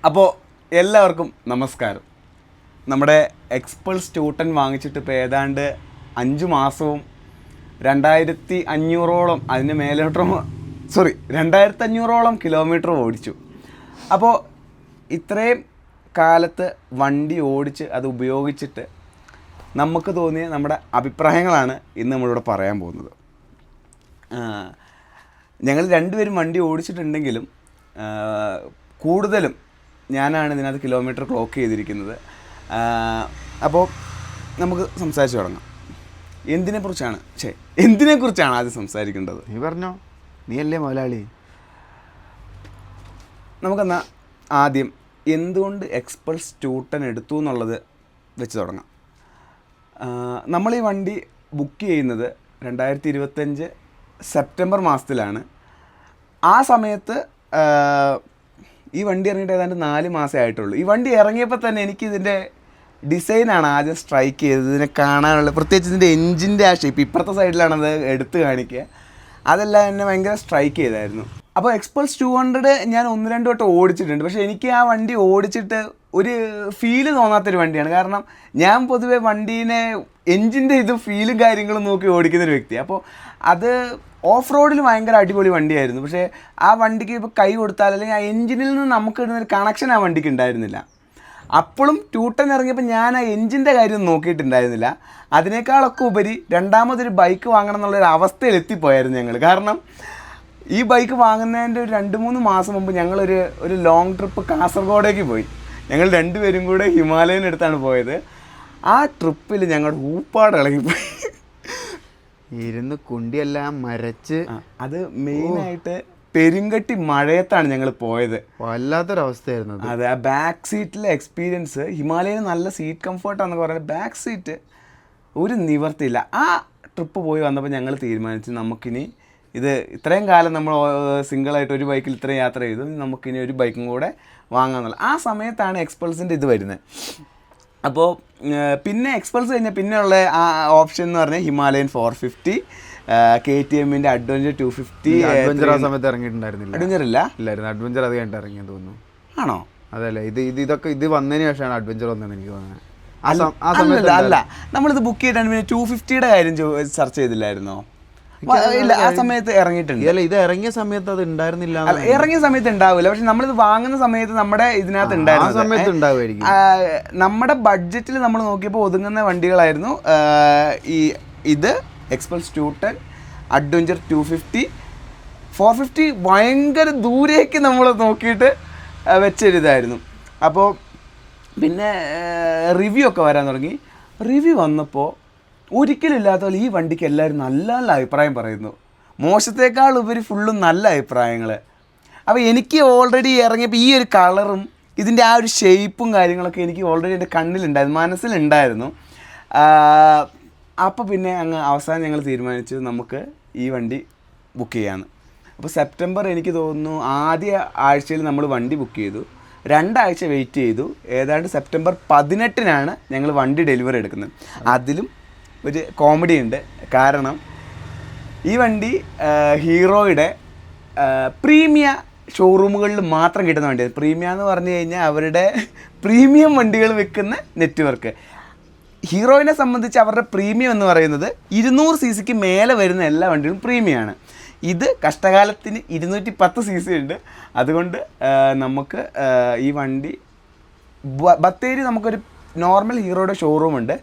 അപ്പോൾ എല്ലാവർക്കും നമസ്കാരം. നമ്മുടെ എക്സ്പൾസ് ട്യൂട്ടൻ വാങ്ങിച്ചിട്ട് ഇപ്പോൾ ഏതാണ്ട് 5 മാസവും 2500ഓളം അതിന് മേലോട്ടും 2500ഓളം കിലോമീറ്റർ ഓടിച്ചു. അപ്പോൾ ഇത്രയും കാലത്ത് വണ്ടി ഓടിച്ച് അത് ഉപയോഗിച്ചിട്ട് നമുക്ക് തോന്നിയ നമ്മുടെ അഭിപ്രായങ്ങളാണ് ഇന്ന് നമ്മളിവിടെ പറയാൻ പോകുന്നത്. ഞങ്ങൾ രണ്ടുപേരും വണ്ടി ഓടിച്ചിട്ടുണ്ടെങ്കിലും കൂടുതലും ഞാനാണ് ഇതിനകത്ത് കിലോമീറ്റർ ക്ലോക്ക് ചെയ്തിരിക്കുന്നത്. അപ്പോൾ നമുക്ക് സംസാരിച്ച് തുടങ്ങാം. എന്തിനെക്കുറിച്ചാണ് ആദ്യം സംസാരിക്കേണ്ടത്? നീ പറഞ്ഞോ, നീ അല്ലേ മുതലാളി. നമുക്കെന്നാൽ ആദ്യം എന്തുകൊണ്ട് എക്സ്പൾസ് ട്യൂട്ടൻ എടുത്തു എന്നുള്ളത് വെച്ച് തുടങ്ങാം. നമ്മൾ ഈ വണ്ടി ബുക്ക് ചെയ്യുന്നത് 2025 സെപ്റ്റംബർ മാസത്തിലാണ്. ആ സമയത്ത് ഈ വണ്ടി ഇറങ്ങിയിട്ട് ഏതാണ്ട് 4 മാസമേ ആയിട്ടുള്ളൂ. ഈ വണ്ടി ഇറങ്ങിയപ്പോൾ തന്നെ എനിക്കിതിൻ്റെ ഡിസൈനാണ് ആദ്യം സ്ട്രൈക്ക് ചെയ്തത്. ഇതിനെ കാണാനുള്ള, പ്രത്യേകിച്ച് ഇതിൻ്റെ എൻജിൻ്റെ ആ ഷേപ്പ്, ഇപ്പുറത്തെ സൈഡിലാണത് എടുത്ത് കാണിക്കുക, അതെല്ലാം എന്നെ ഭയങ്കര സ്ട്രൈക്ക് ചെയ്തായിരുന്നു. അപ്പോൾ എക്സ്പൾസ് 200 ഞാൻ 1-2 വട്ടം ഓടിച്ചിട്ടുണ്ട്. പക്ഷേ എനിക്ക് ആ വണ്ടി ഓടിച്ചിട്ട് ഒരു ഫീല് തോന്നാത്തൊരു വണ്ടിയാണ്. കാരണം ഞാൻ പൊതുവെ വണ്ടീനെ എൻജിൻ്റെ ഇത് ഫീലും കാര്യങ്ങളും നോക്കി ഓടിക്കുന്നൊരു വ്യക്തിയാണ്. അപ്പോൾ അത് ഓഫ് റോഡിൽ ഭയങ്കര അടിപൊളി വണ്ടിയായിരുന്നു. പക്ഷേ ആ വണ്ടിക്ക് ഇപ്പോൾ കൈ കൊടുത്താൽ അല്ലെങ്കിൽ ആ എൻജിനിൽ നിന്ന് നമുക്ക് ഇടുന്നൊരു കണക്ഷൻ ആ വണ്ടിക്ക് ഉണ്ടായിരുന്നില്ല. അപ്പോഴും ട്യൂട്ടൻ ഇറങ്ങിയപ്പോൾ ഞാൻ ആ എൻജിൻ്റെ കാര്യം നോക്കിയിട്ടുണ്ടായിരുന്നില്ല. അതിനേക്കാളൊക്കെ ഉപരി രണ്ടാമതൊരു ബൈക്ക് വാങ്ങണം എന്നുള്ളൊരു അവസ്ഥയിൽ എത്തിപ്പോയായിരുന്നു ഞങ്ങൾ. കാരണം ഈ ബൈക്ക് വാങ്ങുന്നതിൻ്റെ ഒരു 2-3 മാസം മുമ്പ് ഞങ്ങളൊരു ലോങ് ട്രിപ്പ് കാസർഗോഡേക്ക് പോയി. ഞങ്ങൾ രണ്ടുപേരും കൂടെ ഹിമാലയൻ എടുത്താണ് പോയത്. ആ ട്രിപ്പിൽ ഞങ്ങളുടെ ഊപ്പാട് ഇളകിപ്പോയി. ഇരുന്ന് കുണ്ടിയെല്ലാം മരച്ച്, അത് മെയിനായിട്ട് പെരുങ്കട്ടി മഴയത്താണ് ഞങ്ങൾ പോയത്. വല്ലാത്തൊരവസ്ഥയായിരുന്നു. അതെ, ആ ബാക്ക് സീറ്റിലെ എക്സ്പീരിയൻസ്, ഹിമാലയൻ നല്ല സീറ്റ് കംഫർട്ടാണെന്ന് പറയുന്നത്, ബാക്ക് സീറ്റ് ഒരു നിവർത്തിയില്ല. ആ ട്രിപ്പ് പോയി വന്നപ്പോൾ ഞങ്ങൾ തീരുമാനിച്ചു, നമുക്കിനി ഇത് ഇത്രയും കാലം നമ്മൾ സിംഗിളായിട്ട് ഒരു ബൈക്കിൽ ഇത്രയും യാത്ര ചെയ്തു, നമുക്കിനി ഒരു ബൈക്കും കൂടെ വാങ്ങാമെന്നുള്ള ആ സമയത്താണ് എക്സ്പൾസിൻ്റെ ഇത് വരുന്നത്. അപ്പോൾ പിന്നെ എക്സ്പൾസ് കഴിഞ്ഞാൽ പിന്നെയുള്ള ആ ഓപ്ഷൻ എന്ന് പറഞ്ഞാൽ ഹിമാലയൻ 450, KTMൻ്റെ അഡ്വഞ്ചർ 250. അഡ്വഞ്ചർ ആ സമയത്ത് ഇറങ്ങിയിട്ടുണ്ടായിരുന്നില്ല. അഡ്വഞ്ചർ ഇല്ലായിരുന്നു. അഡ്വഞ്ചർ അത് കഴിഞ്ഞിട്ട് ഇറങ്ങിയെന്ന് തോന്നുന്നു. ആണോ? അതല്ലേ, ഇത് വന്നതിന് ശേഷമാണ് അഡ്വഞ്ചർ വന്നതെന്ന് എനിക്ക് തോന്നുന്നത്. അല്ല, നമ്മളിത് ബുക്ക് ചെയ്തിട്ടാണ്. പിന്നെ 250യുടെ കാര്യം ചർച്ച ചെയ്തില്ലായിരുന്നോ? ഇല്ല, ആ സമയത്ത് ഇറങ്ങിയിട്ടുണ്ട്. അല്ല, ഇത് ഇറങ്ങിയ സമയത്ത് അത് ഉണ്ടായിരുന്നില്ല. ഇറങ്ങിയ സമയത്ത് ഉണ്ടാവില്ല, പക്ഷെ നമ്മളിത് വാങ്ങുന്ന സമയത്ത് നമ്മുടെ ഇതിനകത്ത് ഉണ്ടായിരുന്നു. നമ്മുടെ ബഡ്ജറ്റിൽ നമ്മൾ നോക്കിയപ്പോൾ ഒതുങ്ങുന്ന വണ്ടികളായിരുന്നു ഇത് എക്സ്പൾസ് ട്യൂട്ടൻ, അഡ്വഞ്ചർ 250, 450 ഭയങ്കര ദൂരേക്ക് നമ്മൾ നോക്കിയിട്ട് വെച്ചൊരിതായിരുന്നു. അപ്പോൾ പിന്നെ റിവ്യൂ ഒക്കെ വരാൻ തുടങ്ങി. റിവ്യൂ വന്നപ്പോൾ ഒരിക്കലും ഇല്ലാത്ത പോലെ ഈ വണ്ടിക്ക് എല്ലാവരും നല്ല നല്ല അഭിപ്രായം പറയുന്നു. മോശത്തേക്കാൾ ഉപരി ഫുള്ളും നല്ല അഭിപ്രായങ്ങൾ. അപ്പോൾ എനിക്ക് ഓൾറെഡി ഇറങ്ങിയപ്പോൾ ഈ ഒരു കളറും ഇതിൻ്റെ ആ ഒരു ഷേപ്പും കാര്യങ്ങളൊക്കെ എനിക്ക് ഓൾറെഡി എൻ്റെ കണ്ണിലുണ്ടായിരുന്നു, മനസ്സിലുണ്ടായിരുന്നു. അപ്പോൾ പിന്നെ അവസാനം ഞങ്ങൾ തീരുമാനിച്ചു നമുക്ക് ഈ വണ്ടി ബുക്ക് ചെയ്യാമെന്ന്. അപ്പോൾ സെപ്റ്റംബർ എനിക്ക് തോന്നുന്നു ആദ്യ ആഴ്ചയിൽ നമ്മൾ വണ്ടി ബുക്ക് ചെയ്തു. 2 ആഴ്ച വെയിറ്റ് ചെയ്തു. ഏതാണ്ട് സെപ്റ്റംബർ 18-നാണ് ഞങ്ങൾ വണ്ടി ഡെലിവറി എടുക്കുന്നത്. അതിലും ഒരു കോമഡി ഉണ്ട്. കാരണം ഈ വണ്ടി ഹീറോയുടെ പ്രീമിയ ഷോറൂമുകളിൽ മാത്രം കിട്ടുന്ന വണ്ടിയാണ്. പ്രീമിയ എന്ന് പറഞ്ഞു കഴിഞ്ഞാൽ അവരുടെ പ്രീമിയം വണ്ടികൾ വിൽക്കുന്ന നെറ്റ്വർക്ക്. ഹീറോയിനെ സംബന്ധിച്ച് അവരുടെ പ്രീമിയം എന്ന് പറയുന്നത് 200 cc മേലെ വരുന്ന എല്ലാ വണ്ടികളും പ്രീമിയമാണ്. ഇത് കഷ്ടകാലത്തിന് 210 cc ഉണ്ട്. അതുകൊണ്ട് നമുക്ക് ഈ വണ്ടി ബത്തേരി നമുക്കൊരു നോർമൽ ഹീറോയുടെ ഷോറൂമുണ്ട്,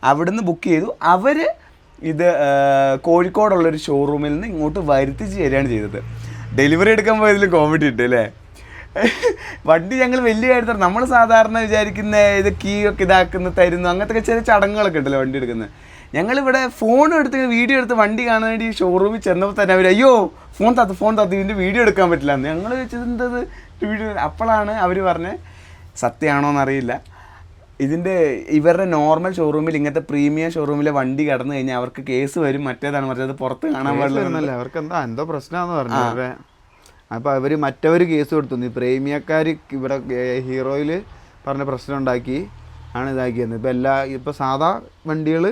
അവിടുന്ന് ബുക്ക് ചെയ്തു. അവർ ഇത് കോഴിക്കോടുള്ളൊരു ഷോറൂമിൽ നിന്ന് ഇങ്ങോട്ട് വരുത്തിച്ച് തരികയാണ് ചെയ്തത്. ഡെലിവറി എടുക്കാൻ പോയതിൽ കോമഡി ഉണ്ട് അല്ലേ. വണ്ടി ഞങ്ങൾ വലിയ കാര്യത്തിൽ നമ്മൾ സാധാരണ വിചാരിക്കുന്ന ഇത് കീ ഒക്കെ തരുന്നു, അങ്ങനത്തെ ചില ചടങ്ങുകളൊക്കെ ഉണ്ടല്ലോ വണ്ടി എടുക്കുന്നത്. ഞങ്ങളിവിടെ ഫോൺ എടുത്ത് വീഡിയോ എടുത്ത് വണ്ടി കാണാൻ വേണ്ടി ഷോറൂമിൽ ചെന്നപ്പോൾ തന്നെ അവർ അയ്യോ ഫോൺ തത്തു ഇതിൻ്റെ വീഡിയോ എടുക്കാൻ പറ്റില്ല എന്ന്. ഞങ്ങൾ വെച്ചത് എന്തത് വീഡിയോ. അപ്പോഴാണ് അവർ പറഞ്ഞത്, സത്യമാണോ എന്നറിയില്ല, ഇവരുടെ നോർമൽ ഷോറൂമിൽ ഇങ്ങനത്തെ പ്രീമിയം ഷോറൂമിലെ വണ്ടി കടന്നു കഴിഞ്ഞാൽ അവർക്ക് കേസ് വരും, മറ്റേതാണ് മറ്റേത് പുറത്ത് കാണാൻ പാടില്ല, അവർക്ക് എന്തോ പ്രശ്നമാണെന്ന് പറഞ്ഞു. അപ്പോൾ അവർ മറ്റവർ കേസ് കൊടുത്തു. ഈ പ്രീമിയക്കാർ ഇവിടെ ഹീറോയിൽ പറഞ്ഞ പ്രശ്നം ഉണ്ടാക്കി ആണ് ഇതാക്കിയത്. ഇപ്പോൾ സാധാ വണ്ടികൾ,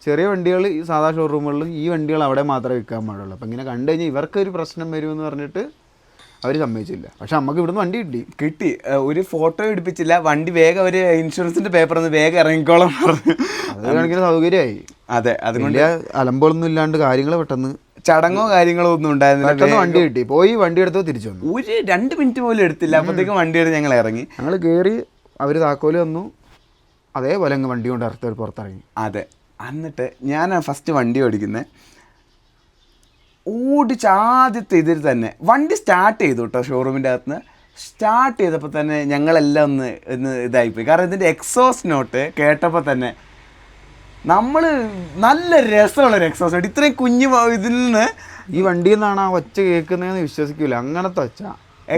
ചെറിയ വണ്ടികൾ ഈ സാധാ ഷോറൂമുകളിലും, ഈ വണ്ടികൾ അവിടെ മാത്രമേ വിൽക്കാൻ പാടുള്ളൂ. അപ്പോൾ ഇങ്ങനെ കണ്ടു കഴിഞ്ഞാൽ ഇവർക്കൊരു പ്രശ്നം വരുമെന്ന് പറഞ്ഞിട്ട് അവർ സമ്മതിച്ചില്ല. പക്ഷെ നമുക്ക് ഇവിടുന്ന് വണ്ടി കിട്ടി. ഒരു ഫോട്ടോ എടുപ്പിച്ചില്ല, വണ്ടി വേഗം ഒരു ഇൻഷുറൻസിന്റെ പേപ്പർ ഒന്ന് വേഗം ഇറങ്ങിക്കോളം പറഞ്ഞു. അത് കണക്കിന് സൗകര്യമായി. അതെ, അതുകൊണ്ട് അലമ്പൊന്നും ഇല്ലാണ്ട് കാര്യങ്ങൾ പെട്ടെന്ന് ചടങ്ങോ കാര്യങ്ങളോ ഒന്നും ഉണ്ടായിരുന്നില്ല. വണ്ടി കിട്ടി, പോയി വണ്ടി എടുത്തോ തിരിച്ചു വന്നു. ഒരു 2 മിനിറ്റ് പോലും എടുത്തില്ല, അപ്പോഴത്തേക്കും വണ്ടി എടുത്ത് ഞങ്ങൾ ഇറങ്ങി. ഞങ്ങൾ കയറി, അവർ താക്കോല് വന്നു, അതേപോലെ അങ്ങ് വണ്ടി കൊണ്ട് പുറത്തിറങ്ങി. അതെ, എന്നിട്ട് ഞാൻ ഫസ്റ്റ് വണ്ടി ഓടിക്കുന്നത് ഓടിച്ച് ആദ്യത്തെ ഇതിൽ തന്നെ വണ്ടി സ്റ്റാർട്ട് ചെയ്തു കേട്ടോ. ഷോറൂമിൻ്റെ അകത്തുനിന്ന് സ്റ്റാർട്ട് ചെയ്തപ്പോൾ തന്നെ ഞങ്ങളെല്ലാം ഒന്ന് ഇതായിപ്പോയി. കാരണം ഇതിൻ്റെ എക്സോസ്റ്റ് നോട്ട് കേട്ടപ്പോൾ തന്നെ നമ്മൾ നല്ല രസമുള്ളൊരു എക്സോസ്റ്റ് നോട്ട്. ഇത്രയും കുഞ്ഞു ഇതിൽ നിന്ന് ഈ വണ്ടിയിൽ നിന്നാണ് ആ ഒച്ച കേൾക്കുന്നതെന്ന് വിശ്വസിക്കൂല. അങ്ങനത്തെ ഒച്ച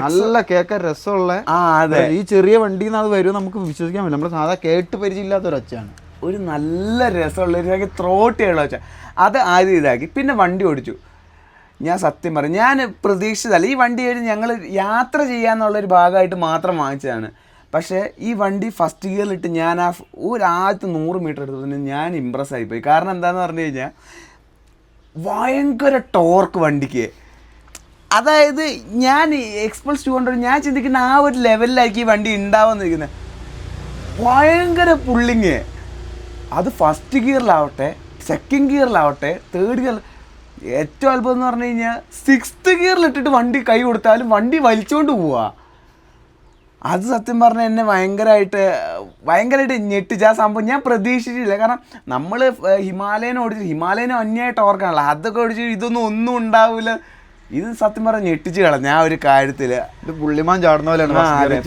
നല്ല കേൾക്കാൻ രസമുള്ള. അതെ, ഈ ചെറിയ വണ്ടിയിൽ നിന്ന് അത് വരും, നമുക്ക് വിശ്വസിക്കാൻ പറ്റില്ല. നമ്മൾ സാധാ കേട്ട് പരിചയമില്ലാത്തൊരൊച്ചയാണ്. ഒരു നല്ല രസമുള്ള ഒരു ത്രോട്ടിയുള്ള ഒച്ച. അത് ആദ്യം ഇതാക്കി. പിന്നെ വണ്ടി ഓടിച്ചു. ഞാൻ സത്യം പറയും, ഞാൻ പ്രതീക്ഷിച്ചതല്ല. ഈ വണ്ടി ഞങ്ങൾ യാത്ര ചെയ്യാന്നുള്ളൊരു ഭാഗമായിട്ട് മാത്രം വാങ്ങിച്ചതാണ്. പക്ഷേ ഈ വണ്ടി ഫസ്റ്റ് ഗിയറിലിട്ട് ഞാൻ ആദ്യത്തെ 100 മീറ്റർ എടുത്തതിന് ഞാൻ ഇമ്പ്രസ് ആയിപ്പോയി. കാരണം എന്താണെന്ന് പറഞ്ഞു കഴിഞ്ഞാൽ ഭയങ്കര ടോർക്ക് വണ്ടിക്ക്. അതായത് ഞാൻ എക്സ്പൾസ് 200 ഞാൻ ചിന്തിക്കുന്ന ആ ഒരു ലെവലിലായിരിക്കും ഈ വണ്ടി ഉണ്ടാവുമെന്നിരിക്കുന്നത്. ഭയങ്കര പുള്ളിങ്. അത് ഫസ്റ്റ് ഗിയറിലാവട്ടെ, സെക്കൻഡ് ഗിയറിലാവട്ടെ, തേർഡ് ഗിയർ. ഏറ്റവും അത്ഭുതം എന്ന് പറഞ്ഞു കഴിഞ്ഞാൽ 6th ഗിയറിലിട്ടിട്ട് വണ്ടി കൈ കൊടുത്താലും വണ്ടി വലിച്ചുകൊണ്ട് പോവുക. അത് സത്യം പറഞ്ഞാൽ എന്നെ ഭയങ്കരമായിട്ട് ഞെട്ടിച്ച് ആ സംഭവം. ഞാൻ പ്രതീക്ഷിച്ചില്ല. കാരണം നമ്മൾ ഹിമാലയൻ അന്യായ ടോർക്കാണല്ലോ, അതൊക്കെ ഓടിച്ച് ഒന്നും ഉണ്ടാവില്ല. ഇത് സത്യം പറഞ്ഞാൽ ഞെട്ടിച്ച് കളഞ്ഞ ആ ഒരു കാര്യത്തിൽ. ഇത് പുള്ളിമാൻ ചാടുന്ന പോലെയാണ്.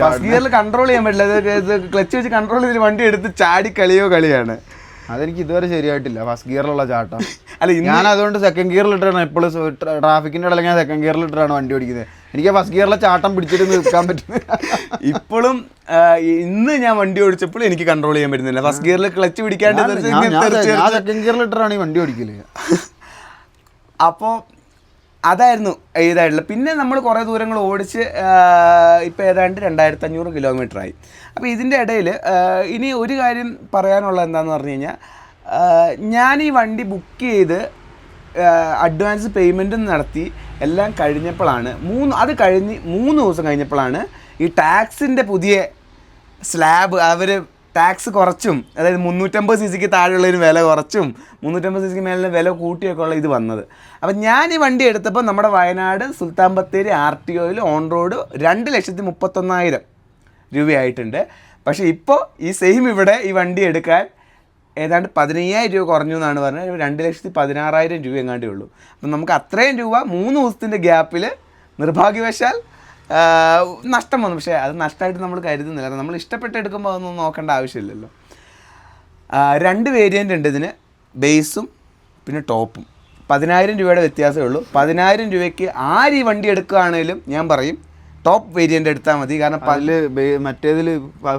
ഫസ്റ്റ് ഗിയറിൽ കൺട്രോൾ ചെയ്യാൻ പറ്റില്ല. ഇത് ക്ലച്ച് വെച്ച് കൺട്രോൾ ചെയ്ത് വണ്ടി എടുത്ത് ചാടി കളിയാണ്. അതെനിക്ക് ഇതുവരെ ശരിയായിട്ടില്ല, ഫസ്റ്റ് ഗിയറിലുള്ള ചാട്ടം. അല്ല, ഞാൻ അതുകൊണ്ട് സെക്കൻഡ് ഗിയറിലിട്ടാണ് എപ്പോഴും ട്രാഫിക്കിൻ്റെ ഇടയിൽ ഞാൻ സെക്കൻഡ് ഗിയറിലിട്ടാണ് വണ്ടി ഓടിക്കുന്നത്. എനിക്ക് ഫസ്റ്റ് ഗിയറിലെ ചാട്ടം പിടിച്ചിട്ട് നിൽക്കാൻ പറ്റും. ഇപ്പോഴും ഇന്ന് ഞാൻ വണ്ടി ഓടിച്ചപ്പോൾ എനിക്ക് കൺട്രോൾ ചെയ്യാൻ പറ്റുന്നില്ല. ഫസ്റ്റ് ഗിയറിൽ ക്ലച്ച് പിടിക്കാണ്ട് സെക്കൻഡ് ഗിയറിലിട്ടാണ് ഈ വണ്ടി ഓടിക്കല്. അപ്പോൾ അതായിരുന്നു ഇതായിട്ടുള്ളത്. പിന്നെ നമ്മൾ കുറേ ദൂരങ്ങൾ ഓടിച്ച് ഇപ്പോൾ ഏതാണ്ട് 2500 കിലോമീറ്ററായി. അപ്പോൾ ഇതിൻ്റെ ഇടയിൽ ഇനി ഒരു കാര്യം പറയാനുള്ളത് എന്താണെന്ന് പറഞ്ഞു കഴിഞ്ഞാൽ, ഞാൻ ഈ വണ്ടി ബുക്ക് ചെയ്ത് അഡ്വാൻസ് പേയ്മെൻറ്റും നടത്തി എല്ലാം കഴിഞ്ഞപ്പോഴാണ് അത് കഴിഞ്ഞ് 3 ദിവസം കഴിഞ്ഞപ്പോഴാണ് ഈ ടാക്സിൻ്റെ പുതിയ സ്ലാബ് അവർ ടാക്സ് കുറച്ചും, അതായത് 350 cc താഴെയുള്ളതിന് വില കുറച്ചും 350 cc മേലെ വില കൂട്ടിയൊക്കെ ഉള്ള ഇത് വന്നത്. അപ്പം ഞാൻ ഈ വണ്ടി എടുത്തപ്പോൾ നമ്മുടെ വയനാട് സുൽത്താൻ ബത്തേരി RTOയിൽ ഓൺ റോഡ് 2,31,000 രൂപയായിട്ടുണ്ട്. പക്ഷേ ഇപ്പോൾ ഈ സെയിം ഇവിടെ ഈ വണ്ടി എടുക്കാൻ ഏതാണ്ട് 15,000 രൂപ കുറഞ്ഞു എന്നാണ് പറഞ്ഞത്. 2,16,000 രൂപ എങ്ങാണ്ടേ ഉള്ളൂ. അപ്പം നമുക്ക് അത്രയും രൂപ 3 ദിവസത്തിൻ്റെ ഗ്യാപ്പിൽ നിർഭാഗ്യവശാൽ നഷ്ടം വന്നു. പക്ഷേ അത് നഷ്ടമായിട്ട് നമ്മൾ കരുതുന്നില്ല. കാരണം നമ്മൾ ഇഷ്ടപ്പെട്ട് എടുക്കുമ്പോൾ അതൊന്നും നോക്കേണ്ട ആവശ്യമില്ലല്ലോ. 2 വേരിയൻ്റ് ഉണ്ട് ഇതിന്, ബേസും പിന്നെ ടോപ്പും. 10,000 രൂപയുടെ വ്യത്യാസമേ ഉള്ളൂ. 10,000 രൂപയ്ക്ക് ആര് ഈ വണ്ടി എടുക്കുകയാണെങ്കിലും ഞാൻ പറയും ടോപ്പ് വേരിയൻ്റ് എടുത്താൽ മതി. കാരണം മറ്റേതിൽ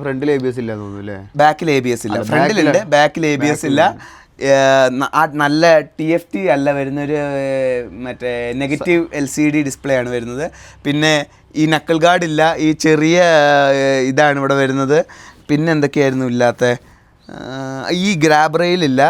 ഫ്രണ്ടിൽ ABS ഇല്ല തോന്നുന്നു അല്ലേ? ബാക്കിൽ ABS ഇല്ല, ഫ്രണ്ടിലുണ്ട്, ബാക്കിൽ ABS ഇല്ല. നല്ല TFT അല്ല വരുന്നൊരു മറ്റേ നെഗറ്റീവ് LCD ഡിസ്പ്ലേ ആണ് വരുന്നത്. പിന്നെ ഈ നക്കിൾ ഗാർഡ് ഇല്ല, ഈ ചെറിയ ഇതാണ് ഇവിടെ വരുന്നത്. പിന്നെ എന്തൊക്കെയായിരുന്നു ഇല്ലാത്ത, ഈ ഗ്രാബ് റെയിലില്ല,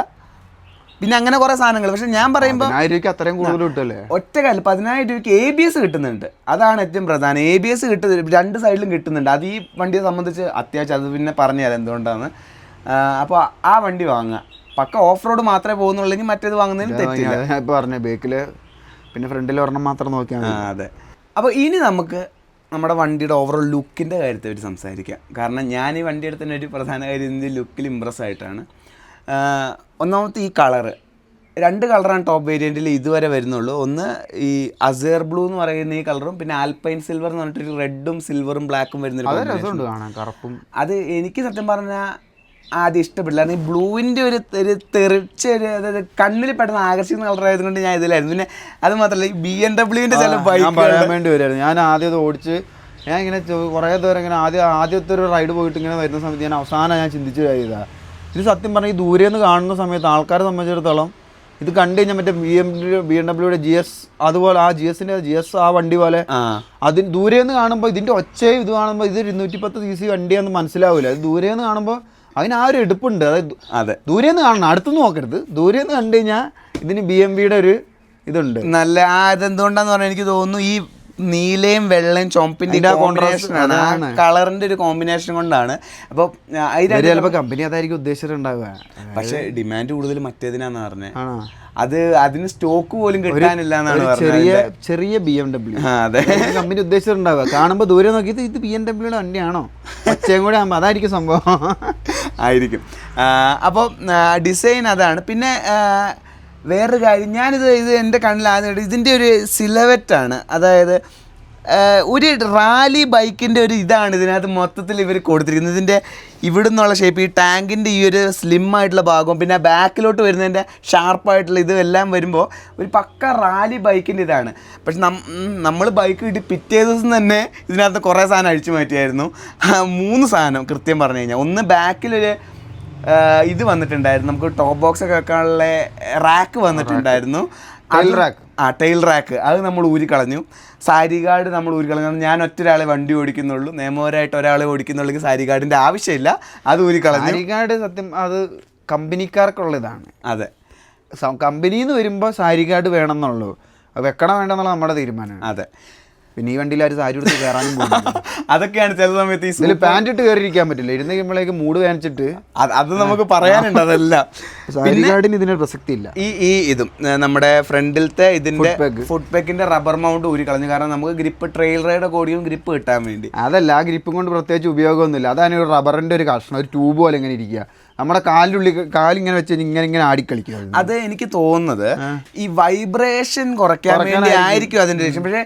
പിന്നെ അങ്ങനെ കുറേ സാധനങ്ങൾ. പക്ഷെ ഞാൻ പറയുമ്പോൾ 10,000 രൂപയ്ക്ക് അത്രയും കൂടുതൽ കിട്ടുമല്ലേ? ഒറ്റക്കാലം 10,000 രൂപയ്ക്ക് ABS കിട്ടുന്നുണ്ട്. അതാണ് ഏറ്റവും പ്രധാനം. ABS കിട്ടുന്നുണ്ട്, 2 സൈഡിലും കിട്ടുന്നുണ്ട്. അത് ഈ വണ്ടിയെ സംബന്ധിച്ച് അത്യാവശ്യം. അത് പിന്നെ പറഞ്ഞുതരാം എന്തുകൊണ്ടാണ്. അപ്പോൾ ആ വണ്ടി വാങ്ങുക. പക്ക ഓഫ് റോഡ് മാത്രമേ പോകുന്നുള്ളെങ്കിൽ മറ്റേത് വാങ്ങുന്നതിന് തെറ്റില്ല. ഞാൻ ഇപ്പോൾ പറഞ്ഞ ബേക്കിൽ പിന്നെ ഫ്രണ്ടിൽ ഒരെണ്ണം മാത്രം നോക്കിയാൽ. അതെ. അപ്പോൾ ഇനി നമുക്ക് നമ്മുടെ വണ്ടിയുടെ ഓവറോൾ ലുക്കിൻ്റെ കാര്യത്തെ പറ്റി സംസാരിക്കാം. കാരണം ഞാൻ ഈ വണ്ടി എടുത്തതിൻ്റെ ഒരു പ്രധാന കാര്യം ഇതിൻ്റെ ലുക്കിൽ ഇമ്പ്രസ് ആയിട്ടാണ്. ഒന്നാമത്തെ ഈ കളറ്, 2 കളറാണ് ടോപ്പ് വേരിയൻറ്റിൽ ഇതുവരെ വരുന്നുള്ളൂ. ഒന്ന് ഈ അസേർ ബ്ലൂ എന്ന് പറയുന്ന ഈ കളറും പിന്നെ ആൽപൈൻ സിൽവർ എന്ന് പറഞ്ഞിട്ട് റെഡും സിൽവറും ബ്ലാക്കും വരുന്നൊരു കറുപ്പും. അത് എനിക്ക് സത്യം പറഞ്ഞാൽ ആദ്യം ഇഷ്ടപ്പെട്ടില്ല. കാരണം ഈ ബ്ലൂവിൻ്റെ ഒരു തെറിച്ച ഒരു, അതായത് കണ്ണിൽ പെട്ടെന്ന് ആകർഷിക്കുന്ന കളർ ആയതുകൊണ്ട് ഞാൻ ഇതിലായിരുന്നു. പിന്നെ അത് മാത്രമല്ല ഈ BMW ചില ബൈക്ക് പറയാൻ വേണ്ടി വരുമായിരുന്നു. ഞാൻ ആദ്യം അത് ഓടിച്ച് ഞാൻ ഇങ്ങനെ കുറേ ദൂരം ഇങ്ങനെ ആദ്യത്തെ ഒരു റൈഡ് പോയിട്ട് ഇങ്ങനെ വരുന്ന സമയത്ത് ഞാൻ അവസാനം ഞാൻ ചിന്തിച്ചു കഴിഞ്ഞാൽ ഇത് സത്യം പറഞ്ഞാൽ ഈ ദൂരെ നിന്ന് കാണുന്ന സമയത്ത് ആൾക്കാരെ സംബന്ധിച്ചിടത്തോളം ഇത് കണ്ടു കഴിഞ്ഞാൽ മറ്റേ BMW GS, അതുപോലെ ആ GS ആ വണ്ടി പോലെ അതിന് ദൂരെ നിന്ന് കാണുമ്പോൾ ഇതിൻ്റെ ഒച്ചയും ഇത് കാണുമ്പോൾ ഇത് 210 cc വണ്ടിയാണെന്ന് മനസ്സിലാവില്ല. അത് ദൂരെ നിന്ന് കാണുമ്പോൾ അതിന് ആ ഒരു എടുപ്പുണ്ട്. അതായത് ദൂരെ നിന്ന് കാണണം, അടുത്തുനിന്ന് നോക്കരുത്. ദൂരെ നിന്ന് കണ്ടു കഴിഞ്ഞാൽ ഇതിന് BMW ഒരു ഇതുണ്ട് നല്ല. അതെന്തുകൊണ്ടാന്ന് പറഞ്ഞാൽ എനിക്ക് തോന്നുന്നു ഈ നീലയും വെള്ളയും ചുമപ്പിന്റെ കോമ്പിനേഷൻ ആണ്, കളറിന്റെ ഒരു കോമ്പിനേഷൻ കൊണ്ടാണ്. അപ്പോൾ ചിലപ്പോൾ കമ്പനി അതായിരിക്കും ഉദ്ദേശിച്ചിട്ടുണ്ടാവുക. പക്ഷെ ഡിമാൻഡ് കൂടുതൽ മറ്റേതിനാന്ന് പറഞ്ഞത്. അത് അതിന് സ്റ്റോക്ക് പോലും കിട്ടാനില്ല എന്നാണ് ചെറിയ BMW. അതെ, കമ്പനി ഉദ്ദേശിച്ചിട്ടുണ്ടാവുക. കാണുമ്പോൾ ദൂരെ നോക്കിയിട്ട് ഇത് BMW വണ്ടിയാണോ, ഒച്ചയും കൂടെ ആകുമ്പോൾ അതായിരിക്കും സംഭവം ആയിരിക്കും. അപ്പോൾ ഡിസൈൻ അതാണ്. പിന്നെ വേറൊരു കാര്യം, ഇത് എൻ്റെ കണ്ണിലാദ്യമായിട്ട് ഇതിൻ്റെ ഒരു സിലവറ്റാണ്. അതായത് ഒരു റാലി ബൈക്കിൻ്റെ ഒരു ഇതാണ് ഇതിനകത്ത് മൊത്തത്തിൽ ഇവർ കൊടുത്തിരിക്കുന്നത്. ഇതിൻ്റെ ഇവിടെ നിന്നുള്ള ഷേപ്പ്, ഈ ടാങ്കിൻ്റെ ഈ ഒരു സ്ലിം ആയിട്ടുള്ള ഭാഗവും പിന്നെ ബാക്കിലോട്ട് വരുന്നതിൻ്റെ ഷാർപ്പായിട്ടുള്ള ഇതെല്ലാം വരുമ്പോൾ ഒരു പക്ക റാലി ബൈക്കിൻ്റെ ഇതാണ്. പക്ഷെ നമ്മൾ ബൈക്ക് കിട്ടി പിറ്റേ ദിവസം തന്നെ ഇതിനകത്ത് കുറേ സാധനം അഴിച്ചു മാറ്റിയായിരുന്നു. 3 സാധനം കൃത്യം പറഞ്ഞു കഴിഞ്ഞാൽ. ഒന്ന് ബാക്കിലൊരു ഇത് വന്നിട്ടുണ്ടായിരുന്നു, നമുക്ക് ടോപ്പ് ബോക്സ് ഒക്കെ വെക്കാനുള്ള റാക്ക് വന്നിട്ടുണ്ടായിരുന്നു. ടെയിൽ റാക്ക് അത് നമ്മൾ ഊരിക്കളഞ്ഞു. സാരി ഗാർഡ് നമ്മൾ ഊരിക്കളഞ്ഞു. ഞാൻ ഒറ്റൊരാളെ വണ്ടി ഓടിക്കുന്നുള്ളൂ, നിയമപരമായിട്ട് ഒരാളെ ഓടിക്കുന്നുള്ളൂ, സാരി ഗാർഡിൻ്റെ ആവശ്യമില്ല, അത് ഊരിക്കളഞ്ഞു. സാരി ഗാർഡ് സത്യം അത് കമ്പനിക്കാർക്കുള്ളതാണ്. അതെ, കമ്പനിയിൽ നിന്ന് വരുമ്പോൾ സാരി ഗാർഡ് വേണം എന്നുള്ളൂ, അത് വെക്കണം വേണ്ടെന്നുള്ള നമ്മുടെ തീരുമാനമാണ്. അതെ, പിന്നെ ഈ വണ്ടിയിൽ ആരും സാരി എടുത്ത് കയറാനും അതൊക്കെയാണ് ചില സമയത്ത് ഇതിൽ പാൻറ് ഇട്ട് കയറിയിരിക്കാൻ പറ്റില്ല, ഇരുന്നേക്കുമ്പോഴേക്ക് മൂഡ് വേനിച്ചിട്ട് അത് നമുക്ക് പറയാനുണ്ട്. അതെല്ലാം സാരി ഗാർഡിന് ഇതിന് പ്രസക്തി ഇല്ല. ഈ ഇതും നമ്മുടെ ഫ്രണ്ടിലത്തെ ഇതിന്റെ ഫുഡ് പാക്കിന്റെ റബ്ബർ മൗണ്ട് ഊരി കളഞ്ഞു. കാരണം നമുക്ക് ഗ്രിപ്പ് ട്രെയിൽ റൈഡ് ഓടിയും ഗ്രിപ്പ് കിട്ടാൻ വേണ്ടി. അതല്ല, ആ ഗ്രിപ്പും കൊണ്ട് പ്രത്യേകിച്ച് ഉപയോഗമൊന്നുമില്ല. അതാണ് ഒരു റബ്ബറിന്റെ ഒരു കഷ്ണം, ഒരു ട്യൂബ് പോലെ ഇങ്ങനെ ഇരിക്കുക. നമ്മുടെ കാലിങ്ങനെ വെച്ച് ഇങ്ങനെ ആടിക്കളിക്കുക. അത് എനിക്ക് തോന്നുന്നത് ഈ വൈബ്രേഷൻ കുറയ്ക്കാൻ വേണ്ടി ആയിരിക്കും അതിന്റെ ലക്ഷ്യം. പക്ഷേ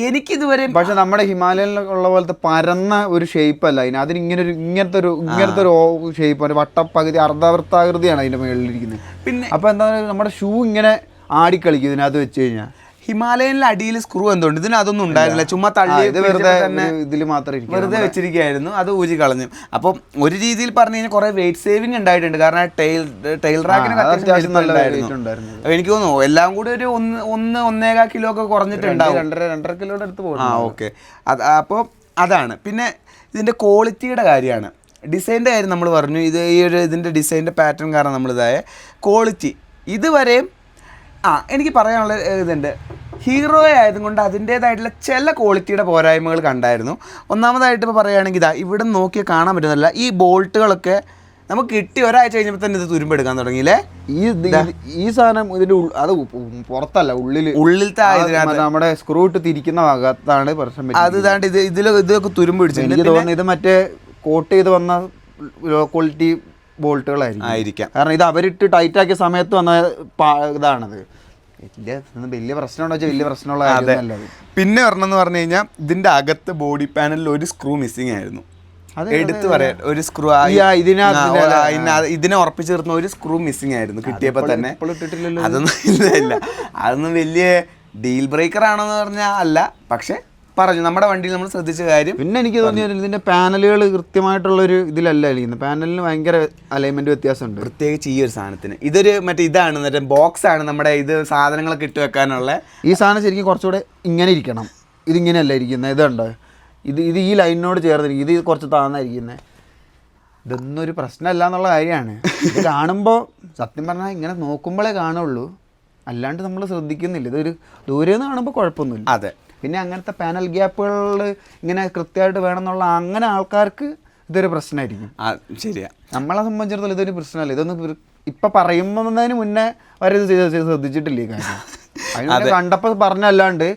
എനിക്കിതുവരെ പക്ഷെ നമ്മുടെ ഹിമാലയനിലുള്ള പോലത്തെ പരന്ന ഒരു ഷേപ്പ് അല്ല അതിന് ഇങ്ങനത്തെ ഒരു ഷേപ്പ്, ഒരു വട്ടപ്പകുതി അർദ്ധവൃത്താകൃതിയാണ് അതിന്റെ മുകളിലിരിക്കുന്നത്. പിന്നെ അപ്പൊ എന്താ നമ്മുടെ ഷൂ ഇങ്ങനെ ആടിക്കളിക്കും ഇതിനകത്ത് വെച്ച് കഴിഞ്ഞാൽ. ഹിമാലയനിലെ അടിയിൽ സ്ക്രൂ എന്തുകൊണ്ട് ഇതിന് അതൊന്നും ഉണ്ടായിരുന്നില്ല, ചുമ്മാ തള്ളി ഇതിൽ മാത്രം വെറുതെ വെച്ചിരിക്കുകയായിരുന്നു, അത് ഊരി കളഞ്ഞു. അപ്പം ഒരു രീതിയിൽ പറഞ്ഞു കഴിഞ്ഞാൽ കുറെ വെയിറ്റ് സേവിങ് ഉണ്ടായിട്ടുണ്ട്. കാരണം ടെയിൽ റാക്കിന് അത്യാവശ്യം നല്ല വെയിറ്റ് ഉണ്ടായിരുന്നു. എനിക്ക് തോന്നുന്നു എല്ലാം കൂടി ഒരു 1.25 കിലോ ഒക്കെ കുറഞ്ഞിട്ടുണ്ടാവും. 2.5 കിലോയുടെ അടുത്ത് പോകും. ഓക്കെ, അപ്പോൾ അതാണ്. പിന്നെ ഇതിൻ്റെ ക്വാളിറ്റിയുടെ കാര്യമാണ്. ഡിസൈൻ്റെ കാര്യം നമ്മൾ പറഞ്ഞു. ഈ ഒരു ഇതിൻ്റെ ഡിസൈൻ്റെ പാറ്റേൺ കാരണം നമ്മളിതായ ക്വാളിറ്റി ഇതുവരെയും എനിക്ക് പറയാനുള്ള ഇതുണ്ട്. ഹീറോ ആയതുകൊണ്ട് അതിൻ്റേതായിട്ടുള്ള ചില ക്വാളിറ്റിയുടെ പോരായ്മകൾ കണ്ടായിരുന്നു. ഒന്നാമതായിട്ട് ഇപ്പോൾ പറയുകയാണെങ്കിൽ ഇവിടെ നോക്കിയാൽ കാണാൻ പറ്റുന്നില്ല, ഈ ബോൾട്ടുകളൊക്കെ നമുക്ക് കിട്ടി ഒരാഴ്ച കഴിഞ്ഞപ്പോൾ തന്നെ ഇത് തുരുമ്പെടുക്കാൻ തുടങ്ങിയില്ലേ. ഈ സാധനം ഇതിൻ്റെ അത് പുറത്തല്ല, ഉള്ളിലത്തെ നമ്മുടെ സ്ക്രൂ ഇട്ട് തിരിക്കുന്ന ഭാഗത്താണ് പ്രശ്നം. അത് ഇതാണ്ട് ഇതൊക്കെ തുരുമ്പ് പിടിച്ചിട്ടുണ്ട്. എനിക്ക് തോന്നുന്നു ഇത് മറ്റേ കോട്ട് ചെയ്ത് വന്ന ലോ ക്വാളിറ്റി ബോൾട്ടുകളായിരിക്കും. കാരണം ഇത് അവരിട്ട് ടൈറ്റ് ആക്കിയ സമയത്ത് വന്ന ഇതാണത്. വലിയ പ്രശ്നമുണ്ടോ വെച്ചാൽ വലിയ പ്രശ്നമുള്ള കാര്യമല്ല. പിന്നെ ഒരെണ്ണം പറഞ്ഞു കഴിഞ്ഞാൽ ഇതിന്റെ അകത്ത് ബോഡി പാനലിൽ ഒരു സ്ക്രൂ മിസ്സിംഗ് ആയിരുന്നു. എടുത്തു പറയാൻ ഒരു സ്ക്രൂ ഇതിനെ ഉറപ്പിച്ചു നിർത്തുന്ന ഒരു സ്ക്രൂ മിസ്സിംഗ് ആയിരുന്നു കിട്ടിയപ്പോ തന്നെ. അതൊന്നും ഇല്ല, അതൊന്നും വലിയ ഡീൽ ബ്രേക്കർ ആണോന്ന് പറഞ്ഞാൽ അല്ല, പക്ഷെ പറഞ്ഞു നമ്മുടെ വണ്ടിയിൽ നമ്മൾ ശ്രദ്ധിച്ച കാര്യം. പിന്നെ എനിക്ക് തോന്നിയത് ഇതിന്റെ പാനലുകൾ കൃത്യമായിട്ടുള്ളൊരു ഇതിലല്ല ഇരിക്കുന്നത്. പാനലിന് ഭയങ്കര അലൈൻമെന്റ് വ്യത്യാസമുണ്ട്, പ്രത്യേകിച്ച് ഈ ഒരു സാധനത്തിന്. ഇതൊരു ഇതാണ് മറ്റേ ബോക്സ് ആണ്, നമ്മുടെ ഇത് സാധനങ്ങളൊക്കെ ഇട്ട് വെക്കാനുള്ള. ഈ സാധനം ശരിക്കും കുറച്ചുകൂടെ ഇങ്ങനെ ഇരിക്കണം, ഇതിങ്ങനെയല്ല ഇരിക്കുന്നത്. ഇതുണ്ടോ, ഇത് ഈ ലൈനിനോട് ചേർന്നിരിക്കും, ഇത് കുറച്ച് താഴ്ന്നായിരിക്കുന്നത്. ഇതൊന്നും ഒരു പ്രശ്നമല്ല എന്നുള്ള കാര്യമാണ്. ഇത് കാണുമ്പോൾ സത്യം പറഞ്ഞാൽ ഇങ്ങനെ നോക്കുമ്പോഴേ കാണുള്ളൂ, അല്ലാണ്ട് നമ്മൾ ശ്രദ്ധിക്കുന്നില്ല. ഇതൊരു ദൂരെ നിന്ന് കാണുമ്പോൾ കുഴപ്പമൊന്നുമില്ല. അതെ. പിന്നെ അങ്ങനത്തെ പാനൽ ഗ്യാപ്പുകളിൽ ഇങ്ങനെ കൃത്യമായിട്ട് വേണമെന്നുള്ള അങ്ങനെ ആൾക്കാർക്ക് ഇതൊരു പ്രശ്നമായിരിക്കും. ശരിയാ, നമ്മളെ സംബന്ധിച്ചിടത്തോളം ഇതൊരു പ്രശ്നമല്ല. ഇതൊന്നും ഇപ്പം പറയുന്നതിന് മുന്നേ വരെ ഇത് ശ്രദ്ധിച്ചിട്ടില്ല ഈ കാര്യം. അതിന് കണ്ടപ്പോൾ പറഞ്ഞല്ലാണ്ട്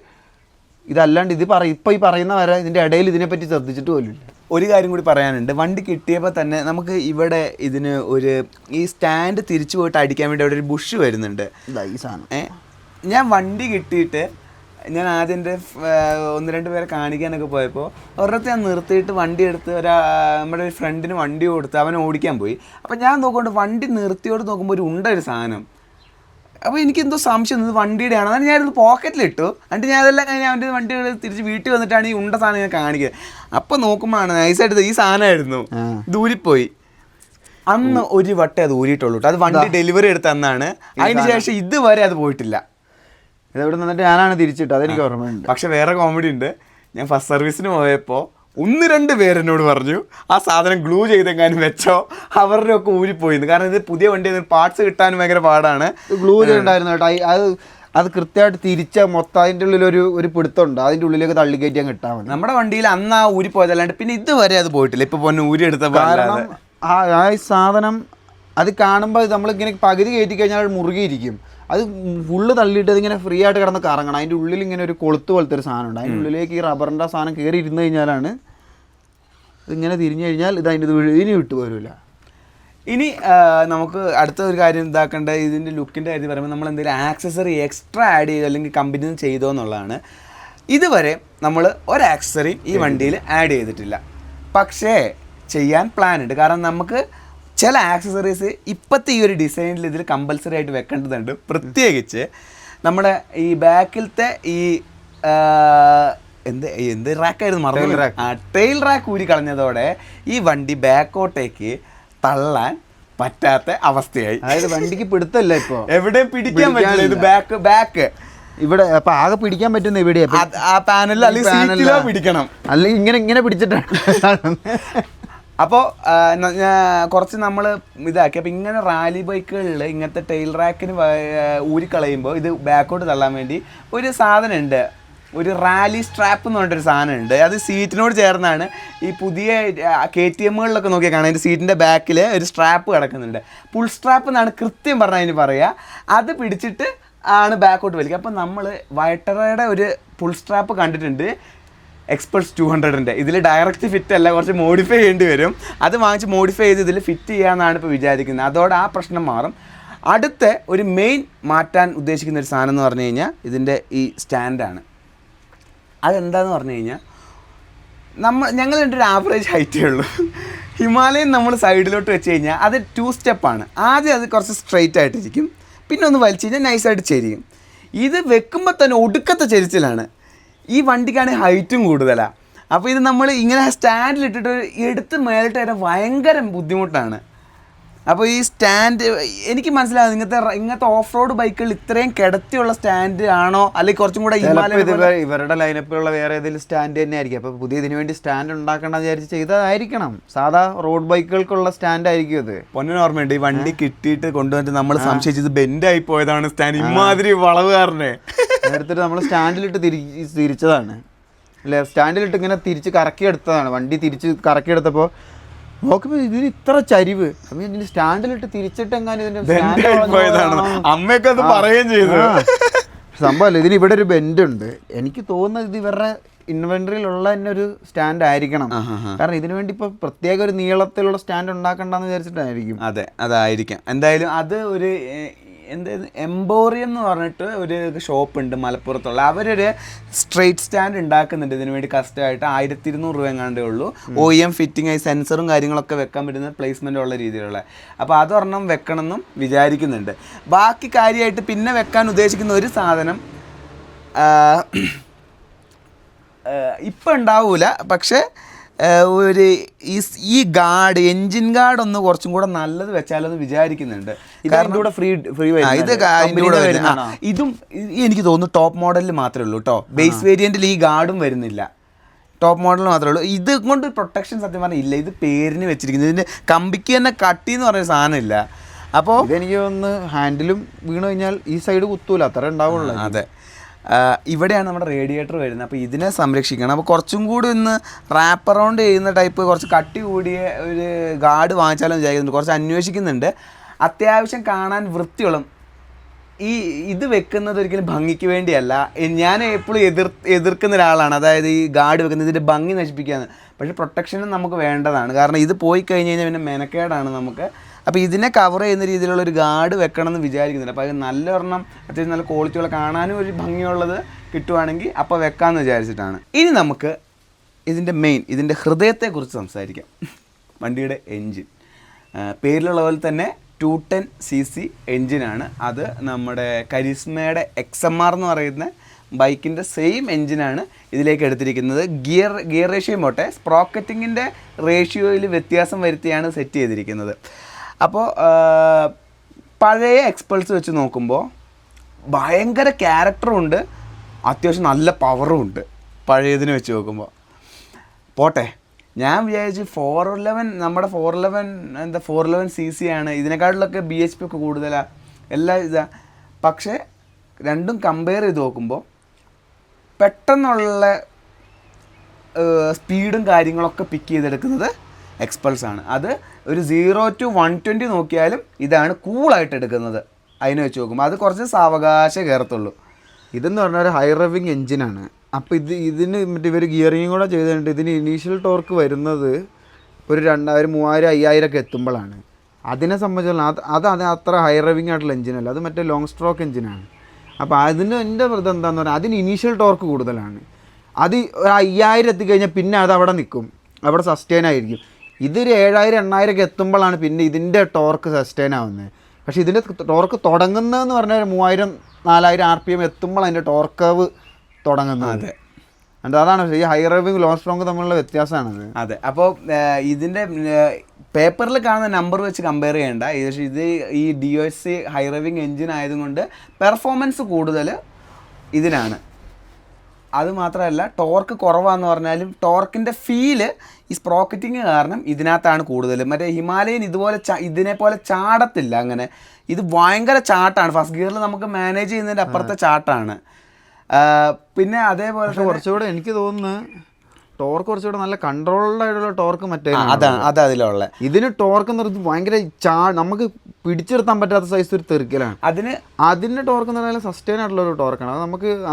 ഇതല്ലാണ്ട് ഇപ്പം ഈ പറയുന്ന വരെ ഇതിൻ്റെ ഇടയിൽ ഇതിനെപ്പറ്റി ശ്രദ്ധിച്ചിട്ട് പോലുമില്ല. ഒരു കാര്യം കൂടി പറയാനുണ്ട്. വണ്ടി കിട്ടിയപ്പോൾ തന്നെ നമുക്ക് ഇവിടെ ഇതിന് ഈ സ്റ്റാൻഡ് തിരിച്ചു പോയിട്ട് അടിക്കാൻ വേണ്ടി അവിടെ ഒരു ബുഷ് വരുന്നുണ്ട്. ഈ സാധനം ഞാൻ വണ്ടി കിട്ടിയിട്ട് ഞാൻ ആദ്യം എൻ്റെ 1-2 പേരെ കാണിക്കാനൊക്കെ പോയപ്പോൾ ഒരിടത്ത് ഞാൻ നിർത്തിയിട്ട് വണ്ടി എടുത്ത് നമ്മുടെ ഒരു ഫ്രണ്ടിന് വണ്ടി കൊടുത്ത് അവനെ ഓടിക്കാൻ പോയി. അപ്പം ഞാൻ നോക്കുകൊണ്ട് വണ്ടി നിർത്തിയോട് നോക്കുമ്പോൾ ഒരു സാധനം. അപ്പോൾ എനിക്കെന്തോ സംശയം, ഇത് വണ്ടിയുടെ ആണ്. അതാണ് ഞാനിത് പോക്കറ്റിലിട്ടു. എന്നിട്ട് ഞാൻ അതെല്ലാം കഴിഞ്ഞ് അവൻ്റെ വണ്ടി തിരിച്ച് വീട്ടിൽ വന്നിട്ടാണ് ഈ സാധനം ഞാൻ കാണിക്കുക. അപ്പം നോക്കുമ്പോഴാണ് നൈസായിട്ട് ഈ സാധനമായിരുന്നു, ഇത് ഊരിപ്പോയി. അന്ന് ഒരു വട്ടേ അത് ഊരിയിട്ടുള്ളൂ. അത് വണ്ടി ഡെലിവറി എടുത്ത അന്നാണ്. അതിന് ശേഷം ഇതുവരെ അത് പോയിട്ടില്ല. ഇതെവിടെ നിന്നിട്ട് ഞാനാണ് തിരിച്ചിട്ട്, അതെനിക്ക് ഓർമ്മയുണ്ട്. പക്ഷെ വേറെ കോമഡി ഉണ്ട്. ഞാൻ ഫസ്റ്റ് സർവീസിന് പോയപ്പോൾ 1-2 പേരെന്നോട് പറഞ്ഞു ആ സാധനം ഗ്ലൂ ചെയ്തെങ്ങാനും വെച്ചോ, അവരുടെ ഒക്കെ ഊരിപ്പോയിന്ന്. കാരണം ഇത് പുതിയ വണ്ടി പാർട്സ് കിട്ടാനും ഭയങ്കര പാടാണ്. ഗ്ലൂ ചെയ്തിട്ടുണ്ടായിരുന്നു കേട്ടോ. അത് കൃത്യമായിട്ട് തിരിച്ച മൊത്തം അതിൻ്റെ ഉള്ളിൽ ഒരു പിടുത്തമുണ്ട്, അതിൻ്റെ ഉള്ളിലേക്ക് തള്ളിക്കയറ്റി അങ്ങ് ഇട്ടാൽ മതി. നമ്മുടെ വണ്ടിയിൽ അന്ന് ആ ഊരി പോയതല്ലാണ്ട് പിന്നെ ഇതുവരെ അത് പോയിട്ടില്ല. ഇപ്പൊ പൊന്നെ ഊരി എടുത്ത കാരണം ആ സാധനം അത് കാണുമ്പോൾ നമ്മളിങ്ങനെ പകുതി കയറ്റി കഴിഞ്ഞാൽ അത് മുറുകിയിരിക്കും. അത് ഫുള്ള് തള്ളിയിട്ട് അതിങ്ങനെ ഫ്രീ ആയിട്ട് കിടന്ന് കറങ്ങണം. അതിൻ്റെ ഉള്ളിൽ ഇങ്ങനെ ഒരു കൊളുത്ത് പോലത്തെ ഒരു സാധനം ഉണ്ട്. അതിൻ്റെ ഉള്ളിലേക്ക് ഈ റബ്ബറിൻ്റെ ആ സാധനം കയറി ഇരുന്ന് കഴിഞ്ഞാലാണ് ഇതിങ്ങനെ തിരിഞ്ഞു കഴിഞ്ഞാൽ ഇത് അതിൻ്റെ ഇനി വിട്ടു പോരില്ല. ഇനി നമുക്ക് അടുത്ത ഒരു കാര്യം ഇതാക്കേണ്ട ഇതിൻ്റെ ലുക്കിൻ്റെ കാര്യം പറയുമ്പോൾ നമ്മൾ എന്തെങ്കിലും ആക്സസറി എക്സ്ട്രാ ആഡ് ചെയ്തോ അല്ലെങ്കിൽ കമ്പനി നിന്ന് ചെയ്തോ എന്നുള്ളതാണ്. ഇതുവരെ നമ്മൾ ഒരു ആക്സസറി ഈ വണ്ടിയിൽ ആഡ് ചെയ്തിട്ടില്ല, പക്ഷേ ചെയ്യാൻ പ്ലാൻ ഉണ്ട്. കാരണം നമുക്ക് ചില ആക്സസറീസ് ഇപ്പോഴത്തെ ഈ ഒരു ഡിസൈനിൽ ഇതിൽ കമ്പൽസറി ആയിട്ട് വെക്കേണ്ടതുണ്ട്. പ്രത്യേകിച്ച് നമ്മുടെ ഈ ബാക്കിലത്തെ ഈ എന്ത് റാക്കായിരുന്നു മറന്നു, ടെയിൽ റാക്ക് ഊരി കളഞ്ഞതോടെ ഈ വണ്ടി ബാക്കോട്ടേക്ക് തള്ളാൻ പറ്റാത്ത അവസ്ഥയായി. അതായത് വണ്ടിക്ക് പിടുത്തല്ല ഇപ്പോൾ, എവിടെ പിടിക്കാൻ പറ്റില്ല. ഇത് ബാക്ക് ഇവിടെ അപ്പൊ ആകെ പിടിക്കാൻ പറ്റുന്ന എവിടെയാ, ആ പാനലിൽ അല്ലെങ്കിൽ പിടിക്കണം, അല്ലെങ്കിൽ ഇങ്ങനെ പിടിച്ചിട്ടാണ്. അപ്പോൾ കുറച്ച് നമ്മൾ ഇതാക്കി. അപ്പോൾ ഇങ്ങനെ റാലി ബൈക്കുകളിൽ ഇങ്ങനത്തെ ടെയിൽ റാക്കിന് ഊരിക്കളയുമ്പോൾ ഇത് ബാക്കോട്ട് തള്ളാൻ വേണ്ടി ഒരു സാധനം ഉണ്ട്, ഒരു റാലി സ്ട്രാപ്പ് എന്ന് പറഞ്ഞിട്ടൊരു സാധനം ഉണ്ട്. അത് സീറ്റിനോട് ചേർന്നാണ്. ഈ പുതിയ KTM-കളിലൊക്കെ നോക്കിയാൽ കാണാം അതിൻ്റെ സീറ്റിൻ്റെ ബാക്കിൽ ഒരു സ്ട്രാപ്പ് കിടക്കുന്നുണ്ട്. പുൾ സ്ട്രാപ്പ് എന്നാണ് കൃത്യം പറഞ്ഞാൽ അതിന് പറയുക. അത് പിടിച്ചിട്ട് ആണ് ബാക്കോട്ട് വലിക്കുക. അപ്പോൾ നമ്മൾ വൈറ്ററയുടെ ഒരു പുൾ സ്ട്രാപ്പ് കണ്ടിട്ടുണ്ട് എക്സ്പൾസ് 200-ൻ്റെ. ഇതിൽ ഡയറക്റ്റ് ഫിറ്റ് അല്ല, കുറച്ച് മോഡിഫൈ ചെയ്യേണ്ടി വരും. അത് വാങ്ങിച്ച് മോഡിഫൈ ചെയ്ത് ഇതിൽ ഫിറ്റ് ചെയ്യാമെന്നാണ് ഇപ്പോൾ വിചാരിക്കുന്നത്. അതോടെ ആ പ്രശ്നം മാറും. അടുത്ത ഒരു മെയിൻ മാറ്റാൻ ഉദ്ദേശിക്കുന്ന ഒരു സാധനം എന്ന് പറഞ്ഞു കഴിഞ്ഞാൽ ഇതിൻ്റെ ഈ സ്റ്റാൻഡാണ്. അതെന്താണെന്ന് പറഞ്ഞു കഴിഞ്ഞാൽ ഞങ്ങൾ എൻ്റെ ഒരു ആവറേജ് ഹൈറ്റേ ഉള്ളൂ. ഹിമാലയൻ നമ്മൾ സൈഡിലോട്ട് വെച്ച് കഴിഞ്ഞാൽ അത് 2 സ്റ്റെപ്പാണ്. ആദ്യം അത് കുറച്ച് സ്ട്രെയിറ്റ് ആയിട്ടിരിക്കും, പിന്നെ ഒന്ന് വലിച്ചു കഴിഞ്ഞാൽ നൈസായിട്ട് ചെരിയും. ഇത് വെക്കുമ്പോൾ തന്നെ ഒടുക്കത്തെ ചെരിച്ചിലാണ്. ഈ വണ്ടിക്കാണെങ്കിൽ ഹൈറ്റും കൂടുതലാണ്. അപ്പോൾ ഇത് നമ്മൾ ഇങ്ങനെ സ്റ്റാൻഡിലിട്ടിട്ട് എടുത്ത് മേലിട്ട് വരാൻ ഭയങ്കര ബുദ്ധിമുട്ടാണ്. അപ്പോൾ ഈ സ്റ്റാൻഡ് എനിക്ക് മനസ്സിലാകും ഇങ്ങനത്തെ ഓഫ് റോഡ് ബൈക്കുകൾ ഇത്രയും കിടത്തിയുള്ള സ്റ്റാൻഡ് ആണോ, അല്ലെങ്കിൽ കുറച്ചും കൂടെ ഇവരുടെ ലൈനപ്പിലുള്ള വേറെ ഏതെങ്കിലും സ്റ്റാൻഡ് തന്നെ ആയിരിക്കും. അപ്പോൾ പുതിയ ഇതിനു വേണ്ടി സ്റ്റാൻഡ് ഉണ്ടാക്കണമെന്ന് വിചാരിച്ച് ചെയ്തതായിരിക്കണം. സാധാ റോഡ് ബൈക്കുകൾക്കുള്ള സ്റ്റാൻഡ് ആയിരിക്കും അത്. പൊന്നിന് ഓർമ്മയുണ്ട് ഈ വണ്ടി കിട്ടിയിട്ട് കൊണ്ടുവന്നിട്ട് നമ്മൾ സംശയിച്ചത് ബെൻഡായി പോയതാണ് സ്റ്റാൻഡ്, ഇമാതിരി വളവുകാരനെ എടുത്തിട്ട് നമ്മൾ സ്റ്റാൻഡിലിട്ട് തിരിച്ചതാണ് അല്ലേ, സ്റ്റാൻഡിലിട്ട് ഇങ്ങനെ തിരിച്ച് കറക്കിയെടുത്തതാണ്. വണ്ടി തിരിച്ച് കറക്കിയെടുത്തപ്പോൾ നോക്കുമ്പോൾ ഇതിന് ഇത്ര ചരിവ്, അപ്പം ഇതിന് സ്റ്റാൻഡിലിട്ട് തിരിച്ചിട്ട് എങ്ങാനും ഇതിന്റെ അമ്മയൊക്കെ അത് പറയുകയും ചെയ്തു. സംഭവമല്ല, ഇതിന് ഇവിടെ ഒരു ബെൻഡ് ഉണ്ട്. എനിക്ക് തോന്നുന്നത് ഇത് ഇവരുടെ ഇൻവെന്ററിയിലുള്ള തന്നെ ഒരു സ്റ്റാൻഡ് ആയിരിക്കണം. കാരണം ഇതിനു വേണ്ടി ഇപ്പൊ പ്രത്യേക ഒരു നീളത്തിലുള്ള സ്റ്റാൻഡ് ഉണ്ടാക്കണ്ടെന്ന് വിചാരിച്ചിട്ടായിരിക്കും. അതെ, അതായിരിക്കാം. എന്തായാലും അത് ഒരു എംബോറിയം എന്ന് പറഞ്ഞിട്ട് ഒരു ഷോപ്പുണ്ട് മലപ്പുറത്തുള്ള. അവരൊരു സ്ട്രെയിറ്റ് സ്റ്റാൻഡ് ഉണ്ടാക്കുന്നുണ്ട് ഇതിനു വേണ്ടി. കസ്റ്റമായിട്ട് 1200 രൂപ എങ്ങാണ്ടേ ഉള്ളൂ. OEM ഫിറ്റിംഗ് ആയി സെൻസറും കാര്യങ്ങളൊക്കെ വെക്കാൻ പറ്റുന്ന പ്ലേസ്മെൻ്റ് ഉള്ള രീതിയിലുള്ള. അപ്പോൾ അതൊരെണ്ണം വെക്കണമെന്നും വിചാരിക്കുന്നുണ്ട്. ബാക്കി കാര്യമായിട്ട് പിന്നെ വെക്കാൻ ഉദ്ദേശിക്കുന്ന ഒരു സാധനം ഇപ്പം ഉണ്ടാവൂല, പക്ഷേ ഒരു ഈ ഗാർഡ്, എൻജിൻ ഗാർഡ് ഒന്ന് കുറച്ചും കൂടെ നല്ലത് വെച്ചാലെന്ന് വിചാരിക്കുന്നുണ്ട്. കാരണം ഇത് ഇതും എനിക്ക് തോന്നുന്നു ടോപ്പ് മോഡലിൽ മാത്രമേ ഉള്ളൂ കേട്ടോ. ബേസ് വേരിയൻറ്റിൽ ഈ ഗാർഡും വരുന്നില്ല, ടോപ്പ് മോഡലിൽ മാത്രമേ ഉള്ളൂ. ഇത് കൊണ്ട് പ്രൊട്ടക്ഷൻ സത്യം പറഞ്ഞാൽ ഇല്ല. ഇത് പേരിന് വെച്ചിരിക്കുന്നത്, ഇതിൻ്റെ കമ്പിക്ക് തന്നെ കട്ടി എന്ന് പറഞ്ഞ സാധനം ഇല്ല. അപ്പോൾ ഇതെനിക്ക് ഒന്ന് ഹാൻഡിലും വീണ് കഴിഞ്ഞാൽ ഈ സൈഡ് കുത്തൂല, അത്ര ഉണ്ടാവുള്ളൂ. അതെ, ഇവിടെയാണ് നമ്മുടെ റേഡിയേറ്റർ വരുന്നത്. അപ്പോൾ ഇതിനെ സംരക്ഷിക്കണം. അപ്പോൾ കുറച്ചും കൂടി ഒന്ന് റാപ്പ് അറൗണ്ട് ചെയ്യുന്ന ടൈപ്പ് കുറച്ച് കട്ടി കൂടിയ ഒരു ഗാർഡ് വാങ്ങിച്ചാലും വിചാരിക്കുന്നുണ്ട്. കുറച്ച് അന്വേഷിക്കുന്നുണ്ട്. അത്യാവശ്യം കാണാൻ വൃത്തിയുള്ള ഇത് വെക്കുന്നത് ഒരിക്കലും ഭംഗിക്ക് വേണ്ടിയല്ല. ഞാൻ എപ്പോഴും എതിർക്കുന്ന ഒരാളാണ്, അതായത് ഈ ഗാർഡ് വെക്കുന്നത് ഇതിൻ്റെ ഭംഗി നശിപ്പിക്കുകയാണ്. പക്ഷേ പ്രൊട്ടക്ഷനും നമുക്ക് വേണ്ടതാണ്. കാരണം ഇത് പോയി കഴിഞ്ഞ് കഴിഞ്ഞാൽ പിന്നെ മെനക്കേടാണ് നമുക്ക്. അപ്പോൾ ഇതിനെ കവർ ചെയ്യുന്ന രീതിയിലുള്ള ഒരു ഗാർഡ് വെക്കണം എന്ന് വിചാരിക്കുന്നില്ല. അപ്പോൾ അത് നല്ല ഒരെണ്ണം അത്യാവശ്യം നല്ല ക്വാളിറ്റിയുള്ള കാണാനും ഒരു ഭംഗിയുള്ളത് കിട്ടുവാണെങ്കിൽ അപ്പോൾ വെക്കാമെന്ന് വിചാരിച്ചിട്ടാണ്. ഇനി നമുക്ക് ഇതിൻ്റെ ഹൃദയത്തെക്കുറിച്ച് സംസാരിക്കാം. വണ്ടിയുടെ എൻജിൻ പേരിലുള്ള പോലെ തന്നെ 210cc എൻജിനാണ്. അത് നമ്മുടെ കരിസ്മയുടെ XMR എന്ന് പറയുന്ന ബൈക്കിൻ്റെ സെയിം എൻജിനാണ് ഇതിലേക്ക് എടുത്തിരിക്കുന്നത്. ഗിയർ റേഷ്യോ പോട്ടെ, സ്പ്രോക്കറ്റിങ്ങിൻ്റെ റേഷ്യോയിൽ വ്യത്യാസം വരുത്തിയാണ് സെറ്റ് ചെയ്തിരിക്കുന്നത്. അപ്പോൾ പഴയ എക്സ്പൾസ് വെച്ച് നോക്കുമ്പോൾ ഭയങ്കര ക്യാരക്ടറും ഉണ്ട്, അത്യാവശ്യം നല്ല പവറും ഉണ്ട് പഴയതിന് വെച്ച് നോക്കുമ്പോൾ. പോട്ടെ, ഞാൻ വിചാരിച്ചു 411 നമ്മുടെ 411cc ആണ്, ഇതിനെക്കാട്ടിലൊക്കെ BHP ഒക്കെ കൂടുതലാണ് എല്ലാം ഇതാ. പക്ഷേ രണ്ടും കമ്പയർ ചെയ്ത് നോക്കുമ്പോൾ പെട്ടെന്നുള്ള സ്പീഡും കാര്യങ്ങളൊക്കെ പിക്ക് ചെയ്തെടുക്കുന്നത് എക്സ്പൾസാണ്. അത് ഒരു 0 to 120 നോക്കിയാലും ഇതാണ് കൂളായിട്ട് എടുക്കുന്നത് അതിനെ വെച്ച് നോക്കുമ്പോൾ. അത് കുറച്ച് സാവകാശം കയറത്തുള്ളൂ. ഇതെന്ന് പറഞ്ഞാൽ ഒരു ഹൈ റവിങ് എഞ്ചിനാണ്. അപ്പോൾ ഇതിന് മറ്റേ ഇവർ ഗിയറിങ്ങും കൂടെ ചെയ്തിട്ടുണ്ട്. ഇതിന് ഇനീഷ്യൽ ടോർക്ക് വരുന്നത് ഒരു 2000, 3000, 5000 ഒക്കെ എത്തുമ്പോഴാണ്. അതിനെ സംബന്ധിച്ചുള്ള അത് അത്ര ഹൈ റവിങ് ആയിട്ടുള്ള എഞ്ചിനല്ല, അത് മറ്റേ ലോങ് സ്ട്രോക്ക് എഞ്ചിനാണ്. അപ്പോൾ അതിന് എൻ്റെ വ്രതം എന്താണെന്ന് പറഞ്ഞാൽ അതിന് ഇനീഷ്യൽ ടോർക്ക് കൂടുതലാണ്. അത് 5000 എത്തിക്കഴിഞ്ഞാൽ പിന്നെ അത് അവിടെ നിൽക്കും, അവിടെ സസ്റ്റെയിൻ ആയിരിക്കും. ഇതൊരു 7000, 8000 ഒക്കെ എത്തുമ്പോഴാണ് പിന്നെ ഇതിൻ്റെ ടോർക്ക് സസ്റ്റെയിൻ ആവുന്നത്. പക്ഷേ ഇതിൻ്റെ ടോർക്ക് തുടങ്ങുന്നതെന്ന് പറഞ്ഞാൽ 3000, 4000 RPM എത്തുമ്പോൾ അതിൻ്റെ ടോർക്ക് കർവ് തുടങ്ങുന്നത്. അതാണ് ഈ ഹൈ റവിങ് ലോങ് സ്ട്രോങ് തമ്മിലുള്ള വ്യത്യാസമാണത്. അതെ. അപ്പോൾ ഇതിൻ്റെ പേപ്പറിൽ കാണുന്ന നമ്പർ വെച്ച് കമ്പയർ ചെയ്യേണ്ട. ഇത് ഈ DOSC ഹൈ റവിങ് എഞ്ചിൻ ആയതുകൊണ്ട് പെർഫോമൻസ് കൂടുതൽ ഇതിനാണ്. അതുമാത്രമല്ല ടോർക്ക് കുറവാന്ന് പറഞ്ഞാലും ടോർക്കിൻ്റെ ഫീല് ഈ സ്പ്രോക്കറ്റിങ് കാരണം ഇതിനകത്താണ് കൂടുതൽ. മറ്റേ ഹിമാലയൻ ഇതുപോലെ ഇതിനെപ്പോലെ ചാടത്തില്ല അങ്ങനെ. ഇത് ഭയങ്കര ചാട്ടാണ്. ഫസ്റ്റ് ഗിയറിൽ നമുക്ക് മാനേജ് ചെയ്യുന്നതിൻ്റെ അപ്പുറത്തെ ചാട്ടാണ്. പിന്നെ അതേപോലെ കുറച്ചുകൂടെ എനിക്ക് തോന്നുന്നു ടോർക്ക് കുറച്ചുകൂടെ നല്ല കൺട്രോൾഡ് ആയിട്ടുള്ള ടോർക്ക് മറ്റേ അത് അതിലുള്ള. ഇതിന് ടോർക്ക് എന്ന് പറയുന്നത് ഭയങ്കര നമുക്ക് പിടിച്ചെടുത്താൻ പറ്റാത്ത സൈസ് ഒരു തെറിക്കലാണ്. അതിന് ടോർക്ക് എന്ന് പറഞ്ഞാൽ സസ്റ്റെയിൻ ആയിട്ടുള്ള ഒരു ടോർക്കാണ്.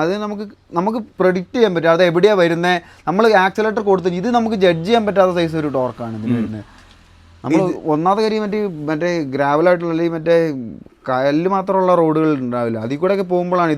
അത് നമുക്ക് പ്രെഡിക്റ്റ് ചെയ്യാൻ പറ്റും അത് എവിടെയാണ് വരുന്നത്. നമ്മൾ ആക്സിലേറ്റർ കൊടുത്ത് ഇത് നമുക്ക് ജഡ്ജ് ചെയ്യാൻ പറ്റാത്ത സൈസ് ഒരു ടോർക്കാണ് ഇതിന് വരുന്നത്. നമ്മൾ ഒന്നാമത്തെ കാര്യം മറ്റേ ഗ്രാവലായിട്ടുള്ള അല്ലെങ്കിൽ മറ്റേ കല്ല് മാത്രമുള്ള റോഡുകൾ ഉണ്ടാവില്ല, അതിൽ കൂടെയൊക്കെ പോകുമ്പോഴാണ്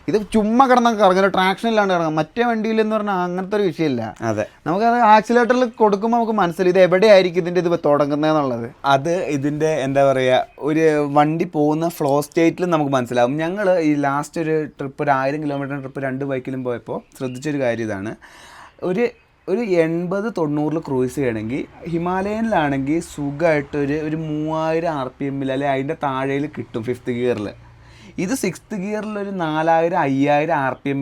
ഇത് ചുമ്മാ കിടന്നൊക്കെ ഇറങ്ങുന്നത്, ട്രാക്ഷനിലാണ് ഇറങ്ങുക. മറ്റേ വണ്ടിയിലെന്ന് പറഞ്ഞാൽ അങ്ങനത്തെ ഒരു വിഷയമില്ല. അതെ, നമുക്കത് ആക്സിലേറ്ററിൽ കൊടുക്കുമ്പോൾ നമുക്ക് മനസ്സിലായി ഇത് എവിടെയായിരിക്കും ഇതിൻ്റെ ഇത് തുടങ്ങുന്നതെന്നുള്ളത്. അത് ഇതിൻ്റെ എന്താ പറയുക, ഒരു വണ്ടി പോകുന്ന ഫ്ലോ സ്റ്റേറ്റിലും നമുക്ക് മനസ്സിലാവും. ഞങ്ങൾ ഈ ലാസ്റ്റ് ഒരു ട്രിപ്പ്, ഒരു 1000 കിലോമീറ്റർ ട്രിപ്പ് 2 ബൈക്കിലും പോയപ്പോൾ ശ്രദ്ധിച്ചൊരു കാര്യം ഇതാണ്. ഒരു 80-90 ക്രൂസ് ചെയ്യണമെങ്കിൽ ഹിമാലയനിലാണെങ്കിൽ സുഖമായിട്ടൊരു 3000 RPM അല്ലെങ്കിൽ അതിൻ്റെ താഴെയിൽ കിട്ടും 5th ഗിയറിൽ. ഇത് 6th ഗിയറിൽ ഒരു 4000, 5000 RPM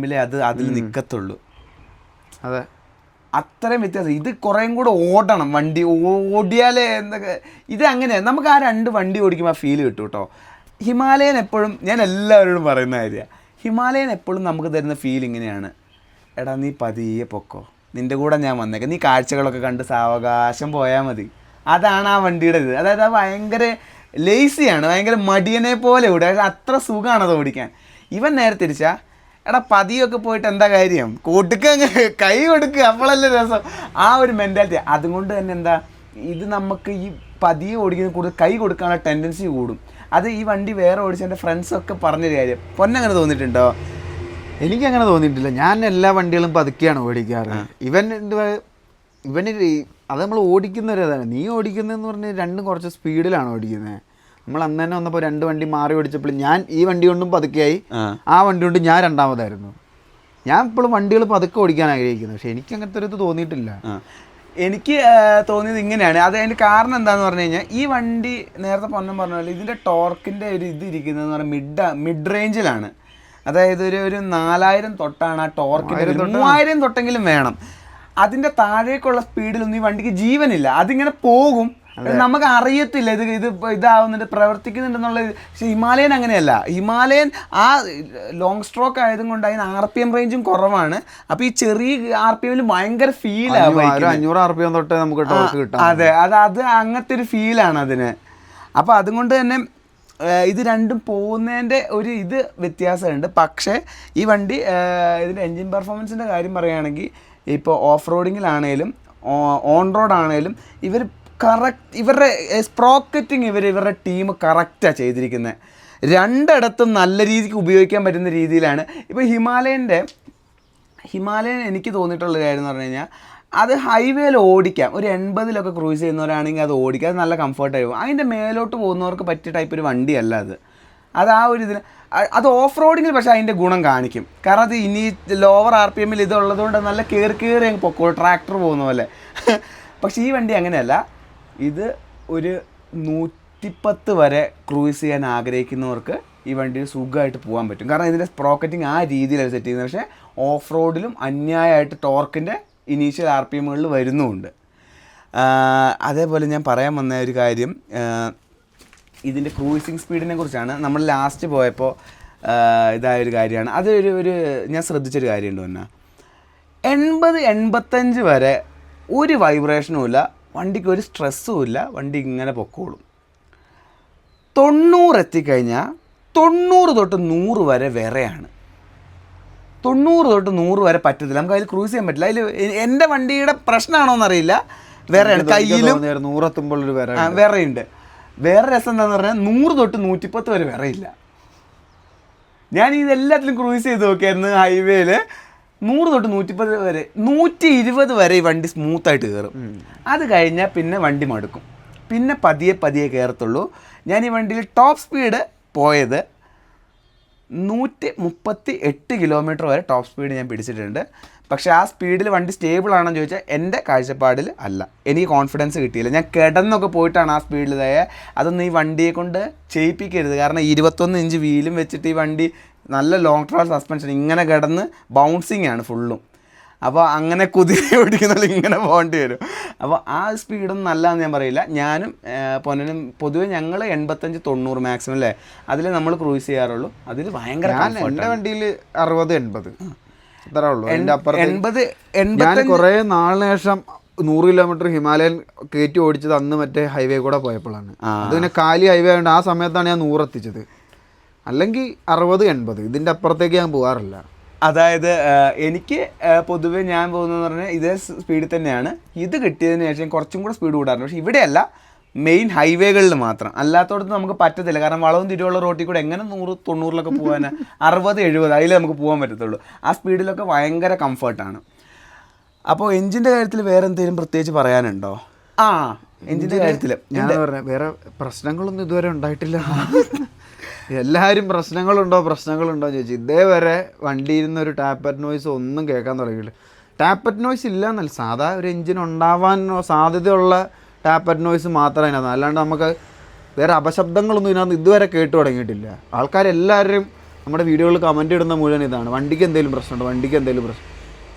അതിൽ നിൽക്കത്തുള്ളൂ. അതെ, അത്രയും വ്യത്യാസം. ഇത് കുറേയും കൂടെ ഓടണം വണ്ടി, ഓടിയാലേ എന്തൊക്കെ. ഇത് അങ്ങനെ നമുക്ക് ആ 2 വണ്ടി ഓടിക്കുമ്പോൾ ആ ഫീൽ കിട്ടും കേട്ടോ. ഹിമാലയൻ എപ്പോഴും, ഞാൻ എല്ലാവരോടും പറയുന്ന കാര്യമാണ്, ഹിമാലയൻ എപ്പോഴും നമുക്ക് തരുന്ന ഫീൽ ഇങ്ങനെയാണ്. എടാ നീ പതിയെ പൊക്കോ, നിൻ്റെ കൂടെ ഞാൻ വന്നേക്കാം, നീ കാഴ്ചകളൊക്കെ കണ്ട് സാവകാശം പോയാൽ മതി. അതാണ് ആ വണ്ടിയുടെ ഇത്. അതായത് അത് ഭയങ്കര ലേസിയാണ്, ഭയങ്കര മടിയനെ പോലെ ഓടുക. അത്ര സുഖമാണത് ഓടിക്കാൻ. ഇവൻ നേരെ തിരിച്ചാ, എടാ പതിയൊക്കെ പോയിട്ട് എന്താ കാര്യം, കൈ കൊടുക്കുക, അപ്പോഴല്ലേ രസം. ആ ഒരു മെൻറ്റാലിറ്റി. അതുകൊണ്ട് തന്നെ എന്താ, ഇത് നമുക്ക് ഈ പതിയെ ഓടിക്കുന്ന കൂടുതൽ കൈ കൊടുക്കാനുള്ള ടെൻഡൻസി കൂടും. അത് ഈ വണ്ടി വേറെ ഓടിച്ച എൻ്റെ ഫ്രണ്ട്സൊക്കെ പറഞ്ഞൊരു കാര്യം. പൊന്നങ്ങനെ തോന്നിയിട്ടുണ്ടോ? എനിക്കങ്ങനെ തോന്നിയിട്ടില്ല. ഞാൻ എല്ലാ വണ്ടികളും പതുക്കെയാണ് ഓടിക്കാറ്. ഇവന് അത് നമ്മൾ ഓടിക്കുന്നൊരിതാണ്. നീ ഓടിക്കുന്നതെന്ന് പറഞ്ഞാൽ രണ്ടും കുറച്ച് സ്പീഡിലാണ് ഓടിക്കുന്നത്. നമ്മൾ അന്ന് തന്നെ വന്നപ്പോൾ 2 വണ്ടി മാറി ഓടിച്ചപ്പോൾ ഞാൻ ഈ വണ്ടി കൊണ്ടും പതുക്കെയായി, ആ വണ്ടി കൊണ്ട് ഞാൻ രണ്ടാമതായിരുന്നു. ഞാൻ ഇപ്പോഴും വണ്ടികൾ പതുക്കെ ഓടിക്കാൻ ആഗ്രഹിക്കുന്നു. പക്ഷെ എനിക്ക് അങ്ങനത്തെ ഒരു ഇത് തോന്നിയിട്ടില്ല. എനിക്ക് തോന്നിയത് ഇങ്ങനെയാണ്. അത് അതിൻ്റെ കാരണം എന്താണെന്ന് പറഞ്ഞു കഴിഞ്ഞാൽ, ഈ വണ്ടി നേരത്തെ പൊന്നം പറഞ്ഞ പോലെ ഇതിൻ്റെ ടോർക്കിൻ്റെ ഒരു ഇത് ഇരിക്കുന്നതെന്ന് പറഞ്ഞാൽ മിഡ് റേഞ്ചിലാണ്. അതായത് ഒരു 4000 തൊട്ടാണ് ആ ടോർക്കിൻ്റെ, 3000 തൊട്ടെങ്കിലും വേണം. അതിൻ്റെ താഴേക്കുള്ള സ്പീഡിലൊന്നും ഈ വണ്ടിക്ക് ജീവനില്ല. അതിങ്ങനെ പോകും, നമുക്ക് അറിയത്തില്ല ഇത് ഇതാവുന്നുണ്ട്, പ്രവർത്തിക്കുന്നുണ്ടെന്നുള്ളത്. പക്ഷേ ഹിമാലയൻ അങ്ങനെയല്ല. ഹിമാലയൻ ആ ലോങ് സ്ട്രോക്ക് ആയതും കൊണ്ട് അതിന് RPM റേഞ്ചും കുറവാണ്. അപ്പോൾ ഈ ചെറിയ RPM ഭയങ്കര ഫീലാണ്. 500 RPM തൊട്ട് നമുക്ക് ടോർക്ക് കിട്ടും. അതെ, അത് അങ്ങനത്തെ ഒരു ഫീലാണ് അതിന്. അപ്പോൾ അതുകൊണ്ട് തന്നെ ഇത് രണ്ടും പോകുന്നതിൻ്റെ ഒരു ഇത് വ്യത്യാസമുണ്ട്. പക്ഷേ ഈ വണ്ടി ഇതിൻ്റെ എൻജിൻ പെർഫോമൻസിൻ്റെ കാര്യം പറയുകയാണെങ്കിൽ, ഇപ്പോൾ ഓഫ് റോഡിങ്ങിലാണേലും ഓൺ റോഡാണേലും ഇവരുടെ സ്പ്രോക്കറ്റിങ് ഇവരുടെ ടീം കറക്റ്റാണ് ചെയ്തിരിക്കുന്നത്. രണ്ടിടത്തും നല്ല രീതിക്ക് ഉപയോഗിക്കാൻ പറ്റുന്ന രീതിയിലാണ്. ഇപ്പോൾ ഹിമാലയൻ എനിക്ക് തോന്നിയിട്ടുള്ള കാര്യം എന്ന് പറഞ്ഞു കഴിഞ്ഞാൽ, അത് ഹൈവേയിൽ ഓടിക്കാം. ഒരു 80-ലൊക്കെ ക്രൂസ് ചെയ്യുന്നവരാണെങ്കിൽ അത് ഓടിക്കാം, അത് നല്ല കംഫർട്ടായിരിക്കും. അതിൻ്റെ മേലോട്ട് പോകുന്നവർക്ക് പറ്റിയ ടൈപ്പ് ഒരു വണ്ടിയല്ല അത് ആ ഒരു ഇതിന്. അത് ഓഫ് റോഡിങ്ങിൽ പക്ഷേ അതിൻ്റെ ഗുണം കാണിക്കും. കാരണം അത് ഇനി ലോവർ RPM ഇതുള്ളതുകൊണ്ട് നല്ല കയറി അങ്ങ് പൊക്കോളൂ, ട്രാക്ടർ പോകുന്ന പോലെ. പക്ഷേ ഈ വണ്ടി അങ്ങനെയല്ല. ഇത് ഒരു 110 വരെ ക്രൂസ് ചെയ്യാൻ ആഗ്രഹിക്കുന്നവർക്ക് ഈ വണ്ടിയിൽ സുഖമായിട്ട് പോകാൻ പറ്റും. കാരണം ഇതിൻ്റെ സ്പ്രോക്കറ്റിങ് ആ രീതിയിലാണ് സെറ്റ് ചെയ്യുന്നത്. പക്ഷേ ഓഫ് റോഡിലും അന്യായമായിട്ട് ടോർക്കിൻ്റെ ഇനീഷ്യൽ RPMകളിൽ വരുന്നുമുണ്ട്. അതേപോലെ ഞാൻ പറയാൻ വന്ന ഒരു കാര്യം ഇതിൻ്റെ ക്രൂസിങ് സ്പീഡിനെ കുറിച്ചാണ്. നമ്മൾ ലാസ്റ്റ് പോയപ്പോൾ ഇതായൊരു കാര്യമാണ്. അതൊരു ഞാൻ ശ്രദ്ധിച്ചൊരു കാര്യമുണ്ട് പിന്നെ 80-85 വരെ ഒരു വൈബ്രേഷനും ഇല്ല, വണ്ടിക്ക് ഒരു സ്ട്രെസ്സും ഇല്ല, വണ്ടി ഇങ്ങനെ പൊക്കോളും. 90 എത്തിക്കഴിഞ്ഞാൽ 90 തൊട്ട് 100 വരെ വിറയാണ്. 90 തൊട്ട് 100 വരെ പറ്റത്തില്ല, നമുക്ക് അതിൽ ക്രൂസ് ചെയ്യാൻ പറ്റില്ല. അതിൽ എൻ്റെ വണ്ടിയുടെ പ്രശ്നമാണോന്നറിയില്ല, വിറയാണ് കയ്യിലും 100 എത്തുമ്പോൾ ഒരു വിറയുണ്ട്. വേറെ രസം എന്താണെന്ന് പറഞ്ഞാൽ 100 തൊട്ട് 110 വരെ വിറയില്ല. ഞാൻ ഇതെല്ലാത്തിലും ക്രൂസ് ചെയ്ത് നോക്കിയായിരുന്നു ഹൈവേയിൽ. 100 തൊട്ട് 110 വരെ, 120 വരെ ഈ വണ്ടി സ്മൂത്തായിട്ട് കയറും. അത് കഴിഞ്ഞാൽ പിന്നെ വണ്ടി മടുക്കും, പിന്നെ പതിയെ കയറത്തുള്ളൂ. ഞാൻ ഈ വണ്ടിയിൽ ടോപ്പ് സ്പീഡ് പോയത് 138 കിലോമീറ്റർ വരെ ടോപ്പ് സ്പീഡ് ഞാൻ പിടിച്ചിട്ടുണ്ട്. പക്ഷേ ആ സ്പീഡിൽ വണ്ടി സ്റ്റേബിൾ ആണെന്ന് ചോദിച്ചാൽ എൻ്റെ കാഴ്ചപ്പാടിൽ അല്ല, എനിക്ക് കോൺഫിഡൻസ് കിട്ടിയില്ല. ഞാൻ കിടന്നൊക്കെ പോയിട്ടാണ് ആ സ്പീഡിലായ. അതൊന്നും ഈ വണ്ടിയെ കൊണ്ട് ചെയ്യിപ്പിക്കരുത്. കാരണം 21 ഇഞ്ച് വീലും വെച്ചിട്ട് ഈ വണ്ടി നല്ല ലോങ് ട്രാവൽ സസ്പെൻഷൻ, ഇങ്ങനെ കിടന്ന് ബൗൺസിങ് ആണ് ഫുള്ളും. അപ്പോൾ അങ്ങനെ കുതിര ഓടിക്കുന്ന ഇങ്ങനെ പോകേണ്ടി വരും. അപ്പോൾ ആ സ്പീഡൊന്നും നല്ലതെന്ന് ഞാൻ പറയില്ല. ഞാനും പൊന്നനും പൊതുവെ ഞങ്ങൾ 85-90 മാക്സിമം അല്ലേ അതിൽ നമ്മൾ ക്രൂസ് ചെയ്യാറുള്ളൂ. അതിൽ ഭയങ്കര എൻ്റെ വണ്ടിയിൽ 60-80 ഇത്രേ ഉള്ളൂ. 80 ഞാൻ കുറേ നാളിന് ശേഷം 100 കിലോമീറ്റർ ഹിമാലയൻ കയറ്റി ഓടിച്ചത് അന്ന് മറ്റേ ഹൈവേ കൂടെ പോയപ്പോഴാണ്. അത് പിന്നെ കാലി ഹൈവേ ആയതുകൊണ്ട് ആ സമയത്താണ് ഞാൻ 100 എത്തിച്ചത്. അല്ലെങ്കിൽ 60-80 ഇതിൻ്റെ അപ്പുറത്തേക്ക് ഞാൻ പോകാറില്ല. അതായത് എനിക്ക് പൊതുവെ ഞാൻ പോകുന്നതെന്ന് പറഞ്ഞാൽ ഇതേ സ്പീഡിൽ തന്നെയാണ്. ഇത് കിട്ടിയതിന് ശേഷം കുറച്ചും കൂടെ സ്പീഡ് കൂടാറുണ്ട്. പക്ഷേ ഇവിടെയല്ല, മെയിൻ ഹൈവേകളിൽ മാത്രം. അല്ലാത്തടത്ത് നമുക്ക് പറ്റത്തില്ല. കാരണം വളവും തിരിവുള്ള റോട്ടിൽ കൂടെ എങ്ങനെ 100-90 പോകാനാ? 60-70 അതിൽ നമുക്ക് പോകാൻ പറ്റത്തുള്ളൂ. ആ സ്പീഡിലൊക്കെ ഭയങ്കര കംഫർട്ടാണ്. അപ്പോൾ എഞ്ചിൻ്റെ കാര്യത്തിൽ വേറെ എന്തെങ്കിലും പ്രത്യേകിച്ച് പറയാനുണ്ടോ? എഞ്ചിൻ്റെ കാര്യത്തിൽ ഞാൻ പറഞ്ഞ വേറെ പ്രശ്നങ്ങളൊന്നും ഇതുവരെ ഉണ്ടായിട്ടില്ല. എല്ലാവരും പ്രശ്നങ്ങളുണ്ടോ ചോദിച്ചു. ഇതേവരെ വണ്ടിയിൽ നിന്ന് ഒരു ടാപ്പറ്റ് നോയ്സ് ഒന്നും കേൾക്കാൻ തുടങ്ങിയില്ല. ടാപ്പറ്റ് നോയ്സ് ഇല്ല എന്നല്ല, സാധാ ഒരു എഞ്ചിൻ ഉണ്ടാവാൻ സാധ്യതയുള്ള ടാപ്പറ്റ് നോയ്സ് മാത്രമേ അതിനകത്ത്. അല്ലാണ്ട് നമുക്ക് വേറെ അപശബ്ദങ്ങളൊന്നും ഇതിനകത്ത് ഇതുവരെ കേട്ടു തുടങ്ങിയിട്ടില്ല. ആൾക്കാരെല്ലാവരും നമ്മുടെ വീഡിയോകളിൽ കമൻറ്റ് ഇടുന്ന മുഴുവൻ ഇതാണ്, വണ്ടിക്ക് എന്തെങ്കിലും പ്രശ്നമുണ്ടോ.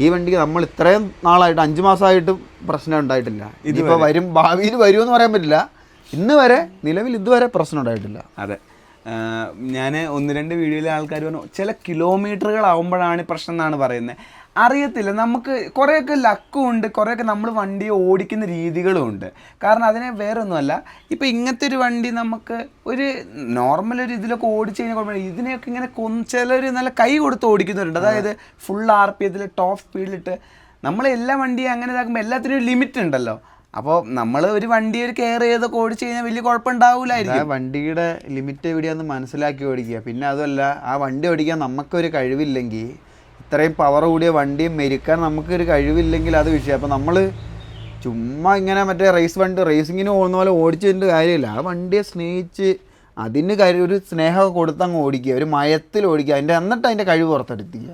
ഈ വണ്ടിക്ക് നമ്മൾ ഇത്രയും നാളായിട്ട് 5 മാസമായിട്ടും പ്രശ്നം ഉണ്ടായിട്ടില്ല. ഇതിപ്പോൾ ഭാവിയിൽ വരുമെന്ന് പറയാൻ പറ്റില്ല. നിലവിൽ ഇതുവരെ പ്രശ്നം ഉണ്ടായിട്ടില്ല. അതെ, ഞാൻ 1-2 വീഡിയോയിലെ ആൾക്കാർ പറഞ്ഞു ചില കിലോമീറ്ററുകളാവുമ്പോഴാണ് പ്രശ്നം എന്നാണ് പറയുന്നത്. അറിയത്തില്ല, നമുക്ക് കുറേയൊക്കെ ലക്കും ഉണ്ട്, കുറേയൊക്കെ നമ്മൾ വണ്ടി ഓടിക്കുന്ന രീതികളും ഉണ്ട്. കാരണം അതിനെ വേറെ ഒന്നുമല്ല, ഇപ്പോൾ ഇങ്ങനത്തെ ഒരു വണ്ടി നമുക്ക് ഒരു നോർമൽ ഒരു ഇതിലൊക്കെ ഓടിച്ച് കഴിഞ്ഞാൽ കുഴപ്പമില്ല. ഇതിനെയൊക്കെ ഇങ്ങനെ ചിലർ നല്ല കൈ കൊടുത്ത് ഓടിക്കുന്നവരുണ്ട്. അതായത് ഫുൾ RPM ടോപ്പ് സ്പീഡിലിട്ട് നമ്മൾ എല്ലാ വണ്ടിയും അങ്ങനെ ഇതാക്കുമ്പോൾ എല്ലാത്തിനും ഒരു ലിമിറ്റ് ഉണ്ടല്ലോ. അപ്പോൾ നമ്മൾ ഒരു വണ്ടി ഒരു കെയർ ചെയ്തൊക്കെ ഓടിച്ച് കഴിഞ്ഞാൽ വലിയ കുഴപ്പമുണ്ടാവില്ലായിരിക്കും. വണ്ടിയുടെ ലിമിറ്റ് എവിടെയാണെന്ന് മനസ്സിലാക്കി ഓടിക്കുക. പിന്നെ അതുമല്ല, ആ വണ്ടി ഓടിക്കാൻ നമുക്കൊരു കഴിവില്ലെങ്കിൽ, ഇത്രയും പവർ കൂടിയ വണ്ടിയും മെരുക്കാൻ നമുക്കൊരു കഴിവില്ലെങ്കിൽ അത് വിഷയം. അപ്പോൾ നമ്മൾ ചുമ്മാ ഇങ്ങനെ മറ്റേ റേസിങ്ങിന് പോകുന്ന പോലെ ഓടിച്ചതിൻ്റെ കാര്യമില്ല. ആ വണ്ടിയെ സ്നേഹിച്ച് അതിന് ഒരു സ്നേഹമൊക്കെ കൊടുത്തങ്ങ് ഓടിക്കുക, ഒരു മയത്തിൽ ഓടിക്കുക, എന്നിട്ട് അതിൻ്റെ കഴിവ് പുറത്തെടുത്തിക്കുക.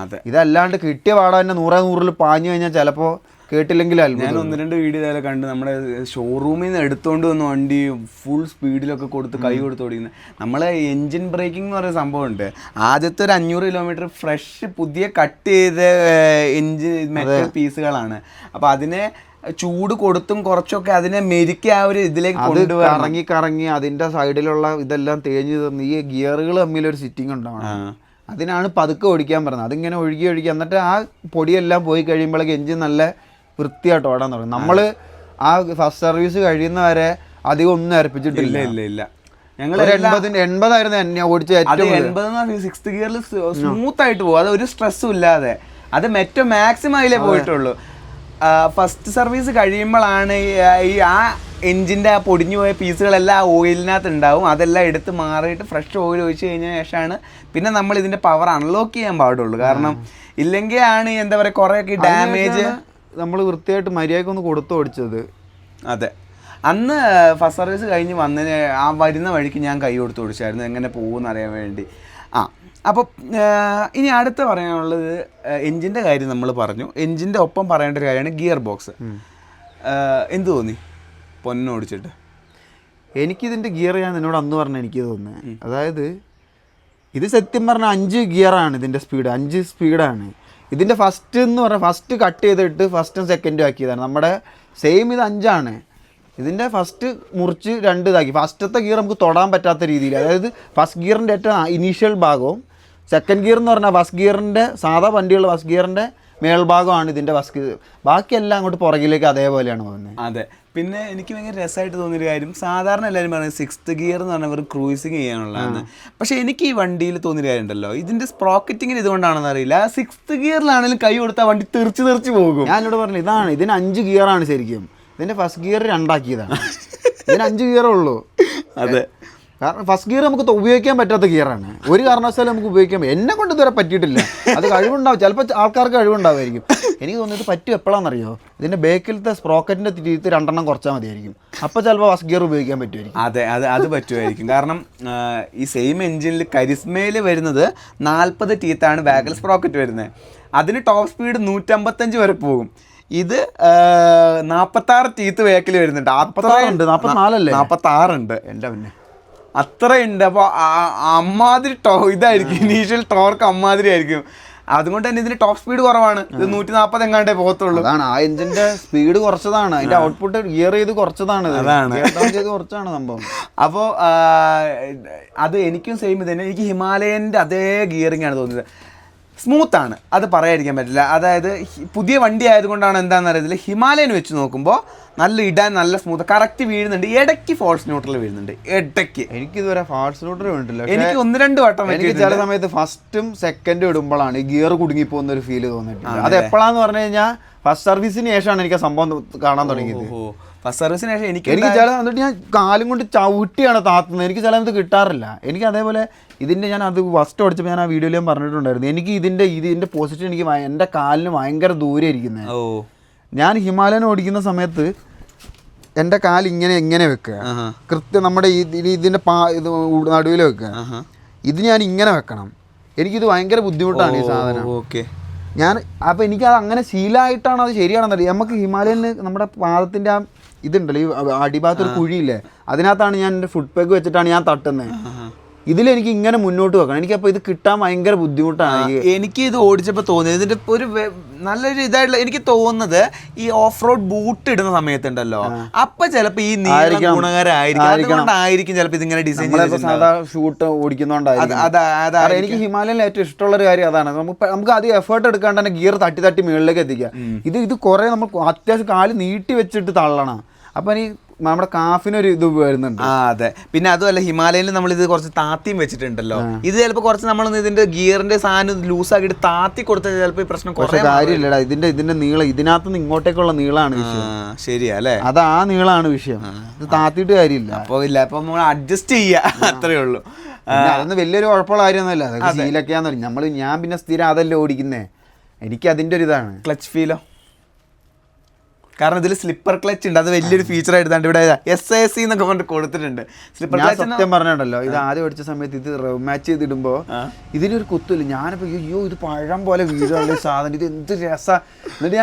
അതെ, ഇതല്ലാണ്ട് കിട്ടിയ പാടാൻ തന്നെ 100-100 പാഞ്ഞു കഴിഞ്ഞാൽ ചിലപ്പോൾ കേട്ടില്ലെങ്കിലും. ഞാൻ 1-2 വീഡിയോ ഇതേ കണ്ട് നമ്മുടെ ഷോറൂമിൽ നിന്ന് എടുത്തുകൊണ്ട് വന്ന വണ്ടി ഫുൾ സ്പീഡിലൊക്കെ കൊടുത്ത് കൈ കൊടുത്ത് ഓടിക്കുന്നത്. നമ്മളെ എൻജിൻ ബ്രേക്കിംഗ് എന്ന് പറയുന്ന സംഭവമുണ്ട്. ആദ്യത്തെ ഒരു 500 കിലോമീറ്റർ ഫ്രഷ് പുതിയ കട്ട് ചെയ്ത എൻജിൻ മെറ്റൽ പീസുകളാണ്. അപ്പോൾ അതിനെ ചൂട് കൊടുത്തും കുറച്ചൊക്കെ അതിനെ മെരുക്കി ആ ഒരു ഇതിലേക്ക് കൊണ്ടുപോയി കറങ്ങി അതിൻ്റെ സൈഡിലുള്ള ഇതെല്ലാം തേഞ്ഞ് തന്ന് ഈ ഗിയറുകൾ തമ്മിലൊരു സിറ്റിംഗ് ഉണ്ടാവണം. അതിനാണ് പതുക്കെ ഓടിക്കാൻ പറഞ്ഞത്. അതിങ്ങനെ ഒഴുകി എന്നിട്ട് ആ പൊടിയെല്ലാം പോയി കഴിയുമ്പോഴേക്ക് എൻജിൻ നല്ല വൃത്തിയായിട്ട് ഓടാൻ തുടങ്ങും. നമ്മൾ ആ ഫസ്റ്റ് സർവീസ് കഴിയുന്നവരെ അധികം ഒന്നും അർപ്പിച്ചിട്ടില്ല. ഇല്ല ഞങ്ങൾ 80 എന്നെ ഓടിച്ച 80 6th ഗിയറിൽ സ്മൂത്ത് ആയിട്ട് പോകും. അത് ഒരു സ്ട്രെസ്സും ഇല്ലാതെ. അത് മാക്സിമം അതിലേ പോയിട്ടുള്ളൂ. ഫസ്റ്റ് സർവീസ് കഴിയുമ്പോഴാണ് ഈ ആ എൻജിൻ്റെ ആ പൊടിഞ്ഞു പോയ പീസുകളെല്ലാം ആ ഓയിലിനകത്ത് ഉണ്ടാവും. അതെല്ലാം എടുത്ത് മാറിയിട്ട് ഫ്രഷ് ഓയിൽ ഒഴിച്ച് കഴിഞ്ഞ ശേഷമാണ് പിന്നെ നമ്മൾ ഇതിൻ്റെ പവർ അൺലോക്ക് ചെയ്യാൻ പാടുള്ളൂ. കാരണം ഇല്ലെങ്കിൽ ആണ് എന്താ പറയുക കുറേയൊക്കെ ഡാമേജ് നമ്മൾ വൃത്തിയായിട്ട് മര്യാദക്കൊന്ന് കൊടുത്ത് ഓടിച്ചത്. അതെ, അന്ന് ഫസ്റ്റ് സർവീസ് കഴിഞ്ഞ് വന്നതിന് ആ വരുന്ന വഴിക്ക് ഞാൻ കൈ കൊടുത്ത് ഓടിച്ചായിരുന്നു എങ്ങനെ പോകുമെന്ന് അറിയാൻ വേണ്ടി. അപ്പോൾ ഇനി അടുത്ത് പറയാനുള്ളത് എൻജിൻ്റെ കാര്യം നമ്മൾ പറഞ്ഞു. എൻജിൻ്റെ ഒപ്പം പറയേണ്ട ഒരു കാര്യമാണ് ഗിയർ ബോക്സ്. എന്ത് തോന്നി പൊന്നോടിച്ചിട്ട്? എനിക്കിതിൻ്റെ ഗിയർ ഞാൻ നിന്നോട് അന്ന് പറഞ്ഞ എനിക്ക് തോന്നുന്നത്, അതായത് ഇത് സത്യം പറഞ്ഞാൽ 5 ഗിയറാണ് ഇതിൻ്റെ സ്പീഡ്, 5 സ്പീഡാണ് ഇതിൻ്റെ. ഫസ്റ്റ് എന്ന് പറഞ്ഞാൽ ഫസ്റ്റ് കട്ട് ചെയ്തിട്ട് ഫസ്റ്റും സെക്കൻഡും ആക്കിയതാണ് നമ്മുടെ സെയിം. ഇത് 5ആണ്. ഇതിൻ്റെ ഫസ്റ്റ് മുറിച്ച് 2 ഇതാക്കി. ഫസ്റ്റത്തെ ഗിയർ നമുക്ക് തൊടാൻ പറ്റാത്ത രീതിയിൽ, അതായത് ഫസ്റ്റ് ഗിയറിൻ്റെ ഏറ്റവും ഇനീഷ്യൽ ഭാഗവും സെക്കൻഡ് ഗിയർ എന്ന് പറഞ്ഞാൽ ഫസ്റ്റ് ഗിയറിൻ്റെ സാധാ വണ്ടിയുള്ള ഫസ്റ്റ് ഗിയറിൻ്റെ മേൽഭാഗമാണ് ഇതിൻ്റെ ഫസ്റ്റ് ഗിയർ. ബാക്കിയെല്ലാം അങ്ങോട്ട് പുറകിലേക്ക് അതേപോലെയാണ് പോകുന്നത്. അതെ. പിന്നെ എനിക്ക് ഭയങ്കര രസമായിട്ട് തോന്നിയൊരു കാര്യം, സാധാരണ എല്ലാവരും പറയുന്നത് 6th ഗിയർ എന്ന് പറഞ്ഞാൽ ഒരു ക്രൂസിങ് ചെയ്യാനുള്ളതാണ്. പക്ഷേ എനിക്ക് ഈ വണ്ടിയിൽ തോന്നിയൊരു കാര്യം ഉണ്ടല്ലോ, ഇതിൻ്റെ സ്പ്രോക്കറ്റിങ്ങിന് ഇതുകൊണ്ടാണെന്ന് അറിയില്ല, 6th ഗിയറിലാണെങ്കിലും കൈ കൊടുത്താൽ വണ്ടി തെറിച്ച് പോകും. ഞാൻ എന്നോട് പറഞ്ഞു ഇതാണ് ഇതിന് 5 ഗിയറാണ് ശരിക്കും, ഇതിൻ്റെ ഫസ്റ്റ് ഗിയർ 2 ആക്കിയതാണ്. ഇതിന് 5 ഗിയറേ ഉള്ളൂ. അതെ, കാരണം ഫസ്റ്റ് ഗിയർ നമുക്ക് ഉപയോഗിക്കാൻ പറ്റാത്ത ഗിയറാണ്. ഒരു കാരണവശാലും നമുക്ക് ഉപയോഗിക്കാൻ എന്നെ കൊണ്ട് ഇതുവരെ പറ്റിയിട്ടില്ല. അത് കഴിവുണ്ടാവും, ചിലപ്പോൾ ആൾക്കാർക്ക് കഴിവുണ്ടാവുമായിരിക്കും. എനിക്ക് തോന്നുന്നത് പറ്റും എപ്പോഴാണെന്നറിയോ, ഇതിൻ്റെ ബേക്കിലത്തെ സ്പ്രോക്കറ്റിൻ്റെ ടീത്ത് 2 കുറച്ചാൽ മതിയായിരിക്കും. അപ്പോൾ ചിലപ്പോൾ ഫസ്റ്റ് ഗിയർ ഉപയോഗിക്കാൻ പറ്റുമായിരിക്കും. അതെ, അത് പറ്റുമായിരിക്കും. കാരണം ഈ സെയിം എഞ്ചിനിൽ കരിസ്മയിൽ വരുന്നത് 40 ടീത്താണ് ബാക്കിൽ സ്പ്രോക്കറ്റ് വരുന്നത്. അതിന് ടോപ്പ് സ്പീഡ് 155 വരെ പോകും. ഇത് 46 ടീത്ത് ബാക്കിൽ വരുന്നുണ്ട്. 46 ഉണ്ട് എൻ്റെ പിന്നെ അത്രയുണ്ട്. അപ്പോൾ അമ്മാതിരി ഇതായിരിക്കും, ഇനീഷ്യൽ ടോർക്ക് അമ്മാതിരി ആയിരിക്കും. അതുകൊണ്ട് തന്നെ ഇതിന് ടോപ്പ് സ്പീഡ് കുറവാണ്. ഇത് 140 എങ്ങാണ്ടേ പോകത്തുള്ളൂ. അതാണ് ആ എഞ്ചിന്റെ സ്പീഡ് കുറച്ചതാണ്, അതിന്റെ ഔട്ട്പുട്ട് ഗിയർ ചെയ്ത് കുറച്ചതാണ്, കുറച്ചാണ് സംഭവം. അപ്പോൾ അത് എനിക്കും സെയിം ഇത് തന്നെ. എനിക്ക് ഹിമാലയൻ്റെ അതേ ഗിയറിംഗ് ആണ് തോന്നിയത്. സ്മൂത്താണ്, അത് പറയാതിരിക്കാൻ പറ്റില്ല. അതായത് പുതിയ വണ്ടി ആയതുകൊണ്ടാണ് എന്താണെന്ന് അറിയത്തില്ല, ഹിമാലയൻ വെച്ച് നോക്കുമ്പോൾ നല്ല ഇടാൻ നല്ല സ്മൂത്ത്, കറക്റ്റ് വീഴുന്നുണ്ട്. ഇടയ്ക്ക് ഫോൾസ് ന്യൂട്രൽ വീഴുന്നുണ്ട് ഇടയ്ക്ക്. എനിക്കിതുവരെ ഫാൾസ് ന്യൂട്രൽ വീണിട്ടില്ല. എനിക്ക് 1-2 വട്ടം എനിക്ക് ചില സമയത്ത് ഫസ്റ്റും സെക്കൻഡും ഇടുമ്പോഴാണ് ഗിയർ കുടുങ്ങി പോകുന്ന ഒരു ഫീല് തോന്നിയിട്ടുണ്ട്. അത് എപ്പോഴാന്ന് പറഞ്ഞു കഴിഞ്ഞാൽ ഫസ്റ്റ് സർവീസിന് ശേഷമാണ് എനിക്ക് ആ സംഭവം കാണാൻ തുടങ്ങിയത്. ഫസ്റ്റ് സർവീസിന് ശേഷം എനിക്ക് ചില എന്നിട്ട് ഞാൻ കാലും കൊണ്ട് ചവിട്ടിയാണ് താത്തുന്നത്. എനിക്ക് ചില സമയത്ത് കിട്ടാറില്ല. എനിക്ക് അതേപോലെ ഇതിൻ്റെ ഞാൻ അത് ഫസ്റ്റ് ഓടിച്ചപ്പോൾ ഞാൻ ആ വീഡിയോയിൽ ഞാൻ പറഞ്ഞിട്ടുണ്ടായിരുന്നു, എനിക്ക് ഇതിൻ്റെ പൊസിഷൻ എനിക്ക് എൻ്റെ കാലിന് ഭയങ്കര ദൂരെ ഇരിക്കുന്നത്. ഞാൻ ഹിമാലയൻ ഓടിക്കുന്ന സമയത്ത് എൻ്റെ കാല് ഇങ്ങനെ വെക്കുക, കൃത്യം നമ്മുടെ ഇതിൻ്റെ ഇത് നടുവിൽ വെക്കുക. ഇത് ഞാൻ ഇങ്ങനെ വെക്കണം. എനിക്കിത് ഭയങ്കര ബുദ്ധിമുട്ടാണ് ഈ സാധനം. ഞാൻ അപ്പോൾ എനിക്കത് അങ്ങനെ ശീലമായിട്ടാണ് അത് ശരിയാണെന്നറിയാം. നമുക്ക് ഹിമാലയന് നമ്മുടെ പാദത്തിൻ്റെ ആ ഇതുണ്ടല്ലോ, ഈ അടിഭാഗത്തൊരു കുഴിയില്ലേ, അതിനകത്താണ് ഞാൻ എൻ്റെ ഫുഡ് പെഗ് വെച്ചിട്ടാണ് ഞാൻ തട്ടുന്നത്. ഇതിലെനിക്ക് ഇങ്ങനെ മുന്നോട്ട് വെക്കണം. എനിക്കപ്പോൾ ഇത് കിട്ടാൻ ഭയങ്കര ബുദ്ധിമുട്ടാണ്. എനിക്ക് ഇത് ഓടിച്ചപ്പോൾ തോന്നിയത് ഇതിൻ്റെ ഒരു നല്ലൊരു ഇതായിട്ടുള്ള എനിക്ക് തോന്നുന്നത് ഈ ഓഫ് റോഡ് ബൂട്ട് ഇടുന്ന സമയത്തുണ്ടല്ലോ, അപ്പൊ ചിലപ്പോൾ ഈ നീളം ഗുണകരമായിരിക്കും ചിലപ്പോൾ ഇതിങ്ങനെ ഡിസൈൻ സാധാ ഷൂട്ട് ഓടിക്കുന്നതുകൊണ്ടായിരിക്കും. എനിക്ക് ഹിമാലയനിൽ ഏറ്റവും ഇഷ്ടമുള്ള ഒരു കാര്യം അതാണ്. നമുക്ക് അധികം എഫേർട്ട് എടുക്കാണ്ട് തന്നെ ഗിയർ തട്ടി മുകളിലേക്ക് എത്തിക്കുക. ഇത് കുറേ നമ്മൾ അത്യാവശ്യം കാല് നീട്ടി വെച്ചിട്ട് തള്ളണം. അപ്പം ഈ നമ്മുടെ കാഫിനൊരു ഇത് വരുന്നുണ്ട്. അതെ. പിന്നെ അതുമല്ല, ഹിമാലയനിൽ നമ്മൾ ഇത് കുറച്ച് താത്തിയും വെച്ചിട്ടുണ്ടല്ലോ. ഇത് ചിലപ്പോൾ കുറച്ച് നമ്മളൊന്ന് ഇതിന്റെ ഗിയറിന്റെ സാധനം ലൂസാക്കിയിട്ട് താത്തി കൊടുത്താൽ ചിലപ്പോൾ ഈ പ്രശ്നം കുറേ കാര്യമില്ലടാ. ഇതിന്റെ നീളം ഇതിനകത്തുനിന്ന് ഇങ്ങോട്ടേക്കുള്ള നീളമാണ് വിഷയം. ശരിയാ അല്ലേ? അത് ആ നീളമാണ് വിഷയം. ഇത് താത്തിയിട്ട് കാര്യമില്ല. അപ്പോൾ നമ്മൾ അഡ്ജസ്റ്റ് ചെയ്യുക, അത്രേ ഉള്ളൂ. അതൊന്നും വലിയൊരു കുഴപ്പമുള്ള കാര്യമൊന്നുമല്ല. അതൊക്കെ ശീലൊക്കെയാന്ന് പറയും. ഞാൻ പിന്നെ സ്ഥിരം അതല്ലേ ഓടിക്കുന്നേ. എനിക്ക് അതിന്റെ ഒരു ഇതാണ്. ക്ലച്ച് ഫീലോ? കാരണം ഇതിൽ സ്ലിപ്പർ ക്ലച്ച് ഉണ്ട്. അത് വലിയൊരു ഫീച്ചർ ആയിട്ടാണ് ഇവിടെ SAC എന്നൊക്കെ കൊണ്ട് കൊടുത്തിട്ടുണ്ട്. സ്ലിപ്പർ ക്ലച്ച് സത്യം പറഞ്ഞിട്ടുണ്ടല്ലോ, ഇത് ആദ്യം ഓടിച്ച സമയത്ത് ഇത് മാച്ച് ചെയ്തിടുമ്പോൾ ഇതിനൊരു കുത്തില്ല. ഞാനിപ്പോൾ അയ്യോ ഇത് പഴം പോലെ വീടുള്ള സാധനം, ഇത് എന്ത് രസം. എന്നിട്ട്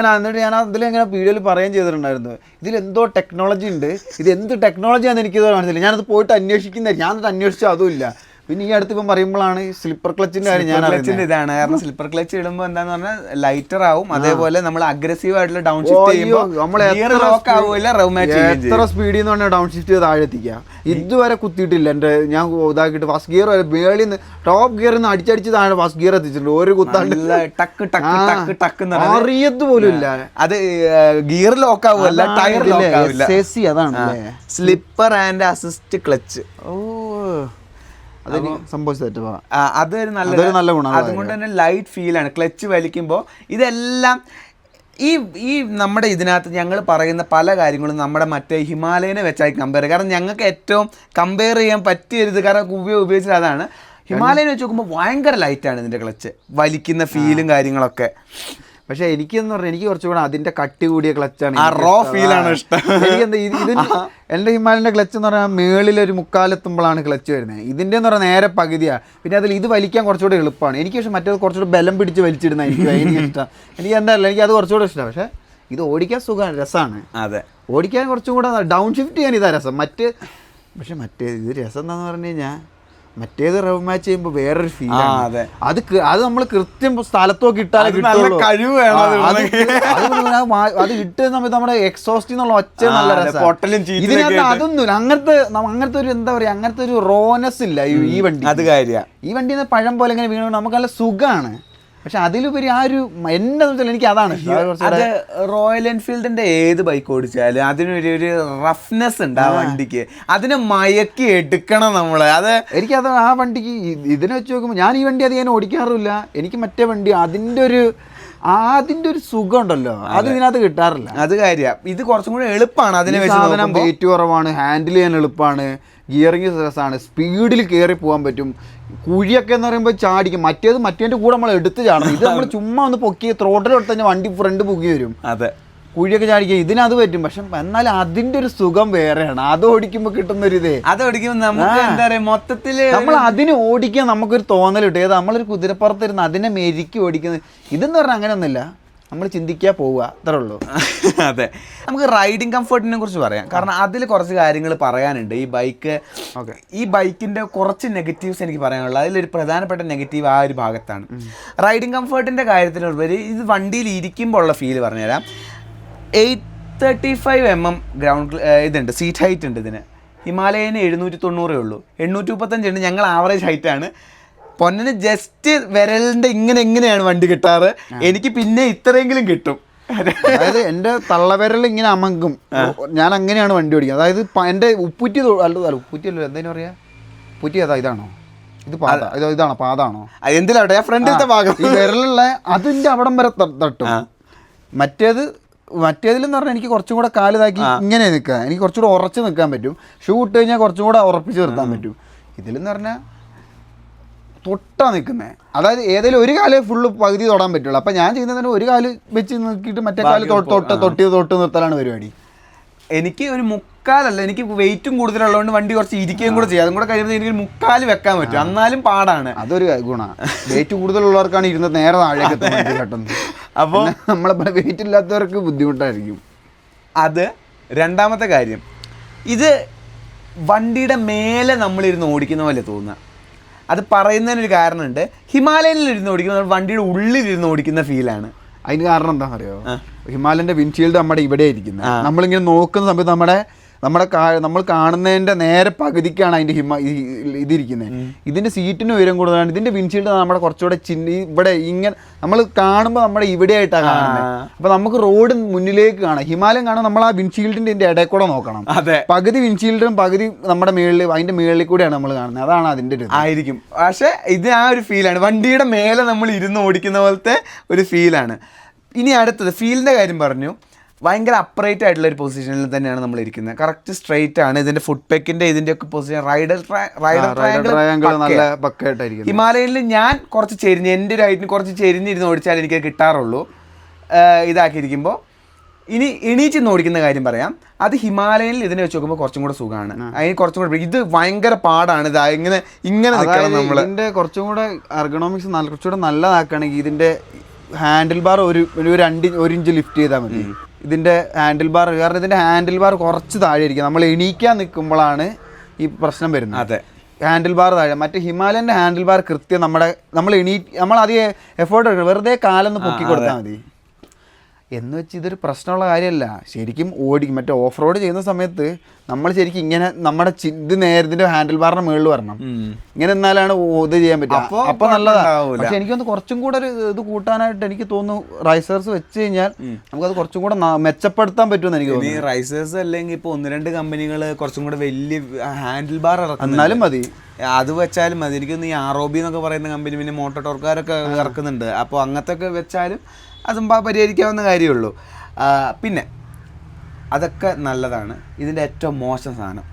ഞാൻ അതിലെങ്ങനെ വീഡിയോയിൽ പറയുകയും ചെയ്തിട്ടുണ്ടായിരുന്നു, ഇതിലെന്തോ ടെക്നോളജി ഉണ്ട്. ഇത് എന്ത് ടെക്നോളജിയാണെന്ന് എനിക്കിത് മനസ്സിലായി. ഞാനത് പോയിട്ട് അന്വേഷിക്കുന്നത്, ഞാനത് അന്വേഷിച്ചു അതുമില്ല. പിന്നെ ഈ അടുത്ത് ഇപ്പം പറയുമ്പോഴാണ് ഈ സ്ലിപ്പർ ക്ലച്ചിന്റെ കാര്യം ഞാൻ അറിയുന്നത്. ഇതാണ് കാരണം സ്ലിപ്പർ ക്ലച്ച് ഇടുമ്പോൾ എന്താന്ന് പറഞ്ഞാൽ ലൈറ്റർ ആവും. അതേപോലെ നമ്മൾ അഗ്രസീവ് ആയിട്ടുള്ള ഡൗൺ ഷിഫ്റ്റ് ചെയ്യുമ്പോൾ നമ്മൾ എത്ര സ്പീഡിൽ നിന്ന് പറഞ്ഞാൽ ഡൗൺ ഷിഫ്റ്റ് ചെയ്ത് താഴെ എത്തിക്കുക. ഇതുവരെ കുത്തിയിട്ടില്ല. എൻ്റെ ഞാൻ ഇതാക്കിയിട്ട് ഫസ്റ്റ് ഗിയർ വരെ മേളിൽ നിന്ന് ടോപ്പ് ഗിയറിൽ നിന്ന് അടിച്ചടിച്ച് താഴെ ഫസ്റ്റ് ഗിയർ എത്തിച്ചിട്ടുണ്ട്. ഒരു കുത്താണ്ട് ടക്ക് ടക്ക് ടക്ക് ടക്ക് അറിയത്ത് പോലും ഇല്ല. അത് ഗിയർ ലോക്ക് ആവുമല്ല, ടയർ ലോക്ക് ആവില്ല. അതാണ് സ്ലിപ്പർ ആൻഡ് അസിസ്റ്റ് ക്ലച്ച്. അതൊരു സംഭവിച്ചു. അതൊരു നല്ല ഗുണം. അതുകൊണ്ട് തന്നെ ലൈറ്റ് ഫീലാണ് ക്ലച്ച് വലിക്കുമ്പോൾ. ഇതെല്ലാം ഈ നമ്മുടെ ഇതിനകത്ത് ഞങ്ങൾ പറയുന്ന പല കാര്യങ്ങളും നമ്മുടെ മറ്റേ ഹിമാലയനെ വെച്ചായി കമ്പയർ ചെയ്യുക. കാരണം ഞങ്ങൾക്ക് ഏറ്റവും കമ്പയർ ചെയ്യാൻ പറ്റിയൊരിത്, കാരണം ഉപയോഗിച്ചത് അതാണ്. ഹിമാലയനെ വെച്ച് നോക്കുമ്പോൾ ഭയങ്കര ലൈറ്റാണ് ഇതിൻ്റെ ക്ലച്ച് വലിക്കുന്ന ഫീലും കാര്യങ്ങളൊക്കെ. പക്ഷെ എനിക്കെന്ന് പറഞ്ഞാൽ എനിക്ക് കുറച്ചുകൂടെ അതിന്റെ കട്ടി കൂടിയ ക്ലച്ചാണ്, റോ ഫീലാണ് ഇഷ്ടം. എനിക്കെന്താ ഇതിന് എൻ്റെ ഹിമാലയൻ്റെ ക്ലച്ച് എന്ന് പറഞ്ഞാൽ മേളിലൊരു മുക്കാലെത്തുമ്പോഴാണ് ക്ലച്ച് വരുന്നത്. ഇതിൻ്റെ എന്ന് പറഞ്ഞാൽ നേരെ പകുതിയാണ്. പിന്നെ അതിൽ ഇത് വലിക്കാൻ കുറച്ചുകൂടെ എളുപ്പമാണ് എനിക്ക്. പക്ഷെ മറ്റേത് കുറച്ചുകൂടെ ബലം പിടിച്ച് വലിച്ചിടുന്ന എനിക്ക് ഇഷ്ടം. എനിക്ക് എന്തായാലും എനിക്ക് അത് കുറച്ചുകൂടെ ഇഷ്ടമാണ്. പക്ഷേ ഇത് ഓടിക്കാൻ സുഖമാണ്, രസമാണ്. അതെ, ഓടിക്കാൻ കുറച്ചും കൂടെ ഡൗൺ ഷിഫ്റ്റ് ചെയ്യാൻ ഇതാ രസം. പക്ഷേ മറ്റേ ഇത് രസം എന്താണെന്ന് പറഞ്ഞു കഴിഞ്ഞാൽ മറ്റേത് റവ് മാച്ച് ചെയ്യുമ്പോൾ വേറൊരു ഫീൽ അതെ. അത് നമ്മൾ കൃത്യം സ്ഥലത്തൊക്കെ ഇട്ടാലേ കിട്ടുള്ളൂ. കഴിവ് വേണം അത് ഇട്ടുന്ന സമയത്ത് നമ്മുടെ എക്സോസ്റ്റ് എന്നുള്ള ഒച്ച നല്ല പൊട്ടലും ഇതിനകത്ത് അതൊന്നുമില്ല. അങ്ങനത്തെ ഒരു എന്താ പറയാ, അങ്ങനത്തെ ഒരു റോനെസ് ഇല്ല ഈ വണ്ടി. അത് കാര്യ ഈ വണ്ടി പഴം പോലെ ഇങ്ങനെ വീണു നമുക്ക് നല്ല സുഖമാണ്. പക്ഷെ അതിലുപരി ആ ഒരു എന്നെ എനിക്ക് അതാണ് അത് റോയൽ എൻഫീൽഡിന്റെ ഏത് ബൈക്ക് ഓടിച്ചാലും അതിനൊരു റഫ്നെസ് ഉണ്ട് ആ വണ്ടിക്ക്. അതിനെ മയക്കി എടുക്കണം നമ്മള്. അത് എനിക്കത് ആ വണ്ടിക്ക് ഇതിനെ വെച്ച് നോക്കുമ്പോൾ ഞാൻ ഈ വണ്ടി അധികം ഓടിക്കാറില്ല. എനിക്ക് മറ്റേ വണ്ടി അതിന്റെ ഒരു സുഖം ഉണ്ടല്ലോ, അത് ഇതിനകത്ത് കിട്ടാറില്ല. അത് കാര്യം ഇത് കുറച്ചും കൂടി എളുപ്പമാണ്. അതിനെ സാധനം വെയിറ്റ് കുറവാണ്, ഹാൻഡിൽ ചെയ്യാൻ എളുപ്പമാണ്, ഗിയറിങ് രസമാണ്, സ്പീഡിൽ കയറി പോകാൻ പറ്റും. കുഴിയൊക്കെ എന്ന് പറയുമ്പോൾ ചാടിക്കും. മറ്റേതിൻ്റെ കൂടെ നമ്മൾ എടുത്ത് ചാടണം. ഇത് നമ്മൾ ചുമ്മാ ഒന്ന് പൊക്കി ത്രോട്ടിൽ എടുത്ത് കഴിഞ്ഞാൽ വണ്ടി ഫ്രണ്ട് പൊക്കി വരും. അതെ, കുഴിയൊക്കെ ചാടിക്കുക ഇതിനത് പറ്റും. പക്ഷെ എന്നാൽ അതിന്റെ ഒരു സുഖം വേറെയാണ്. അത് ഓടിക്കുമ്പോൾ കിട്ടുന്ന ഒരു ഇതേ, അത് ഓടിക്കുമ്പോൾ നമുക്ക് എന്താ പറയാ, മൊത്തത്തില് നമ്മൾ അതിന് ഓടിക്കാൻ നമുക്കൊരു തോന്നൽ കിട്ടും. ഏത് നമ്മളൊരു കുതിരപ്പുറത്തിരുന്ന് അതിനെ മെരുക്കി ഓടിക്കുന്നത്. ഇതെന്ന് പറഞ്ഞാൽ അങ്ങനെയൊന്നുമില്ല, നമ്മൾ ചിന്തിക്കാൻ പോവുക, അത്രേ ഉള്ളൂ. അതെ, നമുക്ക് റൈഡിങ് കംഫർട്ടിനെ കുറിച്ച് പറയാം. കാരണം അതിൽ കുറച്ച് കാര്യങ്ങൾ പറയാനുണ്ട്. ഈ ബൈക്കിന്റെ കുറച്ച് നെഗറ്റീവ്സ് എനിക്ക് പറയാനുള്ളത്. അതിലൊരു പ്രധാനപ്പെട്ട നെഗറ്റീവ് ആ ഒരു ഭാഗത്താണ്. റൈഡിങ് കംഫർട്ടിന്റെ കാര്യത്തിനുപരി ഇത് വണ്ടിയിൽ ഇരിക്കുമ്പോൾ ഉള്ള ഫീല് പറഞ്ഞുതരാം. 835 mm ഗ്രൗണ്ട് ഇതുണ്ട്, സീറ്റ് ഹൈറ്റ് ഉണ്ട് ഇതിന്. ഹിമാലയന് 790 ഉള്ളൂ, 835 ഉണ്ട്. ഞങ്ങൾ ആവറേജ് ഹൈറ്റാണ്. പൊന്നിന് ജസ്റ്റ് വിരലിന്റെ എങ്ങനെയാണ് വണ്ടി കിട്ടാറ്. എനിക്ക് പിന്നെ ഇത്രയെങ്കിലും കിട്ടും. അതായത് എൻ്റെ തള്ളവിരൽ ഇങ്ങനെ അമങ്കും. ഞാൻ അങ്ങനെയാണ് വണ്ടി ഓടിക്കുന്നത്. അതായത് എൻ്റെ ഉപ്പുറ്റി ഉപ്പുറ്റിയല്ലോ എന്തായാലും പറയാ, ഉപ്പുറ്റി ഇതാണോ, ഇതാണോ പാതാണോ, എന്തിലാവട്ടെ ഫ്രണ്ടിലത്തെ ഭാഗം ഈ വിരലുള്ള അതിൻ്റെ അവിടം വരെ തട്ടും. മറ്റേതിലെന്ന് പറഞ്ഞാൽ എനിക്ക് കുറച്ചും കൂടെ കാലിതാക്കി ഇങ്ങനെ നിൽക്കാം. എനിക്ക് കുറച്ചുകൂടെ ഉറച്ച് നിൽക്കാൻ പറ്റും. ഷൂ ഇട്ട് കഴിഞ്ഞാൽ കുറച്ചും കൂടെ ഉറപ്പിച്ച് നിർത്താൻ പറ്റും. ഇതിലെന്ന് പറഞ്ഞാൽ തൊട്ടാ നിൽക്കുന്നത്. അതായത് ഏതെങ്കിലും ഒരു കാല് ഫുള്ള് പകുതി തൊടാൻ പറ്റുള്ളൂ. അപ്പം ഞാൻ ചെയ്യുന്നതിന് ഒരു കാല് വെച്ച് നോക്കിയിട്ട് മറ്റേ കാല് തൊട്ട് നിർത്തലാണ് പരിപാടി. എനിക്ക് ഒരു മുക്കാലല്ല, എനിക്ക് വെയിറ്റും കൂടുതലുള്ളതുകൊണ്ട് വണ്ടി കുറച്ച് ഇരിക്കുകയും കൂടെ ചെയ്യാം. അതും കൂടെ കഴിയുമ്പോൾ എനിക്ക് മുക്കാല് വെക്കാൻ പറ്റും. എന്നാലും പാടാണ്. അതൊരു ഗുണമാണ്. വെയിറ്റ് കൂടുതലുള്ളവർക്കാണ് ഇരുന്നത് നേരെ താഴേക്ക് എത്തുന്നത്. അപ്പോൾ നമ്മളെ വെയിറ്റ് ഇല്ലാത്തവർക്ക് ബുദ്ധിമുട്ടായിരിക്കും. അത് രണ്ടാമത്തെ കാര്യം. ഇത് വണ്ടിയുടെ മേലെ നമ്മളിരുന്ന് ഓടിക്കുന്ന പോലെ തോന്നുക. അത് പറയുന്നതിനൊരു കാരണമുണ്ട്. ഹിമാലയനിലിരുന്ന് ഓടിക്കുന്ന വണ്ടിയുടെ ഉള്ളിലിരുന്ന് ഓടിക്കുന്ന ഫീലാണ്. അതിന് കാരണം എന്താണെന്ന് അറിയോ, ഹിമാലയൻ്റെ വിൻഷീൽഡ് നമ്മുടെ ഇവിടെ ഇരിക്കുന്നത്. നമ്മളിങ്ങനെ നോക്കുന്ന സമയത്ത് നമ്മൾ കാണുന്നതിൻ്റെ നേരെ പകുതിക്കാണ് അതിൻ്റെ ഇതിരിക്കുന്നത്. ഇതിൻ്റെ സീറ്റിന് ഉയരം കൂടുതലാണ്. ഇതിൻ്റെ വിൻഷീൽഡ് നമ്മുടെ കുറച്ചുകൂടെ ഇവിടെ ഇങ്ങനെ നമ്മൾ കാണുമ്പോൾ നമ്മുടെ ഇവിടെ ആയിട്ടാണ് കാണുന്നത്. അപ്പോൾ നമുക്ക് റോഡ് മുന്നിലേക്ക് കാണാം. ഹിമാലയം കാണാൻ നമ്മൾ ആ വിൻഷീൽഡിൻ്റെ ഇടയിൽ കൂടെ നോക്കണം. പകുതി വിൻഷീൽഡും പകുതി നമ്മുടെ അതിൻ്റെ മുകളിൽ കൂടെയാണ് നമ്മൾ കാണുന്നത്. അതാണ് അതിൻ്റെ ഒരു ആയിരിക്കും. പക്ഷേ ഇത് ആ ഒരു ഫീലാണ്, വണ്ടിയുടെ മേലെ നമ്മൾ ഇരുന്ന് ഓടിക്കുന്ന പോലത്തെ ഒരു ഫീലാണ്. ഇനി അടുത്തത് ഫീലിൻ്റെ കാര്യം പറഞ്ഞു. ഭയങ്കര അപ്രൈറ്റ് ആയിട്ടുള്ള ഒരു പൊസിഷനിൽ തന്നെയാണ് നമ്മൾ ഇരിക്കുന്നത്. കറക്റ്റ് സ്ട്രെയിറ്റ് ആണ്. ഇതിന്റെ ഫുട് പെക്കിന്റെ ഇതിന്റെ ഒക്കെ പൊസിഷൻ റൈഡർ ട്രയാങ്കിൾ നല്ല പക്കയായിട്ടായിരിക്കും. ഹിമാലയനിൽ ഞാൻ കുറച്ച് ചെരിഞ്ഞ് എൻ്റെ ഒരു ഹൈറ്റിന് കുറച്ച് ചെരിഞ്ഞിരുന്ന് ഓടിച്ചാൽ എനിക്ക് കിട്ടാറുള്ളൂ. ഇതാക്കിയിരിക്കുമ്പോൾ ഇനി എണീച്ചിന്ന് ഓടിക്കുന്ന കാര്യം പറയാം. അത് ഹിമാലയനിൽ ഇതിനെ വെച്ച് നോക്കുമ്പോൾ കുറച്ചും കൂടെ സുഖമാണ്. അതിന് കുറച്ചും കൂടെ ഇത് ഭയങ്കര പാടാണ്. ഇത് ഇങ്ങനെ നിൽക്കണം നമ്മൾ. ഇതിന്റെ കുറച്ചും കൂടെ എർഗണോമിക്സ് കുറച്ചുകൂടെ നല്ലതാക്കുകയാണെങ്കിൽ ഇതിന്റെ ഹാൻഡിൽ ബാർ ഒരു 1 ഇഞ്ച് ലിഫ്റ്റ് ചെയ്താൽ മതി. ഇതിൻ്റെ ഹാൻഡിൽ ബാർ, കാരണം ഇതിൻ്റെ ഹാൻഡിൽ ബാർ കുറച്ച് താഴെ ഇരിക്കും. നമ്മൾ എണീക്കാൻ നിൽക്കുമ്പോഴാണ് ഈ പ്രശ്നം വരുന്നത്. അതെ, ഹാൻഡിൽ ബാർ താഴെ. മറ്റേ ഹിമാലയൻ്റെ ഹാൻഡിൽ ബാർ കൃത്യം നമ്മൾ അധികം എഫേർട്ട് എടുക്കണം. വെറുതെ കാലൊന്ന് പൊക്കി കൊടുത്താൽ മതി. എന്ന് വെച്ച് ഇതൊരു പ്രശ്നമുള്ള കാര്യമല്ല. ശരിക്കും മറ്റേ ഓഫ് റോഡ് ചെയ്യുന്ന സമയത്ത് നമ്മൾ ശരിക്കും ഇങ്ങനെ നമ്മുടെ ഇതിൻ്റെ ഹാൻഡിൽ ബാറിന്റെ മുകളിൽ വരണം. ഇങ്ങനെ എന്നാലാണ് ഇത് ചെയ്യാൻ പറ്റുക. അപ്പൊ നല്ലതാണ്. പക്ഷെ എനിക്കൊന്ന് കുറച്ചും കൂടെ ഒരു ഇത് കൂട്ടാനായിട്ട് എനിക്ക് തോന്നുന്നു റൈസേഴ്സ് വെച്ച് കഴിഞ്ഞാൽ നമുക്കത് കുറച്ചും കൂടെ മെച്ചപ്പെടുത്താൻ പറ്റുമെന്ന് എനിക്ക് തോന്നുന്നു. റൈസേഴ്സ് അല്ലെങ്കിൽ ഇപ്പോൾ 1-2 കമ്പനികൾ കുറച്ചും കൂടെ വലിയ ഹാൻഡിൽ ബാർ എന്നാലും മതി, അത് വെച്ചാലും മതി. എനിക്കൊന്ന് ഈ ROB എന്നൊക്കെ പറയുന്ന കമ്പനി, പിന്നെ മോട്ടോ ടോർക്കാരൊക്കെ ഇറക്കുന്നുണ്ട്. അപ്പോൾ അങ്ങനത്തെ ഒക്കെ വെച്ചാലും അതും പരിഹരിക്കാവുന്ന കാര്യമുള്ളൂ. പിന്നെ അതൊക്കെ നല്ലതാണ്. ഇതിൻ്റെ ഏറ്റവും മോശം സാധനം,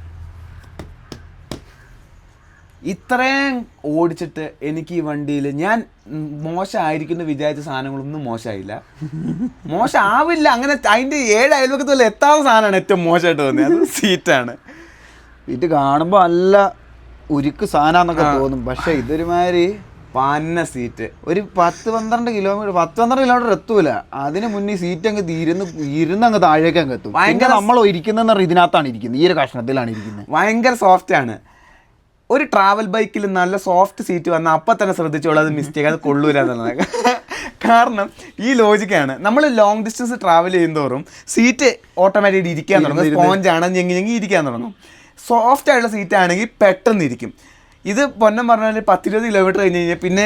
ഇത്രയും ഓടിച്ചിട്ട് എനിക്ക് ഈ വണ്ടിയിൽ ഞാൻ മോശമായിരിക്കുന്നു വിചാരിച്ച സാധനങ്ങളൊന്നും മോശമായില്ല. മോശമാവില്ല. അങ്ങനെ അതിൻ്റെ 7 അയൽവക്കത്തുള്ള എത്താത്ത സാധനമാണ് ഏറ്റവും മോശമായിട്ട് തോന്നിയത്. അത് സീറ്റാണ്. ഇത് കാണുമ്പോൾ നല്ല ഉരുക്ക് സാധനമെന്നൊക്കെ തോന്നും. പക്ഷെ ഇതൊരുമാതിരി പന്ന സീറ്റ്. ഒരു 10-12 കിലോമീറ്റർ എത്തൂല. അതിന് മുന്നേ സീറ്റ് അങ്ങ് ഇരുന്നങ്ങ് താഴേക്ക് അങ്ങ് എത്തും. ഭയങ്കര നമ്മൾ ഇരിക്കുന്ന ഇതിനകത്താണ് ഇരിക്കുന്നത്, ഈ ഒരു കഷ്ണത്തിലാണ് ഇരിക്കുന്നത്. ഭയങ്കര സോഫ്റ്റ് ആണ്. ഒരു ട്രാവൽ ബൈക്കിൽ നല്ല സോഫ്റ്റ് സീറ്റ് വന്നാൽ അപ്പം തന്നെ ശ്രദ്ധിച്ചോളൂ അത് മിസ്റ്റേക്ക്, അത് കൊള്ളൂല എന്നുള്ളത്. കാരണം ഈ ലോജിക്കാണ്. നമ്മൾ ലോങ് ഡിസ്റ്റൻസ് ട്രാവൽ ചെയ്യുന്നതോറും സീറ്റ് ഓട്ടോമാറ്റിക്കായിട്ട് ഇരിക്കാൻ തുടങ്ങും. സ്പോഞ്ചാണ് ഞെങ്ങി ഇരിക്കാൻ തുടങ്ങും. സോഫ്റ്റ് ആയിട്ടുള്ള സീറ്റ് ആണെങ്കിൽ പെട്ടെന്ന് ഇരിക്കും. ഇത് പൊന്നം പറഞ്ഞാൽ 10-20 കിലോമീറ്റർ കഴിഞ്ഞ് കഴിഞ്ഞാൽ പിന്നെ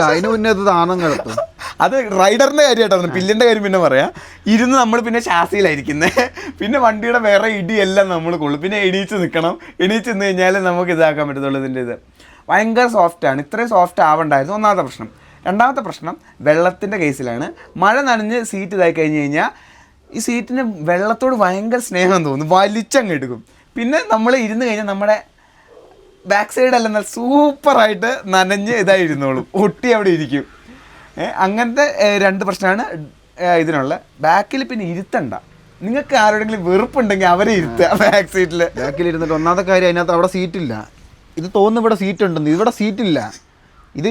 അതിന് മുന്നേ താണം കിടത്തും. അത് റൈഡറിൻ്റെ കാര്യമായിട്ടാണ്, പില്ലിൻ്റെ കാര്യം പിന്നെ പറയാം. ഇരുന്ന് നമ്മൾ പിന്നെ ശാസിയിലായിരിക്കുന്നത്. പിന്നെ വണ്ടിയുടെ വേറെ ഇടിയെല്ലാം നമ്മൾ കൊള്ളും. പിന്നെ എണീച്ച് നിൽക്കണം. എണീച്ച് നിന്ന് കഴിഞ്ഞാൽ നമുക്ക് ഇതാക്കാൻ പറ്റത്തുള്ളൂ. ഇതിൻ്റെ ഇത് ഭയങ്കര സോഫ്റ്റാണ്. ഇത്രയും സോഫ്റ്റ് ആവണ്ടായിരുന്നു ഒന്നാമത്തെ പ്രശ്നം. രണ്ടാമത്തെ പ്രശ്നം വെള്ളത്തിൻ്റെ കേസിലാണ്. മഴ നനഞ്ഞ് സീറ്റ് ഇതായി കഴിഞ്ഞ് കഴിഞ്ഞാൽ ഈ സീറ്റിന് വെള്ളത്തോട് ഭയങ്കര സ്നേഹം തോന്നും, വലിച്ചങ്ങ് എടുക്കും. പിന്നെ നമ്മൾ ഇരുന്ന് കഴിഞ്ഞാൽ നമ്മുടെ ബാക്ക് സൈഡല്ല നല്ല സൂപ്പറായിട്ട് നനഞ്ഞ് ഇതായിരുന്നോളും, ഒട്ടി അവിടെ ഇരിക്കും. അങ്ങനത്തെ 2 പ്രശ്നമാണ് ഇതിനുള്ള. ബാക്കിൽ പിന്നെ ഇരുത്തണ്ട. നിങ്ങൾക്ക് ആരോടെങ്കിലും വെറുപ്പുണ്ടെങ്കിൽ അവരെ ഇരുത്തുക ബാക്ക് സീറ്റിൽ. ബാക്കിൽ ഇരുന്നിട്ട് ഒന്നാമത്തെ കാര്യം അതിനകത്ത് അവിടെ സീറ്റില്ല. ഇത് തോന്നുന്നു ഇവിടെ സീറ്റ് ഉണ്ടെന്ന്, ഇവിടെ സീറ്റില്ല. ഇത്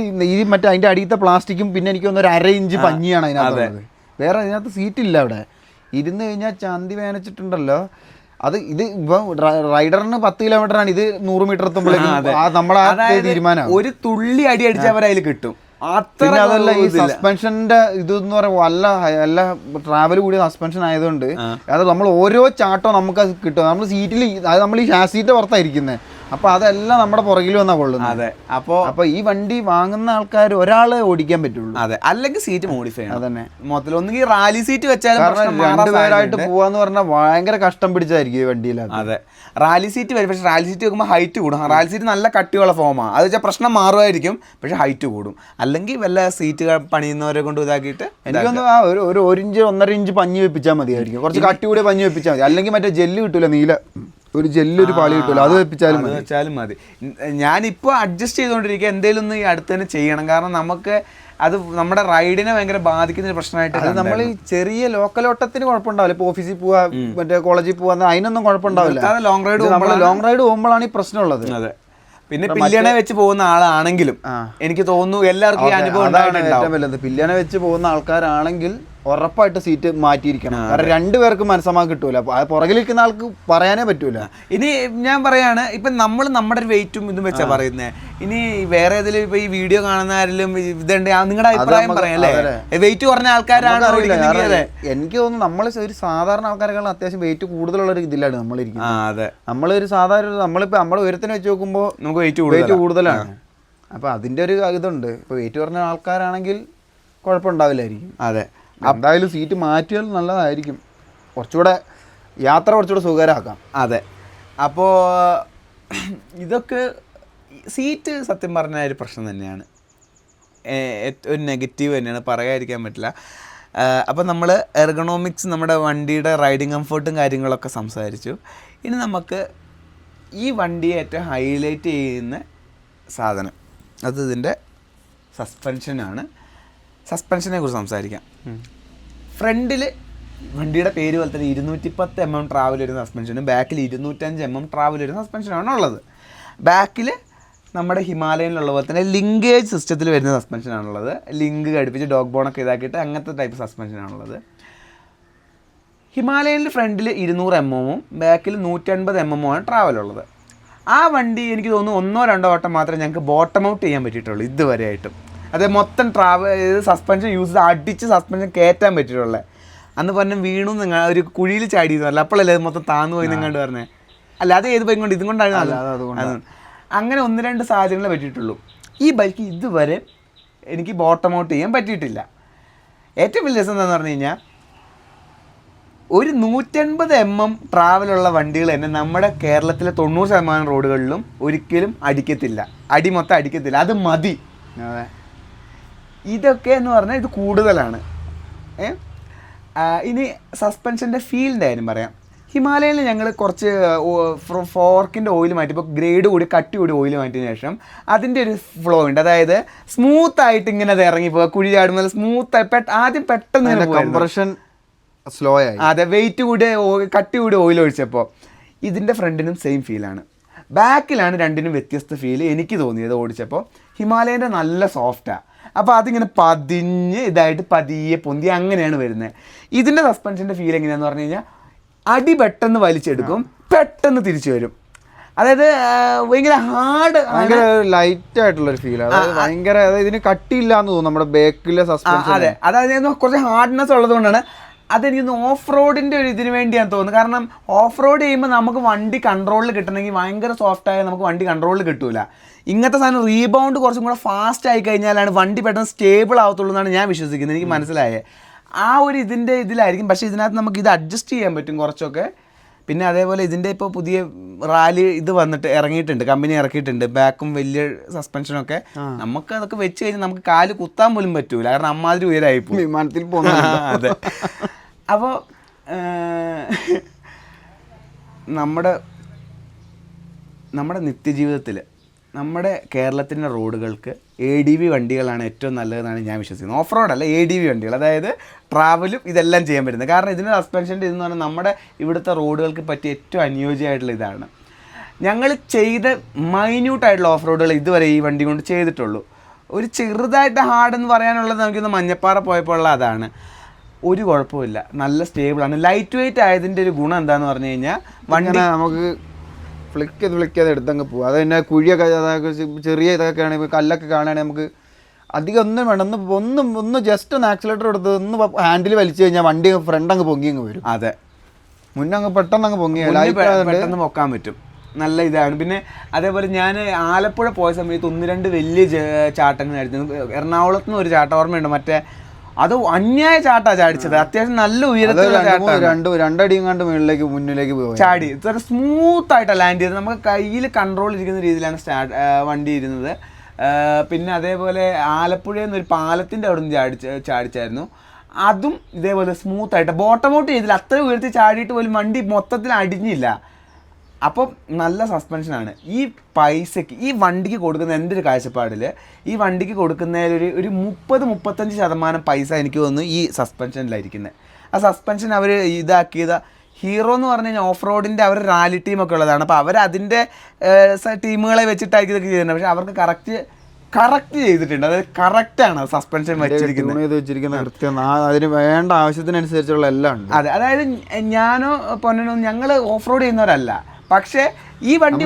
മറ്റേ അതിൻ്റെ അടിയത്തെ പ്ലാസ്റ്റിക്കും പിന്നെ എനിക്ക് തോന്നുന്നു 1/2 ഇഞ്ച് പഞ്ഞിയാണ് അതിനകത്ത്. വേറെ അതിനകത്ത് സീറ്റില്ല. അവിടെ ഇരുന്ന് കഴിഞ്ഞാൽ ചന്തി വേനച്ചിട്ടുണ്ടല്ലോ. ഇത് ഇപ്പം റൈഡറിന് 10 കിലോമീറ്ററാണ്, ഇത് 100 മീറ്റർ എത്തുമ്പോഴേക്കും നമ്മളെ തീരുമാനം ഒരു തുള്ളി അടി അടിച്ചവർ അതിൽ കിട്ടും. പിന്നെ അതല്ല ഈ സസ്പെൻഷന്റെ ഇതെന്ന് പറയുമ്പോൾ നല്ല ട്രാവൽ കൂടിയ സസ്പെൻഷൻ ആയതുകൊണ്ട് അത് നമ്മൾ ഓരോ ചാട്ടവും നമുക്ക് അത് കിട്ടും. നമ്മൾ സീറ്റിൽ അത് നമ്മൾ ഈ ഷാസീറ്റ് പുറത്തായിരിക്കുന്നത്. അപ്പൊ അതെല്ലാം നമ്മുടെ പുറകിൽ വന്നാ കൊള്ളുന്നത്. അതെ. അപ്പൊ ഈ വണ്ടി വാങ്ങുന്ന ആൾക്കാർ ഒരാളെ ഓടിക്കാൻ പറ്റുള്ളൂ. അതെ, അല്ലെങ്കിൽ സീറ്റ് മോഡിഫൈ അതന്നെ മൊത്തത്തിൽ. ഒന്നുകിൽ റാലി സീറ്റ് വെച്ചാലും 2 പേരായിട്ട് പോവാന്ന് പറഞ്ഞാൽ ഭയങ്കര കഷ്ടം പിടിച്ചായിരിക്കും ഈ വണ്ടിയിൽ. അതെ, റാലി സീറ്റ് വരും. പക്ഷെ റാലി സീറ്റ് വെക്കുമ്പോൾ ഹൈറ്റ് കൂടും. റാലി സീറ്റ് നല്ല കട്ടിയുള്ള ഫോമാണ്. അത് വെച്ചാൽ പ്രശ്നം മാറുമായിരിക്കും, പക്ഷെ ഹൈറ്റ് കൂടും. അല്ലെങ്കിൽ വല്ല സീറ്റ് പണിയുന്നവരെ കൊണ്ട് ഇതാക്കിയിട്ട് എനിക്കൊന്ന് ഒരു 1 ഇഞ്ച് 1.5 ഇഞ്ച് പഞ്ഞി വെപ്പിച്ചാൽ മതിയായിരിക്കും. കുറച്ച് കട്ടി കൂടിയ പഞ്ഞി വെപ്പിച്ചാൽ മതി. അല്ലെങ്കിൽ മറ്റേ ജെല്ല് കിട്ടൂല, നീല ഒരു ജെല്ലൊരു പാളി കിട്ടൂല, അത് വെച്ചാലും മതി. ഞാനിപ്പോൾ അഡ്ജസ്റ്റ് ചെയ്തുകൊണ്ടിരിക്കുക എന്തെങ്കിലും ഒന്ന് ഈ അടുത്ത് തന്നെ ചെയ്യണം. കാരണം നമുക്ക് അത് നമ്മുടെ റൈഡിനെ ഭയങ്കര ബാധിക്കുന്ന ഒരു പ്രശ്നമായിട്ട്. നമ്മൾ ഈ ചെറിയ ലോക്കൽ ഓട്ടത്തിന് കുഴപ്പമുണ്ടാവില്ല. ഇപ്പോൾ ഓഫീസിൽ പോവാ, മറ്റേ കോളേജിൽ പോവാ, അതിനൊന്നും കുഴപ്പമുണ്ടാവില്ല. ലോങ് റൈഡ് പോകുമ്പോഴാണ് ഈ പ്രശ്നമുള്ളത്. അതെ. പിന്നെ പില്ലിയണ വെച്ച് പോകുന്ന ആളാണെങ്കിലും എനിക്ക് തോന്നുന്നു എല്ലാവർക്കും ഈ അനുഭവം ഉണ്ടായിട്ടുണ്ടാവും. പില്ലിയണ വെച്ച് പോകുന്ന ആൾക്കാരാണെങ്കിൽ ഉറപ്പായിട്ട് സീറ്റ് മാറ്റിയിരിക്കണം. കാരണം 2 പേർക്ക് മനസ്സമാക്കി കിട്ടൂല. പുറകിലിരിക്കുന്ന ആൾക്ക് പറയാനേ പറ്റൂല. ഇനി ഞാൻ പറയാണ്, ഇപ്പം നമ്മൾ നമ്മുടെ ഒരു വെയിറ്റും ഇതും വെച്ചാ പറയുന്നത്. ഇനി വേറെ ഏതെങ്കിലും ഇപ്പൊ ഈ വീഡിയോ കാണുന്ന ആരെങ്കിലും ഇതുണ്ട്, നിങ്ങളുടെ അഭിപ്രായം പറയാം. വെയിറ്റ് കുറഞ്ഞ ആൾക്കാരാണ് എനിക്ക് തോന്നുന്നു നമ്മൾ ഒരു സാധാരണ ആൾക്കാരെക്കാളും അത്യാവശ്യം വെയിറ്റ് കൂടുതലുള്ള ഒരു ഇതിലാണ് നമ്മളിരിക്കുന്നത്. നമ്മളൊരു സാധാരണ നമ്മളിപ്പോ നമ്മുടെ ഉയരത്തിന് വെച്ച് നോക്കുമ്പോൾ നമുക്ക് വെയിറ്റ് കൂടുതലാണ്. അപ്പൊ അതിന്റെ ഒരു ഇതുണ്ട്. ഇപ്പൊ വെയിറ്റ് കുറഞ്ഞ ആൾക്കാരാണെങ്കിൽ കുഴപ്പമുണ്ടാവില്ലായിരിക്കും. അതെ, എന്തായാലും സീറ്റ് മാറ്റിയാൽ നല്ലതായിരിക്കും. യാത്ര കുറച്ചുകൂടെ സുഖകരമാക്കാം. അതെ. അപ്പോൾ ഇതൊക്കെ സീറ്റ് സത്യം പറഞ്ഞ ഒരു പ്രശ്നം തന്നെയാണ്, ഒരു നെഗറ്റീവ് തന്നെയാണ്, പറയാതിരിക്കാൻ പറ്റില്ല. അപ്പോൾ നമ്മൾ എർഗണോമിക്സ്, നമ്മുടെ വണ്ടിയുടെ റൈഡിങ് കംഫർട്ടും കാര്യങ്ങളൊക്കെ സംസാരിച്ചു. ഇനി നമുക്ക് ഈ വണ്ടിയെ ഏറ്റവും ഹൈലൈറ്റ് ചെയ്യുന്ന സാധനം അത് ഇതിൻ്റെ സസ്പെൻഷനാണ്. സസ്പെൻഷനെ കുറിച്ച് സംസാരിക്കാം. ഫ്രണ്ടിൽ വണ്ടിയുടെ പേര് പോലെ തന്നെ 210 mm ട്രാവൽ വരുന്ന സസ്പെൻഷനും ബാക്കിൽ 205 mm ട്രാവൽ വരുന്ന സസ്പെൻഷനാണ് ഉള്ളത്. ബാക്കിൽ നമ്മുടെ ഹിമാലയനിലുള്ള പോലെ തന്നെ ലിങ്കേജ് സിസ്റ്റത്തിൽ വരുന്ന സസ്പെൻഷനാണുള്ളത്. ലിങ്ക് ഘടിപ്പിച്ച് ഡോഗ് ബോണൊക്കെ ഇതാക്കിയിട്ട് അങ്ങനത്തെ ടൈപ്പ് സസ്പെൻഷനാണുള്ളത്. ഹിമാലയനിൽ ഫ്രണ്ടിൽ 200 mm ബാക്കിൽ 150 mm ആണ് ട്രാവലുള്ളത്. ആ വണ്ടി എനിക്ക് തോന്നുന്നു 1-2 വട്ടം മാത്രമേ ഞങ്ങൾക്ക് ബോട്ടം ഔട്ട് ചെയ്യാൻ പറ്റിയിട്ടുള്ളൂ ഇതുവരെയായിട്ടും. അത് മൊത്തം സസ്പെൻഷൻ യൂസ് ചെയ്ത് അടിച്ച് സസ്പെൻഷൻ കയറ്റാൻ പറ്റിയിട്ടുള്ളത്. അന്ന് പറഞ്ഞ വീണു നിങ്ങൾ ഒരു കുഴിയിൽ ചാടിയെന്നല്ല, അപ്പോഴല്ലേ അത് മൊത്തം താന്നു പോയി നിങ്ങണ്ട് പറഞ്ഞത്. അല്ല, അത് ഏത് ബൈക്ക് കൊണ്ട് ഇതും കൊണ്ടാണ്. അങ്ങനെ 1-2 സാഹചര്യങ്ങളെ പറ്റിയിട്ടുള്ളൂ. ഈ ബൈക്ക് ഇതുവരെ എനിക്ക് ബോട്ടം ഔട്ട് ചെയ്യാൻ പറ്റിയിട്ടില്ല. ഏറ്റവും വലിയ രസം എന്താണെന്ന് പറഞ്ഞു കഴിഞ്ഞാൽ ഒരു 150 mm ട്രാവലുള്ള വണ്ടികൾ തന്നെ നമ്മുടെ കേരളത്തിലെ 90% റോഡുകളിലും ഒരിക്കലും അടിക്കത്തില്ല. മൊത്തം അടിക്കത്തില്ല. അത് മതി. ഇതൊക്കെ എന്ന് പറഞ്ഞാൽ ഇത് കൂടുതലാണ്. ഇനി സസ്പെൻഷൻ്റെ ഫീലിൻ്റെ കാര്യം പറയാം. ഹിമാലയനിൽ ഞങ്ങൾ കുറച്ച് ഫോർക്കിൻ്റെ ഓയിൽ മാറ്റിയപ്പോൾ ഗ്രേഡ് കൂടി കട്ടി കൂടി ഓയിൽ മാറ്റിയതിന് ശേഷം അതിൻ്റെ ഒരു ഫ്ലോ ഉണ്ട്. അതായത് സ്മൂത്തായിട്ട് ഇങ്ങനെ അത് ഇറങ്ങിപ്പോവുക, കുഴി ചാടുമ്പോൾ സ്മൂത്തായി ആദ്യം പെട്ടെന്ന് കംപ്രഷൻ സ്ലോ ആയി. അതെ, വെയിറ്റ് കൂടി കട്ടി കൂടി ഓയിൽ ഒഴിച്ചപ്പോൾ. ഇതിൻ്റെ ഫ്രണ്ടിനും സെയിം ഫീലാണ്. ബാക്കിലാണ് രണ്ടിനും വ്യത്യസ്ത ഫീല് എനിക്ക് തോന്നിയത് ഓടിച്ചപ്പോൾ. ഹിമാലയൻ്റെ നല്ല സോഫ്റ്റാണ്. അപ്പോൾ അതിങ്ങനെ പതിഞ്ഞ് ഇതായിട്ട് പതിയെ പൊന്തി അങ്ങനെയാണ് വരുന്നത്. ഇതിൻ്റെ സസ്പെൻഷൻ്റെ ഫീൽ എങ്ങനെയാണെന്ന് പറഞ്ഞു കഴിഞ്ഞാൽ അടി പെട്ടെന്ന് വലിച്ചെടുക്കും, പെട്ടെന്ന് തിരിച്ചു വരും. അതായത് ഭയങ്കര ഹാർഡ്, ഭയങ്കര ലൈറ്റ് ആയിട്ടുള്ള ഒരു ഫീൽ, അതായത് ഭയങ്കര ഇതിന് കട്ടിയില്ലാന്ന് തോന്നുന്നു നമ്മുടെ ബേക്കിലെ സസ്പെൻഷൻ. അതെ, അതായത് കുറച്ച് ഹാർഡ്നെസ് ഉള്ളത് കൊണ്ടാണ്. അതെനിക്ക് ഓഫ് റോഡിൻ്റെ ഒരു ഇതിന് വേണ്ടിയാണ് തോന്നുന്നത്. കാരണം ഓഫ് റോഡ് ചെയ്യുമ്പോൾ നമുക്ക് വണ്ടി കൺട്രോളിൽ കിട്ടണമെങ്കിൽ ഭയങ്കര സോഫ്റ്റ് ആയാൽ നമുക്ക് വണ്ടി കൺട്രോളിൽ കിട്ടൂല. ഇങ്ങനത്തെ സാധനം റീബൗണ്ട് കുറച്ചും കൂടെ ഫാസ്റ്റ് ആയി കഴിഞ്ഞാലാണ് വണ്ടി പെട്ടെന്ന് സ്റ്റേബിൾ ആവത്തുള്ളൂ എന്നാണ് ഞാൻ വിശ്വസിക്കുന്നത്. എനിക്ക് മനസ്സിലായത് ആ ഒരു ഇതിലായിരിക്കും. പക്ഷേ ഇതിനകത്ത് നമുക്ക് ഇത് അഡ്ജസ്റ്റ് ചെയ്യാൻ പറ്റും കുറച്ചൊക്കെ. പിന്നെ അതേപോലെ ഇതിൻ്റെ ഇപ്പോൾ പുതിയ റാലി ഇത് വന്നിട്ട് ഇറങ്ങിയിട്ടുണ്ട്, കമ്പനി ഇറക്കിയിട്ടുണ്ട്, ബാക്കും വലിയ സസ്പെൻഷനൊക്കെ. നമുക്ക് അതൊക്കെ വെച്ച് കഴിഞ്ഞാൽ നമുക്ക് കാല് കുത്താൻ പോലും പറ്റൂല, കാരണം അമ്മാതിരി ഉയരായിപ്പോ വിമാനത്തിൽ പോകുന്ന. അതെ. അപ്പോൾ നമ്മുടെ നിത്യജീവിതത്തിൽ നമ്മുടെ കേരളത്തിൻ്റെ റോഡുകൾക്ക് ADV വണ്ടികളാണ് ഏറ്റവും നല്ലതെന്നാണ് ഞാൻ വിശ്വസിക്കുന്നത്. ഓഫ് റോഡല്ല, ADV വണ്ടികൾ, അതായത് ട്രാവലും ഇതെല്ലാം ചെയ്യാൻ പറ്റുന്നത്. കാരണം ഇതിൻ്റെ സസ്പെൻഷൻ്റെ ഇതെന്ന് പറഞ്ഞാൽ നമ്മുടെ ഇവിടുത്തെ റോഡുകൾക്ക് പറ്റിയ ഏറ്റവും അനുയോജ്യമായിട്ടുള്ള ഇതാണ്. ഞങ്ങൾ ചെയ്ത മൈന്യൂട്ടായിട്ടുള്ള ഓഫ് റോഡുകൾ ഇതുവരെ ഈ വണ്ടി കൊണ്ട് ചെയ്തിട്ടുള്ളൂ. ഒരു ചെറുതായിട്ട് ഹാർഡെന്ന് പറയാനുള്ളത് നമുക്കിന്ന് മഞ്ഞപ്പാറ പോയപ്പോൾ ഉള്ള അതാണ്. ഒരു കുഴപ്പമില്ല, നല്ല സ്റ്റേബിളാണ്. ലൈറ്റ് വെയിറ്റ് ആയതിൻ്റെ ഒരു ഗുണം എന്താണെന്ന് പറഞ്ഞു കഴിഞ്ഞാൽ വണ്ടി നമുക്ക് ഫ്ലിക്ക് ചെയ്ത് എടുത്തങ്ങ് പോകും. അത് തന്നെ കുഴിയൊക്കെ ചെറിയ ഇതൊക്കെ ആണെങ്കിൽ കല്ലൊക്കെ കാണുകയാണെങ്കിൽ നമുക്ക് അധികം ഒന്നും വേണം, ഒന്ന് ജസ്റ്റ് ഒന്ന് ആക്സിലേറ്റർ എടുത്ത് ഒന്ന് ഹാൻഡിൽ വലിച്ചു കഴിഞ്ഞാൽ വണ്ടി ഫ്രണ്ട് അങ്ങ് പൊങ്ങി അങ്ങ് വരും. അതെ, മുന്നേ അങ്ങ് പെട്ടെന്ന് അങ്ങ് പൊങ്ങി പെട്ടെന്ന് പൊക്കാൻ പറ്റും. നല്ല ഇതാണ്. പിന്നെ അതേപോലെ ഞാൻ ആലപ്പുഴ പോയ സമയത്ത് 1-2 വലിയ ചാട്ടങ്ങളായിരുന്നു. എറണാകുളത്ത് നിന്ന് ഒരു ചാട്ടം ഓർമ്മയുണ്ട്, മറ്റേ അത് അന്യായ ചാട്ടാണ് ചാടിച്ചത്. അത്യാവശ്യം നല്ല ഉയരത്തിലുള്ള രണ്ടടിയും കണ്ട് മുന്നിലേക്ക് പോയി ചാടി. ഇത്ര സ്മൂത്ത് ആയിട്ടാണ് ലാൻഡ് ചെയ്തത്. നമുക്ക് കയ്യിൽ കൺട്രോൾ ഇരിക്കുന്ന രീതിയിലാണ് വണ്ടി ഇരുന്നത്. പിന്നെ അതേപോലെ ആലപ്പുഴയിൽ നിന്ന് ഒരു പാലത്തിൻ്റെ അവിടെ നിന്ന് ചാടിച്ചായിരുന്നു. അതും ഇതേപോലെ സ്മൂത്തായിട്ട് ബോട്ടമൗട്ട് ചെയ്തില്ല, അത്ര ഉയർത്തി ചാടിയിട്ട് പോലും വണ്ടി മൊത്തത്തിൽ അടിഞ്ഞില്ല. അപ്പം നല്ല സസ്പെൻഷനാണ്. ഈ പൈസയ്ക്ക് ഈ വണ്ടിക്ക് കൊടുക്കുന്ന എൻ്റെ ഒരു കാഴ്ചപ്പാടിൽ ഈ വണ്ടിക്ക് കൊടുക്കുന്നതിൽ ഒരു 30-35% പൈസ എനിക്ക് തോന്നുന്നു ഈ സസ്പെൻഷനിലായിരിക്കുന്നത്. ആ സസ്പെൻഷൻ അവർ ഇതാക്കിയത് ഹീറോ എന്ന് പറഞ്ഞു കഴിഞ്ഞാൽ ഓഫ് റോഡിൻ്റെ അവർ റാലി ടീമൊക്കെ ഉള്ളതാണ്. അപ്പോൾ അവർ അതിൻ്റെ ടീമുകളെ വെച്ചിട്ടായിരിക്കും ഇതൊക്കെ ചെയ്യുന്നത്. പക്ഷേ അവർക്ക് കറക്റ്റ് ചെയ്തിട്ടുണ്ട്. അതായത് കറക്റ്റാണ് സസ്പെൻഷൻ വെച്ചിരിക്കുന്നത്. കൃത്യം അതിന് വേണ്ട ആവശ്യത്തിനനുസരിച്ചുള്ള എല്ലാം ഉണ്ട്. അതെ, അതായത് ഞാനോ പൊന്നനോ ഞങ്ങൾ ഓഫ് റോഡ് ചെയ്യുന്നവരല്ല, പക്ഷേ ഈ വണ്ടി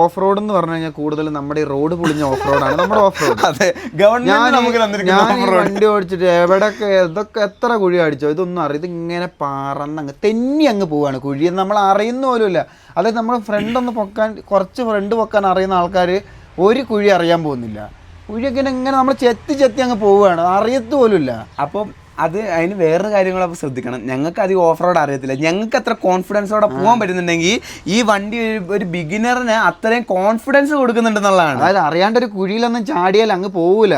ഓഫ് റോഡ് എന്ന് പറഞ്ഞു കഴിഞ്ഞാൽ കൂടുതൽ നമ്മുടെ ഈ റോഡ് പൊളിഞ്ഞ ഓഫ് റോഡാണ് നമ്മുടെ ഓഫ് റോഡ്. അതെ, ഗവൺമെന്റ് ഞാൻ വണ്ടി ഓടിച്ചിട്ട് എവിടെയൊക്കെ ഇതൊക്കെ എത്ര കുഴി അടിച്ചോ ഇതൊന്നും അറിയാം, ഇതിങ്ങനെ പറന്നങ്ങ് തെന്നി അങ്ങ് പോവാണ് കുഴി, നമ്മൾ അറിയുന്ന പോലും ഇല്ല. അതായത് നമ്മൾ ഫ്രണ്ട് ഒന്ന് പൊക്കാൻ, കുറച്ച് ഫ്രണ്ട് പൊക്കാൻ അറിയുന്ന ആൾക്കാർ ഒരു കുഴി അറിയാൻ പോകുന്നില്ല. കുഴിയൊക്കെ ഇങ്ങനെ നമ്മൾ ചെത്തി അങ്ങ് പോവുകയാണ്, അറിയത്ത് പോലും ഇല്ല. അപ്പം അതിന് വേറൊരു കാര്യങ്ങളൊക്കെ ശ്രദ്ധിക്കണം. ഞങ്ങൾക്ക് അധികം ഓഫ് റോഡ് അറിയത്തില്ല. ഞങ്ങൾക്ക് അത്ര കോൺഫിഡൻസോടെ പോകാൻ പറ്റുന്നുണ്ടെങ്കിൽ ഈ വണ്ടി ഒരു ബിഗിനറിന് അത്രയും കോൺഫിഡൻസ് കൊടുക്കുന്നുണ്ടെന്നുള്ളതാണ്. അതായത് അറിയാണ്ട് ഒരു കുഴിയിലൊന്നും ചാടിയാൽ അങ്ങ് പോവില്ല,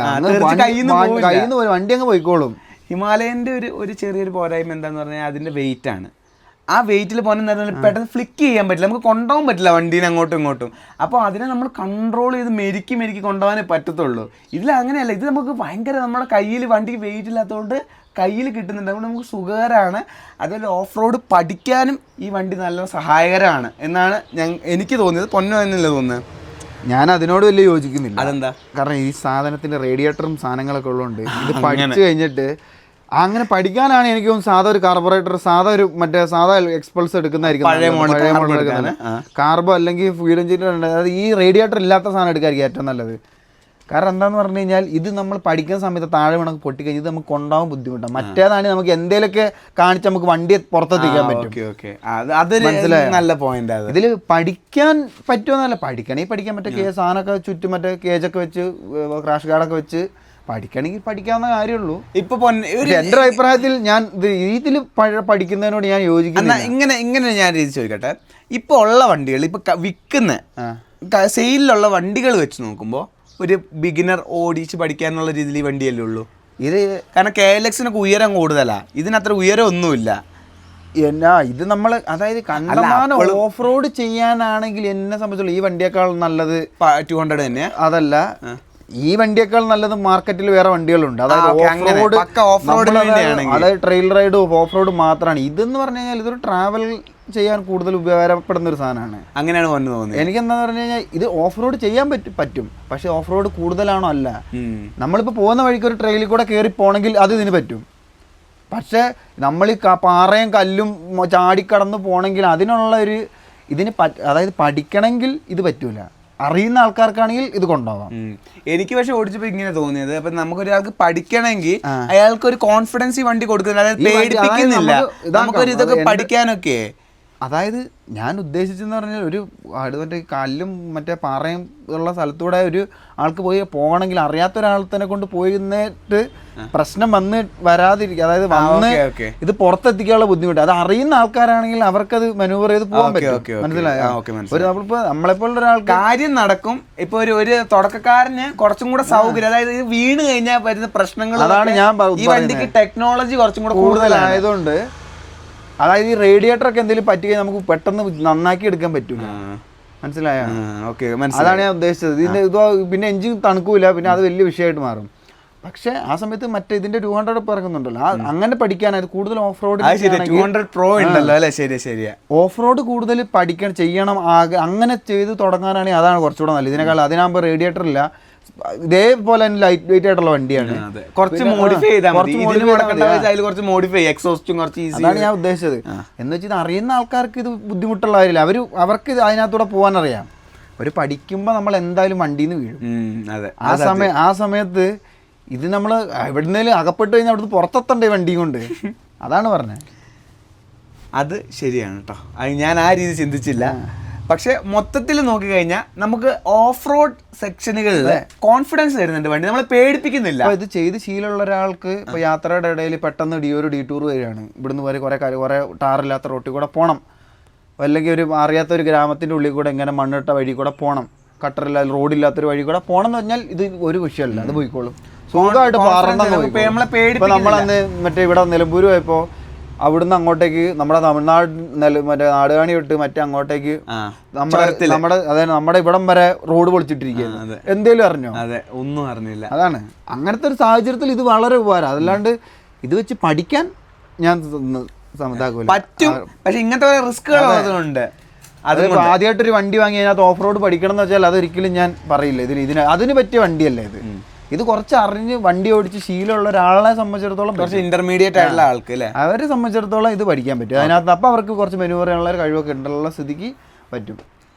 കയ്യിൽ നിന്ന് വണ്ടി അങ്ങ് പോയിക്കോളും. ഹിമാലയൻ്റെ ഒരു ചെറിയൊരു പോരായ്മ എന്താണെന്ന് പറഞ്ഞാൽ അതിൻ്റെ വെയിറ്റ് ആണ്. ആ വെയിറ്റിൽ പോകുന്ന പെട്ടെന്ന് ഫ്ലിക്ക് ചെയ്യാൻ പറ്റില്ല, നമുക്ക് കൊണ്ടുപോകാൻ പറ്റില്ല വണ്ടീനെ അങ്ങോട്ടും ഇങ്ങോട്ടും. അപ്പോൾ അതിനെ നമ്മൾ കൺട്രോൾ ചെയ്ത് മെരുക്കി കൊണ്ടുപോകാനേ പറ്റത്തുള്ളൂ. ഇതിൽ അങ്ങനെയല്ല, ഇത് നമുക്ക് ഭയങ്കര നമ്മുടെ കയ്യിൽ വണ്ടിക്ക് വെയിറ്റ് ഇല്ലാത്തതുകൊണ്ട് കയ്യിൽ കിട്ടുന്നുണ്ട്, അതുകൊണ്ട് നമുക്ക് സുഖകരമാണ്. അതുപോലെ ഓഫ് റോഡ് പഠിക്കാനും ഈ വണ്ടി നല്ല സഹായകരമാണ് എന്നാണ് എനിക്ക് തോന്നിയത്. പൊന്നോ എന്നല്ലേ തോന്നുന്നത്? ഞാൻ അതിനോട് വലിയ യോജിക്കുന്നില്ല. അതെന്താ? കാരണം ഈ സാധനത്തിൻ്റെ റേഡിയേറ്ററും സാധനങ്ങളൊക്കെ ഉള്ളതുകൊണ്ട് ഇത് പഠിച്ചു കഴിഞ്ഞിട്ട് അങ്ങനെ പഠിക്കാനാണ് എനിക്ക് തോന്നുന്നു സാധാ ഒരു കാർബറേറ്റർ, സാധാ എക്സ്പൾസ് എടുക്കുന്നതായിരിക്കും പഴയ മോഡൽ എടുക്കുന്നത്. കാർബോ അല്ലെങ്കിൽ ഫ്യൂൽ എഞ്ചിൻ, അതായത് ഈ റേഡിയേറ്റർ ഇല്ലാത്ത സാധനം എടുക്കായിരിക്കും ഏറ്റവും നല്ലത്. കാരണം എന്താണെന്ന് പറഞ്ഞു കഴിഞ്ഞാൽ ഇത് നമ്മൾ പഠിക്കുന്ന സമയത്ത് താഴെ വേണമെങ്കിൽ പൊട്ടിക്കഴിഞ്ഞ് ഇത് നമുക്ക് കൊണ്ടുപോകാൻ ബുദ്ധിമുട്ടാണ്. മറ്റേതാണ് നമുക്ക് എന്തെങ്കിലുമൊക്കെ കാണിച്ച് നമുക്ക് വണ്ടിയെ പുറത്തെത്തിക്കാൻ പറ്റും. നല്ല പോയിന്റ്. ഇതിൽ പഠിക്കാൻ പറ്റുമെന്നല്ല, പഠിക്കണമെങ്കിൽ പഠിക്കാൻ പറ്റും. സാധനമൊക്കെ ചുറ്റും മറ്റേ കേജൊക്കെ വെച്ച് ക്രാഷ് ഗാർഡൊക്കെ വെച്ച് പഠിക്കണമെങ്കിൽ പഠിക്കാവുന്ന കാര്യമുള്ളൂ. ഇപ്പൊ എൻ്റെ അഭിപ്രായത്തിൽ ഞാൻ ഇതിൽ പഠിക്കുന്നതിനോട് ഞാൻ യോജിക്കുന്നു. ഇങ്ങനെ ഞാൻ രീതി ചോദിക്കട്ടെ, ഇപ്പൊ ഉള്ള വണ്ടികൾ ഇപ്പൊ വിൽക്കുന്ന സെയിലുള്ള വണ്ടികൾ വെച്ച് നോക്കുമ്പോൾ ഒരു ബിഗിനർ ഓടിച്ച് പഠിക്കാനുള്ള രീതിയിൽ ഈ വണ്ടിയല്ലേ ഉള്ളൂ ഇത്. കാരണം KLX-നൊക്കെ ഉയരം കൂടുതലാ, ഇതിനത്ര ഉയരം ഒന്നുമില്ല. ഇത് നമ്മൾ അതായത് കണ്ടമാനം ഓഫ് റോഡ് ചെയ്യാനാണെങ്കിൽ എന്നെ സംബന്ധിച്ചുള്ള ഈ വണ്ടിയേക്കാൾ നല്ലത് 200 തന്നെ. അതല്ല, ഈ വണ്ടിയേക്കാൾ നല്ലത് മാർക്കറ്റിൽ വേറെ വണ്ടികളുണ്ട്. അതായത് ട്രെയിൽ റൈഡ് ഓഫ് റോഡ് മാത്രമാണ്. ഇതെന്ന് പറഞ്ഞു കഴിഞ്ഞാൽ ഇതൊരു ട്രാവൽ ചെയ്യാൻ കൂടുതൽ ഉപകാരപ്പെടുന്ന ഒരു സാധനമാണ്. അങ്ങനെയാണ് തോന്നുന്നത് എനിക്ക്. എന്താന്ന് പറഞ്ഞു കഴിഞ്ഞാൽ ഇത് ഓഫ് റോഡ് ചെയ്യാൻ പറ്റും, പക്ഷെ ഓഫ് റോഡ് കൂടുതലാണോ അല്ല. നമ്മളിപ്പോൾ പോകുന്ന വഴിക്ക് ഒരു ട്രെയിലിൽ കൂടെ കയറി പോകണമെങ്കിൽ അത് ഇതിന് പറ്റും. പക്ഷെ നമ്മൾ ഈ പാറയും കല്ലും ചാടിക്കടന്ന് പോകണമെങ്കിൽ അതിനുള്ള ഒരു ഇതിന് അതായത് പഠിക്കണമെങ്കിൽ ഇത് പറ്റൂല, അറിയുന്ന ആൾക്കാർക്കാണെങ്കിൽ ഇത് കൊണ്ടുപോകാം. എനിക്ക് പക്ഷെ ഓടിച്ചപ്പോ ഇങ്ങനെ തോന്നിയത്, അപ്പൊ നമുക്കൊരാൾക്ക് പഠിക്കണമെങ്കിൽ അയാൾക്ക് ഒരു കോൺഫിഡൻസ് ഈ വണ്ടി കൊടുക്കുന്നില്ല, അതായത് പേടിപ്പിക്കുന്നില്ല, നമുക്കൊരു ഇതൊക്കെ പഠിക്കാനൊക്കെ. അതായത് ഞാൻ ഉദ്ദേശിച്ചെന്ന് പറഞ്ഞാൽ ഒരു മറ്റേ കല്ലും മറ്റേ പാറയും ഉള്ള സ്ഥലത്തൂടെ ഒരു ആൾക്ക് പോകണമെങ്കിൽ അറിയാത്ത ഒരാളത്തിനെ കൊണ്ട് പോയിട്ട് പ്രശ്നം വരാതിരിക്കുക, അതായത് വന്ന് ഇത് പുറത്തെത്തിക്കാനുള്ള ബുദ്ധിമുട്ട്. അത് അറിയുന്ന ആൾക്കാരാണെങ്കിൽ അവർക്കത് മനൂവർ ചെയ്ത് പോകാൻ പറ്റും. മനസ്സിലായോ? നമ്മളിപ്പോ നമ്മളെപ്പോലുള്ള ഒരാൾക്ക് കാര്യം നടക്കും. ഇപ്പൊ ഒരു തുടക്കക്കാരന് കുറച്ചും കൂടെ സൗകര്യം, അതായത് വീണ് കഴിഞ്ഞാൽ വരുന്ന പ്രശ്നങ്ങൾ, അതാണ് ഞാൻ ഈ വണ്ടിക്ക് ടെക്നോളജി കുറച്ചും കൂടെ കൂടുതലായതുകൊണ്ട്, അതായത് ഈ റേഡിയേറ്റർ ഒക്കെ എന്തെങ്കിലും പറ്റുകയും നമുക്ക് പെട്ടെന്ന് നന്നാക്കി എടുക്കാൻ പറ്റൂല. മനസ്സിലായോ? അതാണ് ഞാൻ ഉദ്ദേശിച്ചത്. ഇതിന്റെ ഇത് പിന്നെ എഞ്ചിൻ തണുക്കൂല, പിന്നെ അത് വലിയ വിഷയമായിട്ട് മാറും. പക്ഷെ ആ സമയത്ത് മറ്റേ ഇതിന്റെ 200 ഇറങ്ങുന്നുണ്ടല്ലോ, അങ്ങനെ പഠിക്കാനായത് കൂടുതൽ ഓഫ് റോഡ് ഓഫ് റോഡ് കൂടുതൽ ചെയ്യണം. അങ്ങനെ ചെയ്ത് തുടങ്ങാനാണെങ്കിൽ അതാണ് കുറച്ചുകൂടെ നല്ലത്. ഇതിനേക്കാൾ അതിനാകുമ്പോൾ റേഡിയേറ്റർ ഇല്ല, ഇതേപോലെ തന്നെ ലൈറ്റ് വെയിറ്റ് ആയിട്ടുള്ള വണ്ടിയാണ്. അതാണ് ഞാൻ ഉദ്ദേശിച്ചത്. എന്ന് വെച്ചാൽ അറിയുന്ന ആൾക്കാർക്ക് ഇത് ബുദ്ധിമുട്ടുള്ള കാര്യമില്ല, അവർക്ക് അതിനകത്തൂടെ പോകാനറിയാം. ഒരു പഠിക്കുമ്പോൾ നമ്മൾ എന്തായാലും വണ്ടിയിൽ നിന്ന് വീഴും. ആ സമയത്ത് ഇത് നമ്മൾ എവിടുന്നേലും അകപ്പെട്ട് കഴിഞ്ഞാൽ അവിടുന്ന് പുറത്തെത്തണ്ടേ വണ്ടിയും കൊണ്ട്. അതാണ് പറഞ്ഞത്. അത് ശരിയാണ് കേട്ടോ, ഞാൻ ആ രീതി ചിന്തിച്ചില്ല. പക്ഷെ മൊത്തത്തിൽ നോക്കിക്കഴിഞ്ഞാൽ നമുക്ക് ഓഫ് റോഡ് സെക്ഷനുകളിൽ കോൺഫിഡൻസ് തരുന്നുണ്ട് വണ്ടി, നമ്മളെ പേടിപ്പിക്കുന്നില്ല. അപ്പോൾ ഇത് ചെയ്ത് ശീലമുള്ള ഒരാൾക്ക് ഇപ്പോൾ യാത്രയുടെ ഇടയിൽ പെട്ടെന്ന് ഒരു ഡീടൂർ വരികയാണ്, ഇവിടുന്ന് വരെ കുറേ ടാറില്ലാത്ത റോട്ടിൽ കൂടെ പോകണം, അല്ലെങ്കിൽ ഒരു അറിയാത്ത ഒരു ഗ്രാമത്തിൻ്റെ ഉള്ളിൽ കൂടെ എങ്ങനെ മണ്ണിട്ട വഴി കൂടെ പോകണം, കട്ടറില്ലാത്ത റോഡില്ലാത്തൊരു വഴി കൂടെ പോകണം എന്ന് പറഞ്ഞാൽ ഇത് ഒരു വിഷയമല്ല, അത് പോയിക്കോളും സുഖമായിട്ട്. ഇപ്പോൾ നമ്മളന്ന് മറ്റേ ഇവിടെ നിലമ്പൂർ പോയപ്പോൾ അവിടുന്ന് അങ്ങോട്ടേക്ക് നമ്മുടെ തമിഴ്നാട് മറ്റേ നാടുകാണി വിട്ട് മറ്റേ അങ്ങോട്ടേക്ക് നമ്മുടെ ഇവിടം വരെ റോഡ് പൊളിച്ചിട്ടിരിക്കുകയാണ്. എന്തേലും അറിഞ്ഞോ? അതെ, ഒന്നും അറിഞ്ഞില്ല. അതാണ് അങ്ങനത്തെ ഒരു സാഹചര്യത്തിൽ ഇത് വളരെ ഉപകാരം. അതല്ലാണ്ട് ഇത് വെച്ച് പഠിക്കാൻ ഞാൻ പറ്റും, പക്ഷെ ഇങ്ങനത്തെ റിസ്കുകളുണ്ട്. അത് ആദ്യമായിട്ടൊരു വണ്ടി വാങ്ങി അതിനകത്ത് ഓഫ് റോഡ് പഠിക്കണം എന്ന് വെച്ചാൽ അതൊരിക്കലും ഞാൻ പറയില്ല. അതിന് പറ്റിയ വണ്ടിയല്ലേ ഇത് കുറച്ച് അറിഞ്ഞ് വണ്ടി ഓടിച്ച് ശീലമുള്ള ഒരാളെ സംബന്ധിച്ചിടത്തോളം, കുറച്ച് ഇന്റർമീഡിയറ്റ് ആയിട്ടുള്ള ആൾക്ക് അല്ലേ, അവരെ സംബന്ധിച്ചിടത്തോളം ഇത് പഠിക്കാൻ പറ്റും. അതിനകത്ത് അപ്പം അവർക്ക് കുറച്ച് മെനുവർ ചെയ്യാനുള്ള ഒരു കഴിവൊക്കെ ഉള്ള സ്ഥിതിക്ക് പറ്റും.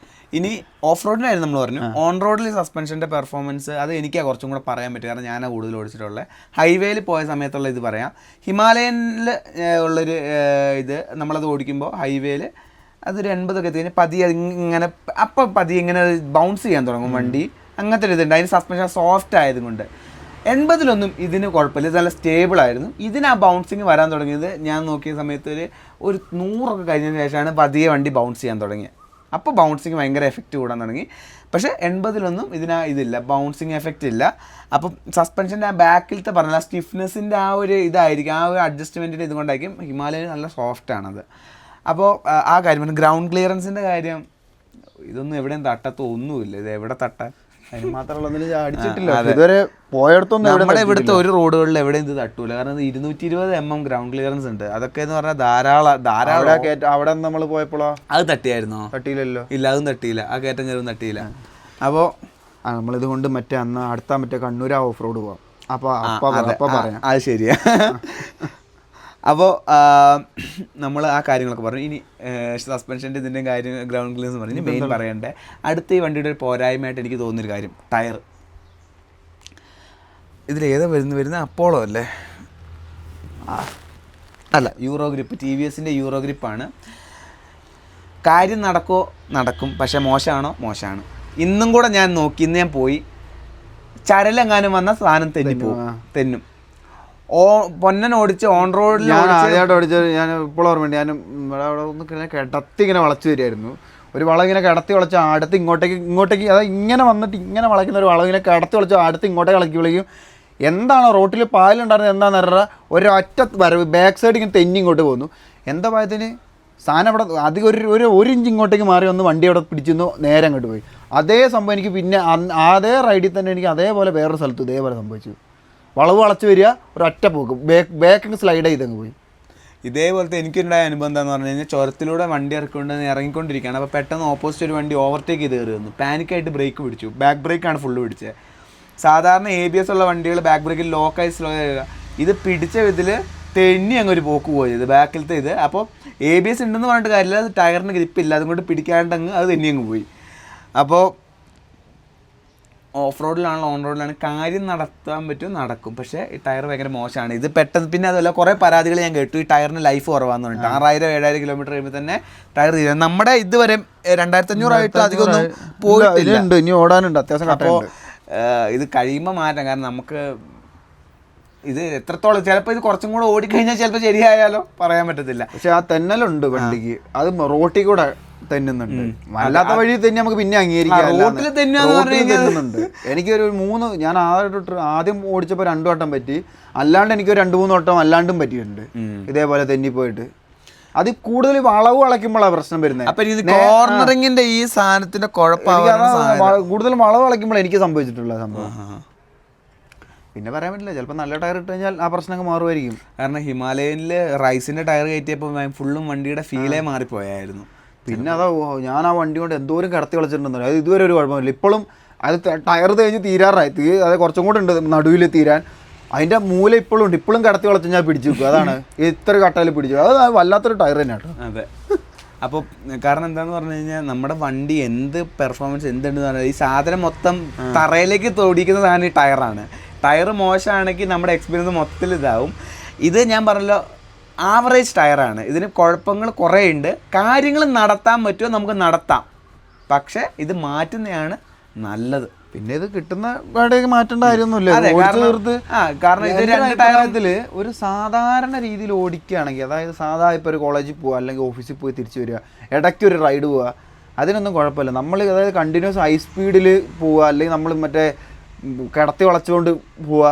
ഇനി ഓഫ് റോഡിനായിരുന്നു നമ്മൾ പറഞ്ഞു. ഓൺ റോഡിൽ സസ്പെൻഷൻ്റെ പെർഫോമൻസ് അത് എനിക്കാണ് കുറച്ചും കൂടെ പറയാൻ പറ്റും, കാരണം ഞാനാണ് കൂടുതൽ ഓടിച്ചിട്ടുള്ളത്. ഹൈവേയിൽ പോയ സമയത്തുള്ള ഇത് പറയാം. ഹിമാലയനിൽ ഉള്ളൊരു ഇത് നമ്മളത് ഓടിക്കുമ്പോൾ ഹൈവേയിൽ അതൊരു 80 എത്തി പതിയെ ഇങ്ങനെ പതിയെ ഇങ്ങനെ ബൗൺസ് ചെയ്യാൻ തുടങ്ങും വണ്ടി. അങ്ങനത്തെ ഒരു ഇതുണ്ട്. അതിന് സസ്പെൻഷൻ സോഫ്റ്റ് ആയതുകൊണ്ട് 80 ഇതിന് കുഴപ്പമില്ല, ഇത് നല്ല സ്റ്റേബിളായിരുന്നു. ഇതിന് ആ ബൗൺസിങ് വരാൻ തുടങ്ങിയത് ഞാൻ നോക്കിയ സമയത്ത് ഒരു 100 കഴിഞ്ഞതിന് ശേഷമാണ് പതിയെ വണ്ടി ബൗൺസ് ചെയ്യാൻ തുടങ്ങിയത്. അപ്പോൾ ബൗൺസിങ് ഭയങ്കര എഫക്റ്റ് കൂടാൻ തുടങ്ങി. പക്ഷേ 80 ഇതില്ല, ബൗൺസിങ് എഫക്റ്റ് ഇല്ല. അപ്പം സസ്പെൻഷൻ്റെ ആ ബാക്കിലത്തെ പറഞ്ഞ സ്റ്റിഫ്നെസ്സിൻ്റെ ആ ഒരു ഇതായിരിക്കും, ആ ഒരു അഡ്ജസ്റ്റ്മെൻറ്റിൻ്റെ ഇതുകൊണ്ടായിരിക്കും ഹിമാലയൻ നല്ല സോഫ്റ്റാണത്. അപ്പോൾ ആ കാര്യം ഗ്രൗണ്ട് ക്ലിയറൻസിൻ്റെ കാര്യം, ഇതൊന്നും എവിടെയും തട്ടത്തോ ഒന്നുമില്ല. ഇത് എവിടെ തട്ടാൻ അതിന് മാത്രമുള്ള അടിച്ചിട്ടില്ല ഇതുവരെ പോയടത്തൊന്നും. നമ്മുടെ ഇവിടുത്തെ ഒരു റോഡുകളിൽ എവിടെയും ഇത് തട്ടൂല, കാരണം 220 mm ഗ്രൗണ്ട് ക്ലിയറൻസ് ഉണ്ട്. അതൊക്കെ എന്ന് പറഞ്ഞാൽ ധാരാളം. അവിടെ നമ്മൾ പോയപ്പോഴോ അത് തട്ടിയായിരുന്നോ? തട്ടിയില്ലല്ലോ. ഇല്ല, അതും തട്ടിയില്ല, ആ കയറ്റം ചെറുതും തട്ടിയില്ല. അപ്പോൾ നമ്മളിതുകൊണ്ട് അടുത്ത കണ്ണൂർ ഓഫ് റോഡ് പോവാം. അപ്പോൾ പറയാം. അത് ശരിയാ. അപ്പോൾ നമ്മൾ ആ കാര്യങ്ങളൊക്കെ പറഞ്ഞു. ഇനി സസ്പെൻഷൻ്റെ ഇതിൻ്റെയും കാര്യം, ഗ്രൗണ്ട് ക്ലിയറൻസ് പറഞ്ഞു. മെയിൻ പറയണ്ടേ, അടുത്ത ഈ വണ്ടിയുടെ ഒരു പോരായ്മയായിട്ട് എനിക്ക് തോന്നിയൊരു കാര്യം, ടയർ. ഇതിലേതാ വരുന്ന അപ്പോളോ അല്ലേ? അല്ല, യൂറോ ഗ്രിപ്പ്, ടി വി എസിൻ്റെ യൂറോ ഗ്രിപ്പാണ്. കാര്യം നടക്കും, പക്ഷേ മോശമാണോ? മോശമാണ്. ഇന്നും കൂടെ ഞാൻ നോക്കി, ഇന്ന് ഞാൻ പോയി, ചരലെങ്ങാനും വന്ന സാധനം തെന്നും. പൊന്നൻ ഓടിച്ച് ഓൺ റോഡിൽ ആദ്യമായിട്ട് ഓടിച്ചത് ഞാൻ ഇപ്പോൾ ഓർമ്മയുണ്ട്. ഞാൻ അവിടെ ഒന്ന് കിടത്തി ഇങ്ങനെ വളച്ചു വരികയായിരുന്നു. ഒരു വളം ഇങ്ങനെ കിടത്തി വളച്ച് അടുത്ത് ഇങ്ങോട്ടേക്ക് അതായത് ഇങ്ങനെ വന്നിട്ട് ഇങ്ങനെ വളയ്ക്കുന്ന ഒരു വളം ഇങ്ങനെ കിടത്തി വളച്ച് അടുത്ത് ഇങ്ങോട്ടേക്ക് ഇളക്കി വിളിക്കും. എന്താണോ റോട്ടിൽ പാലുണ്ടായിരുന്നത് എന്താണെന്ന് പറഞ്ഞാൽ ഒരൊറ്റ വരവ് ബാക്ക് സൈഡ് ഇങ്ങനെ തെന്നി ഇങ്ങോട്ട് പോകുന്നു. എന്താ ഭയത്തിന് സാധനം അവിടെ അധികം ഒരു ഇഞ്ച് ഇങ്ങോട്ടേക്ക് മാറി വന്ന് വണ്ടി അവിടെ പിടിച്ചിരുന്നു, നേരെ അങ്ങോട്ട് പോയി. അതേ സംഭവം എനിക്ക് പിന്നെ അതേ റൈഡിൽ തന്നെ എനിക്ക് അതേപോലെ വേറൊരു സ്ഥലത്ത് ഇതേപോലെ സംഭവിച്ചു. വളവ് വളച്ച് വരിക, ഒരു ഒറ്റ പോക്ക് ബാക്ക് സ്ലൈഡ് ചെയ്തങ്ങ് പോയി. ഇതേപോലത്തെ എനിക്കുണ്ടായ അനുഭവം എന്താണെന്ന് പറഞ്ഞു കഴിഞ്ഞാൽ, ചുരത്തിലൂടെ വണ്ടി ഇറങ്ങിക്കൊണ്ടിരിക്കുകയാണ്. അപ്പോൾ പെട്ടെന്ന് ഓപ്പോസിറ്റ് ഒരു വണ്ടി ഓവർടേക്ക് ചെയ്ത് കയറി വന്നു. പാനിക്കായിട്ട് ബ്രേക്ക് പിടിച്ചു, ബാക്ക് ബ്രേക്കാണ് ഫുള്ള് പിടിച്ചത്. സാധാരണ ABS ഉള്ള വണ്ടികൾ ബാക്ക് ബ്രേക്കിൽ ലോക്കായി സ്ലോ ചെയ്യുക. ഇത് പിടിച്ച ഇതിൽ തെന്നി അങ്ങ് ഒരു പോക്ക് പോയത് ബാക്കിലത്തെ ഇത്. അപ്പോൾ ABS ഉണ്ടെന്ന് പറഞ്ഞിട്ട് കാര്യമില്ല, അത് ടയറിന് ഗ്രിപ്പില്ല, അതുകൊണ്ട് പിടിക്കാണ്ട് അങ്ങ് അത് തെന്നി അങ്ങ് പോയി. അപ്പോൾ ഓഫ് റോഡിലാണല്ലോ ഓൺ റോഡിലാണ് കാര്യം നടത്താൻ പറ്റും, നടക്കും. പക്ഷേ ഈ ടയർ ഭയങ്കര മോശമാണ്. ഇത് പെട്ടെന്ന് പിന്നെ അതുപോലെ കുറേ പരാതികൾ ഞാൻ കേട്ടു, ഈ ടയറിന് ലൈഫ് കുറവാന്ന് പറഞ്ഞിട്ട്. 6000-7000 കിലോമീറ്റർ കഴിയുമ്പോൾ തന്നെ ടയർ തീരും. നമ്മുടെ ഇതുവരെ 2500 ആയിട്ട് അധികം ഒന്നും പോയിട്ടില്ല, ഇനി ഓടാനുണ്ട് അത്യാവശ്യം. അപ്പോൾ ഇത് കഴിയുമ്പോൾ മാറ്റാം. കാരണം നമുക്ക് ഇത് എത്രത്തോളം, ചിലപ്പോൾ ഇത് കുറച്ചും കൂടെ ഓടിക്കഴിഞ്ഞാൽ ചിലപ്പോൾ ശരിയായാലോ പറയാൻ പറ്റത്തില്ല. പക്ഷെ ആ തെന്നലുണ്ട് വണ്ടിക്ക്, അത് റോട്ടിൽ കൂടെ തെന്നുന്നുണ്ട്. അല്ലാത്ത വഴി തന്നെ നമുക്ക് പിന്നെ അംഗീകരിക്കാം. തെന്നുന്നുണ്ട്. എനിക്കൊരു 3, ഞാൻ ആദ്യം ഓടിച്ചപ്പോൾ 2 വട്ടം പറ്റി, അല്ലാണ്ട് എനിക്കൊരു 2-3 വട്ടം അല്ലാണ്ടും പറ്റിയിട്ടുണ്ട് ഇതേപോലെ തെന്നിപ്പോയിട്ട്. അത് കൂടുതൽ വളവ് വളയ്ക്കുമ്പോഴാണ് പ്രശ്നം വരുന്നത്. അപ്പൊ ഇത് കോർണറിങ്ങിന്റെ ഈ സാധനത്തിന്റെ കുഴപ്പമാണ്, കൂടുതൽ വളവ് വളയ്ക്കുമ്പോൾ എനിക്ക് സംഭവിച്ചിട്ടുള്ള സംഭവം. പിന്നെ പറയാൻ പറ്റില്ല, ചിലപ്പോൾ നല്ല ടയർ ഇട്ട് കഴിഞ്ഞാൽ ആ പ്രശ്നമൊക്കെ മാറുമായിരിക്കും. കാരണം ഹിമാലയനിൽ റൈസിന്റെ ടയർ കയറ്റിയപ്പോൾ ഫുള്ളും വണ്ടിയുടെ ഫീലേ മാറിപ്പോയായിരുന്നു. പിന്നെ അതാ ഞാൻ ആ വണ്ടി കൊണ്ട് എന്തോരം കടത്തി കളിച്ചിട്ടുണ്ടെന്ന്. അത് ഇതുവരെ ഒരു കുഴപ്പമില്ല. ഇപ്പോഴും അത് ടയർ തേഞ്ഞ് തീരാറായി, അത് കുറച്ചും കൂടെ ഉണ്ട് നടുവിൽ തീരാൻ. അതിൻ്റെ മൂല ഇപ്പോഴും ഉണ്ട്, ഇപ്പോഴും കടത്തി കളിച്ച് ഞാൻ പിടിച്ചു വെക്കും. അതാണ് ഇത്ര കട്ടയിൽ പിടിച്ചു. അത് വല്ലാത്തൊരു ടയർ തന്നെ കേട്ടോ. അതെ. അപ്പോൾ കാരണം എന്താണെന്ന് പറഞ്ഞു കഴിഞ്ഞാൽ നമ്മുടെ വണ്ടി എന്ത് പെർഫോമൻസ് എന്തുണ്ടെന്ന് പറഞ്ഞാൽ ഈ സാധനം മൊത്തം തറയിലേക്ക് തൊടിക്കുന്ന സാധനം ഈ ടയറാണ്. ടയർ മോശമാണെങ്കിൽ നമ്മുടെ എക്സ്പീരിയൻസ് മൊത്തത്തിൽ ഇതാവും. ഇത് ഞാൻ പറഞ്ഞല്ലോ ആവറേജ് ടയറാണ്. ഇതിന് കുഴപ്പങ്ങൾ കുറേ ഉണ്ട്. കാര്യങ്ങൾ നടത്താൻ പറ്റുമോ നമുക്ക് നടത്താം, പക്ഷേ ഇത് മാറ്റുന്നതാണ് നല്ലത്. പിന്നെ ഇത് കിട്ടുന്ന വാടകയ്ക്ക് മാറ്റേണ്ട കാര്യമൊന്നുമില്ല. കാരണം ഇത് 2 ടയറത്തിൽ ഒരു സാധാരണ രീതിയിൽ ഓടിക്കുകയാണെങ്കിൽ, അതായത് സാധാ ഇപ്പോൾ ഒരു കോളേജിൽ പോവുക അല്ലെങ്കിൽ ഓഫീസിൽ പോയി തിരിച്ചു വരിക, ഇടയ്ക്ക് ഒരു റൈഡ് പോവുക, അതിനൊന്നും കുഴപ്പമില്ല. നമ്മൾ അതായത് കണ്ടിന്യൂസ് ഹൈ സ്പീഡിൽ പോവുക, അല്ലെങ്കിൽ നമ്മൾ മറ്റേ കിടത്തി വളച്ചുകൊണ്ട് പോവുക,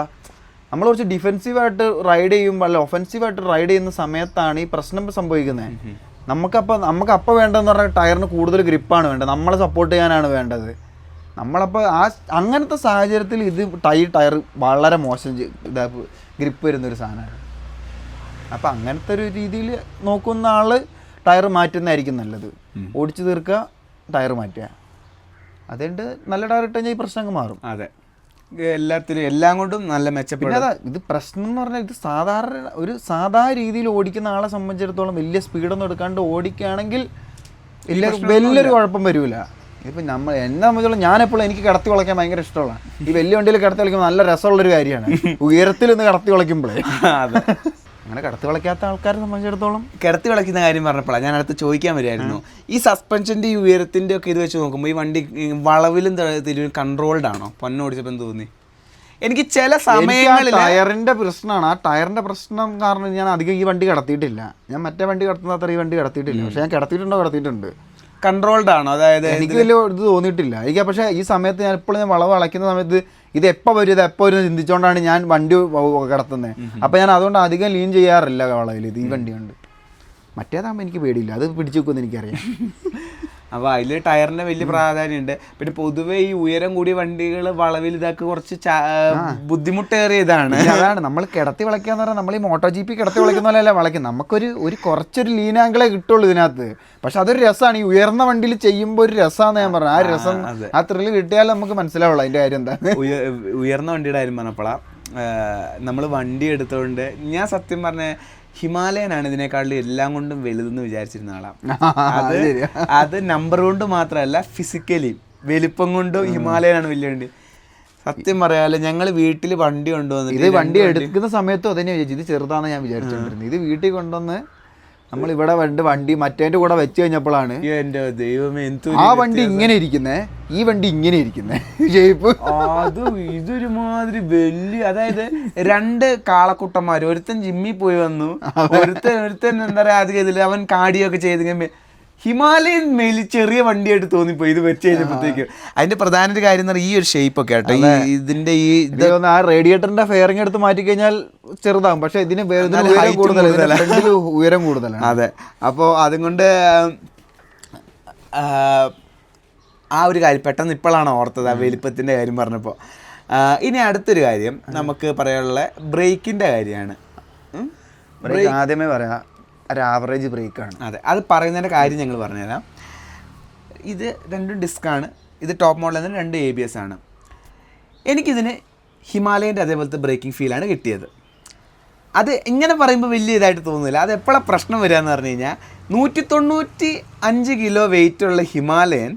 നമ്മൾ കുറച്ച് ഡിഫെൻസീവായിട്ട് റൈഡ് ചെയ്യുമ്പോൾ അല്ല ഒഫെൻസീവായിട്ട് റൈഡ് ചെയ്യുന്ന സമയത്താണ് ഈ പ്രശ്നം സംഭവിക്കുന്നത്. നമുക്കപ്പോൾ വേണ്ടതെന്ന് പറഞ്ഞാൽ ടയറിന് കൂടുതൽ ഗ്രിപ്പാണ് വേണ്ടത്, നമ്മളെ സപ്പോർട്ട് ചെയ്യാനാണ് വേണ്ടത്. നമ്മളപ്പോൾ അങ്ങനത്തെ സാഹചര്യത്തിൽ ഇത് ടയർ വളരെ മോശം ഗ്രിപ്പ് വരുന്നൊരു സാധനമാണ്. അപ്പോൾ അങ്ങനത്തെ ഒരു രീതിയിൽ നോക്കുന്ന ആൾ ടയർ മാറ്റുന്നതായിരിക്കും നല്ലത്. ഓടിച്ചു തീർക്കുക, ടയർ മാറ്റുക. അതുകൊണ്ട് നല്ല ടയർ ഇട്ട് കഴിഞ്ഞാൽ ഈ പ്രശ്നം മാറും. അതെ, എല്ലാത്തിലും എല്ലാം കൊണ്ടും നല്ല മെച്ചപ്പെടും. പിന്നെ ഇത് പ്രശ്നം എന്ന് പറഞ്ഞാൽ ഇത് സാധാ രീതിയിൽ ഓടിക്കുന്ന ആളെ സംബന്ധിച്ചിടത്തോളം വലിയ സ്പീഡൊന്നും എടുക്കാണ്ട് ഓടിക്കുകയാണെങ്കിൽ വലിയൊരു കുഴപ്പം വരില്ല. ഇപ്പം എന്നെ സംബന്ധിച്ചോളം ഞാനെപ്പോഴും എനിക്ക് കടത്തി വളയ്ക്കാൻ ഭയങ്കര ഇഷ്ടമുള്ള, ഈ വലിയ വണ്ടിയിൽ കടത്തി വളയ്ക്കുമ്പോൾ നല്ല രസമുള്ളൊരു കാര്യമാണ്. ഉയരത്തിൽ നിന്ന് കടത്തി വളയ്ക്കുമ്പോഴേ അങ്ങനെ കടത്തി വളയ്ക്കാത്ത ആൾക്കാരെ സംബന്ധിച്ചിടത്തോളം കിടത്തി വളയ്ക്കുന്ന കാര്യം പറഞ്ഞപ്പോഴാണ് ഞാൻ അടുത്ത് ചോദിക്കാൻ വരുമായിരുന്നു. ഈ സസ്പെൻഷൻ്റെ ഈ ഉയരത്തിൻ്റെ ഒക്കെ ഇത് വെച്ച് നോക്കുമ്പോൾ ഈ വണ്ടി വളവിലും തിരിവും കൺട്രോൾഡ് ആണോ? പൊന്നോടിച്ചപ്പോൾ എന്ത് തോന്നി? എനിക്ക് ചില സമയങ്ങളിൽ ടയറിൻ്റെ പ്രശ്നമാണ്. ആ ടയറിൻ്റെ പ്രശ്നം കാരണം ഞാൻ അധികം ഈ വണ്ടി കടത്തിയിട്ടില്ല. ഞാൻ മറ്റേ വണ്ടി കടത്തുന്ന അത്ര ഈ വണ്ടി കടത്തിയിട്ടില്ല. പക്ഷേ ഞാൻ കടത്തിയിട്ടുണ്ട്. കൺട്രോൾഡ് ആണോ? അതായത് എനിക്ക് വലിയ ഇത് തോന്നിയിട്ടില്ല എനിക്ക്. പക്ഷേ ഈ സമയത്ത് ഞാൻ എപ്പോഴും ഞാൻ വളവ് അളയ്ക്കുന്ന സമയത്ത് ഇത് എപ്പോൾ വരും ചിന്തിച്ചുകൊണ്ടാണ് ഞാൻ വണ്ടി കിടത്തുന്നത്. അപ്പോൾ ഞാൻ അതുകൊണ്ട് അധികം ലീൻ ചെയ്യാറില്ല വളവിൽ ഇത് ഈ വണ്ടി കൊണ്ട്. മറ്റേതാകുമ്പോൾ എനിക്ക് പേടിയില്ല, അത് പിടിച്ചു വെക്കുമെന്ന് എനിക്കറിയാം. അപ്പോൾ അതിൽ ടയറിന് വലിയ പ്രാധാന്യമുണ്ട്. പിന്നെ പൊതുവെ ഈ ഉയരം കൂടിയ വണ്ടികൾ വളവിൽ ഇതൊക്കെ കുറച്ച് ബുദ്ധിമുട്ടേറിയതാണ്. അതാണ് നമ്മൾ കിടത്തി വളയ്ക്കാന്ന് പറഞ്ഞാൽ നമ്മൾ ഈ മോട്ടോ GP കിടത്തി വളയ്ക്കുന്ന പോലെയല്ല വളയ്ക്കും. നമുക്കൊരു കുറച്ചൊരു ലീൻ ആംഗിളേ കിട്ടുള്ളൂ ഇതിനകത്ത്. പക്ഷെ അതൊരു രസമാണ്. ഈ ഉയർന്ന വണ്ടിയിൽ ചെയ്യുമ്പോൾ ഒരു രസമാണെന്ന് ഞാൻ പറഞ്ഞു. ആ രസം, ആ ത്രില്ല് കിട്ടിയാലും നമുക്ക് മനസ്സിലാവുള്ളൂ അതിൻ്റെ കാര്യം എന്താ. ഉയർന്ന വണ്ടിയുടെ കാര്യം പറഞ്ഞപ്പോഴാണ് നമ്മൾ വണ്ടി എടുത്തുകൊണ്ട് ഞാൻ സത്യം പറഞ്ഞ ഹിമാലയനാണ് ഇതിനേക്കാളും എല്ലാം കൊണ്ടും വലുതെന്ന് വിചാരിച്ചിരുന്ന ആളാണ്. അത് നമ്പർ കൊണ്ട് മാത്രമല്ല, ഫിസിക്കലി വലിപ്പം കൊണ്ടും ഹിമാലയനാണ് വലിയ വണ്ടി. സത്യം പറയാലോ, ഞങ്ങൾ വീട്ടിൽ വണ്ടി കൊണ്ടുവന്നു. ഇത് വണ്ടി എടുക്കുന്ന സമയത്തും അതന്നെ വിചാരിച്ചു, ഇത് ചെറുതാണെന്ന് ഞാൻ വിചാരിച്ചോണ്ടിരുന്നത്. ഇത് വീട്ടിൽ കൊണ്ടുവന്ന് നമ്മൾ ഇവിടെ വണ്ടി മറ്റേന്റെ കൂടെ വെച്ച് കഴിഞ്ഞപ്പോഴാണ് എന്റെ ദൈവമേ ആ വണ്ടി ഇങ്ങനെ ഇരിക്കുന്നേ, ഈ വണ്ടി ഇങ്ങനെ ഇരിക്കുന്നേ ഷേപ്പ്. അത് ഇതൊരുമാതിരി വലിയ, അതായത് 2 കാളക്കുട്ടന്മാർ, ഒരുത്തൻ ജിമ്മിൽ പോയി വന്നു, ഒരുത്തൻ എന്താ പറയാ അധികം ഇതിൽ അവൻ കാർഡിയൊക്കെ ചെയ്ത് ഹിമാലയൻ മേലിൽ ചെറിയ വണ്ടിയായിട്ട് തോന്നിപ്പോയി ഇത് വെച്ച് കഴിഞ്ഞപ്പോഴത്തേക്ക്. അതിന്റെ പ്രധാന ഒരു കാര്യം എന്ന് പറഞ്ഞാൽ ഈ ഒരു ഷേപ്പ് ഒക്കെ ആട്ടോ, ഇതിന്റെ ഈ ആ റേഡിയേറ്ററിന്റെ ഫെയറിംഗ് എടുത്ത് മാറ്റി കഴിഞ്ഞാൽ ചെറുതാകും, പക്ഷെ ഇതിന് ഉയരം കൂടുതലാണ്. അതെ, അപ്പോൾ അതുകൊണ്ട് ആ ഒരു കാര്യം പെട്ടെന്ന് ഇപ്പോഴാണ് ഓർത്തത്, ആ വലിപ്പത്തിന്റെ കാര്യം പറഞ്ഞപ്പോൾ. ഇനി അടുത്തൊരു കാര്യം നമുക്ക് പറയാനുള്ള ബ്രേക്കിന്റെ കാര്യമാണ്. ആദ്യമേ പറയാം, ഒരു ആവറേജ് ബ്രേക്കാണ്. അതെ, അത് പറയുന്നതിൻ്റെ കാര്യം ഞങ്ങൾ പറഞ്ഞുതരാം. ഇത് 2 ഡിസ്ക്കാണ്. ഇത് ടോപ്പ് മോഡലിൽ നിന്ന് 2 ABS ആണ്. എനിക്കിതിന് ഹിമാലയൻ്റെ അതേപോലത്തെ ബ്രേക്കിംഗ് ഫീലാണ് കിട്ടിയത്. അത് ഇങ്ങനെ പറയുമ്പോൾ വലിയ ഇതായിട്ട് തോന്നുന്നില്ല. അത് എപ്പോഴാണ് പ്രശ്നം വരിക എന്ന് പറഞ്ഞു കഴിഞ്ഞാൽ 195 കിലോ വെയിറ്റുള്ള ഹിമാലയൻ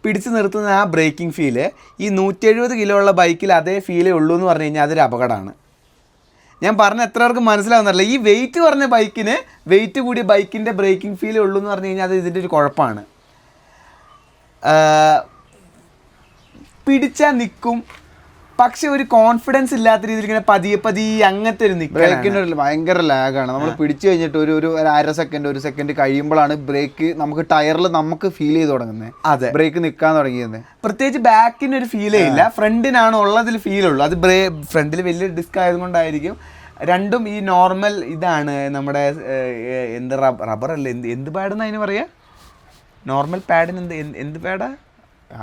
പിടിച്ചു നിർത്തുന്ന ആ ബ്രേക്കിംഗ് ഫീല് ഈ 170 കിലോ ഉള്ള ബൈക്കിൽ അതേ ഫീലേ ഉള്ളൂ എന്ന് പറഞ്ഞു കഴിഞ്ഞാൽ അതൊരു അപകടമാണ്. ഞാൻ പറഞ്ഞ എത്ര പേർക്ക് മനസ്സിലാവുന്നറിയില്ല. ഈ വെയിറ്റ് കുറഞ്ഞ ബൈക്കിന് വെയിറ്റ് കൂടിയ ബൈക്കിൻ്റെ ബ്രേക്കിംഗ് ഫീലേ ഉള്ളൂ എന്ന് പറഞ്ഞു കഴിഞ്ഞാൽ അത് ഇതിൻ്റെ ഒരു കുഴപ്പമാണ്. പിടിച്ചാൽ നിൽക്കും, പക്ഷെ ഒരു കോൺഫിഡൻസ് ഇല്ലാത്ത രീതിയിൽ ഇങ്ങനെ പതിയെ അങ്ങനത്തെ ഒരു ബ്രേക്കിൻ്റെ ഭയങ്കര ലാഗാണ്. നമ്മൾ പിടിച്ചു കഴിഞ്ഞിട്ട് ഒരു അര സെക്കൻഡ് 1 സെക്കൻഡ് കഴിയുമ്പോഴാണ് ബ്രേക്ക് നമുക്ക് ടയറിൽ നമുക്ക് ഫീൽ ചെയ്ത് തുടങ്ങുന്നത്. അതെ, ബ്രേക്ക് നിൽക്കാൻ തുടങ്ങിയത്. പ്രത്യേകിച്ച് ബാക്കിന് ഒരു ഫീലേ ഇല്ല, ഫ്രണ്ടിനാണ് ഉള്ളതിൽ ഫീലുള്ളൂ. അത് ഫ്രണ്ടിൽ വലിയ ഡിസ്ക് ആയതുകൊണ്ടായിരിക്കും. രണ്ടും ഈ നോർമൽ ഇതാണ് നമ്മുടെ എന്ത് റബ്ബറല്ല, എന്ത് പാഡെന്ന് അതിന് പറയാ? നോർമൽ പാഡിന് എന്ത് പാഡാ?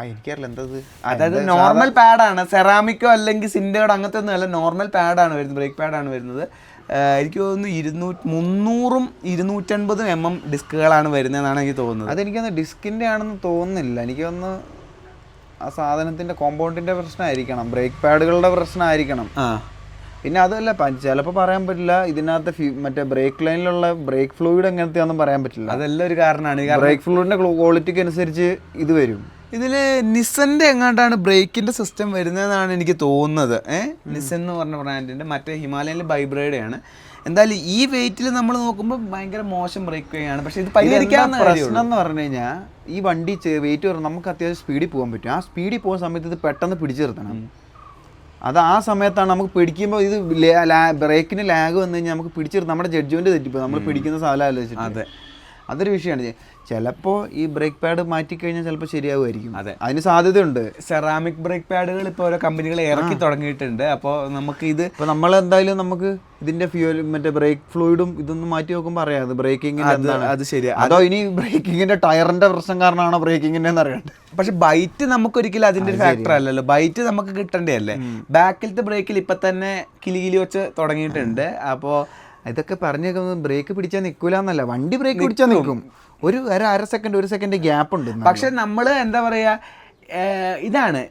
എനിക്കറിയില്ല എന്തത്. അതായത് നോർമൽ പാഡാണ്, സെറാമിക്കോ അല്ലെങ്കിൽ സിൻഡേർഡോ അങ്ങനത്തെ ഒന്നും അല്ല, നോർമൽ പാഡാണ് വരുന്നത്, ബ്രേക്ക് പാഡാണ് വരുന്നത്. എനിക്ക് തോന്നുന്നു 300-ഉം 250 mm ഡിസ്കുകളാണ് വരുന്നതെന്നാണ് എനിക്ക് തോന്നുന്നത്. അതെനിക്കൊന്ന് ഡിസ്കിൻ്റെ ആണെന്ന് തോന്നുന്നില്ല. എനിക്കൊന്ന് ആ സാധനത്തിൻ്റെ കോമ്പൗണ്ടിൻ്റെ പ്രശ്നമായിരിക്കണം, ബ്രേക്ക് പാഡുകളുടെ പ്രശ്നമായിരിക്കണം. പിന്നെ അതല്ല, ചിലപ്പോൾ പറയാൻ പറ്റില്ല ഇതിനകത്ത് മറ്റേ ബ്രേക്ക് ലൈനിലുള്ള ബ്രേക്ക് ഫ്ലൂയിഡ് എങ്ങനത്തെയാണെന്നും പറയാൻ പറ്റില്ല. അതെല്ലാം ഒരു കാരണമാണ്. ബ്രേക്ക് ഫ്ലൂയിഡിൻ്റെ ക്വാളിറ്റിക്ക് അനുസരിച്ച് ഇത് വരും. ഇതിൽ നിസൻ്റെ എങ്ങാണ്ടാണ് ബ്രേക്കിൻ്റെ സിസ്റ്റം വരുന്നതെന്നാണ് എനിക്ക് തോന്നുന്നത്. നിസൻ എന്ന് പറഞ്ഞ ബ്രാൻഡിൻ്റെ, മറ്റേ ഹിമാലയനിൽ ബൈബ്രേഡയാണ്. എന്തായാലും ഈ വെയിറ്റിൽ നമ്മൾ നോക്കുമ്പോൾ ഭയങ്കര മോശം ബ്രേക്ക് വേയാണ്. പക്ഷേ ഇത് പരിഹരിക്കാവുന്ന പ്രശ്നം എന്ന് പറഞ്ഞു കഴിഞ്ഞാൽ ഈ വണ്ടി വെയിറ്റ് പറഞ്ഞാൽ നമുക്ക് അത്യാവശ്യം സ്പീഡിൽ പോകാൻ പറ്റും. ആ സ്പീഡിൽ പോകുന്ന സമയത്ത് ഇത് പെട്ടെന്ന് പിടിച്ചു നിർത്തണം. അത് ആ സമയത്താണ് നമുക്ക് പിടിക്കുമ്പോൾ ഇത് ബ്രേക്കിന് ലാഗ് വന്നു കഴിഞ്ഞാൽ നമുക്ക് പിടിച്ചെടുത്ത് നമ്മുടെ ജഡ്ജ്മെൻറ്റ് തെറ്റിപ്പോൾ നമ്മൾ പിടിക്കുന്ന സ്ഥലം ആലോചിച്ചിട്ട്. അതെ, അതൊരു വിഷയമാണ്. ചിലപ്പോൾ ഈ ബ്രേക്ക് പാഡ് മാറ്റിക്കഴിഞ്ഞാൽ ചിലപ്പോൾ ശരിയാവുമായിരിക്കും. അതെ, അതിന് സാധ്യതയുണ്ട്. സെറാമിക് ബ്രേക്ക് പാഡുകൾ ഇപ്പോൾ ഓരോ കമ്പനികൾ ഇറക്കി തുടങ്ങിയിട്ടുണ്ട്. അപ്പോൾ നമുക്ക് ഇത് ഇപ്പോൾ നമ്മൾ എന്തായാലും നമുക്ക് ഇതിൻ്റെ ഫ്യൂൽ മറ്റേ ബ്രേക്ക് ഫ്ലൂയിഡും ഇതൊന്നും മാറ്റി നോക്കുമ്പോൾ അറിയാം അത് ബ്രേക്കിങ്ങിൻ്റെ എന്താണ്. അത് ശരിയാണ്. അതോ ഇനി ബ്രേക്കിങ്ങിൻ്റെ ടയറിൻ്റെ പ്രശ്നം കാരണമാണോ ബ്രേക്കിങ്ങിൻ്റെ എന്ന് അറിയണ്ടേ. പക്ഷെ ബൈറ്റ് നമുക്കൊരിക്കലും അതിൻ്റെ ഒരു ഫാക്ടർ അല്ലല്ലോ, ബൈറ്റ് നമുക്ക് കിട്ടേണ്ടേ അല്ലേ. ബാക്കിലത്തെ ബ്രേക്കിൽ ഇപ്പം തന്നെ കിലി വെച്ച് തുടങ്ങിയിട്ടുണ്ട്. അപ്പോൾ ഇതൊക്കെ പറഞ്ഞേക്കുന്നത് ബ്രേക്ക് പിടിച്ചാൽ നിൽക്കില്ല എന്നല്ല, വണ്ടി ബ്രേക്ക് പിടിച്ചാൽ നിൽക്കും. അര സെക്കൻഡ് 1 സെക്കൻഡ് ഗ്യാപ്പ് ഉണ്ട്. പക്ഷെ നമ്മൾ എന്താ പറയുക, ഇതാണ്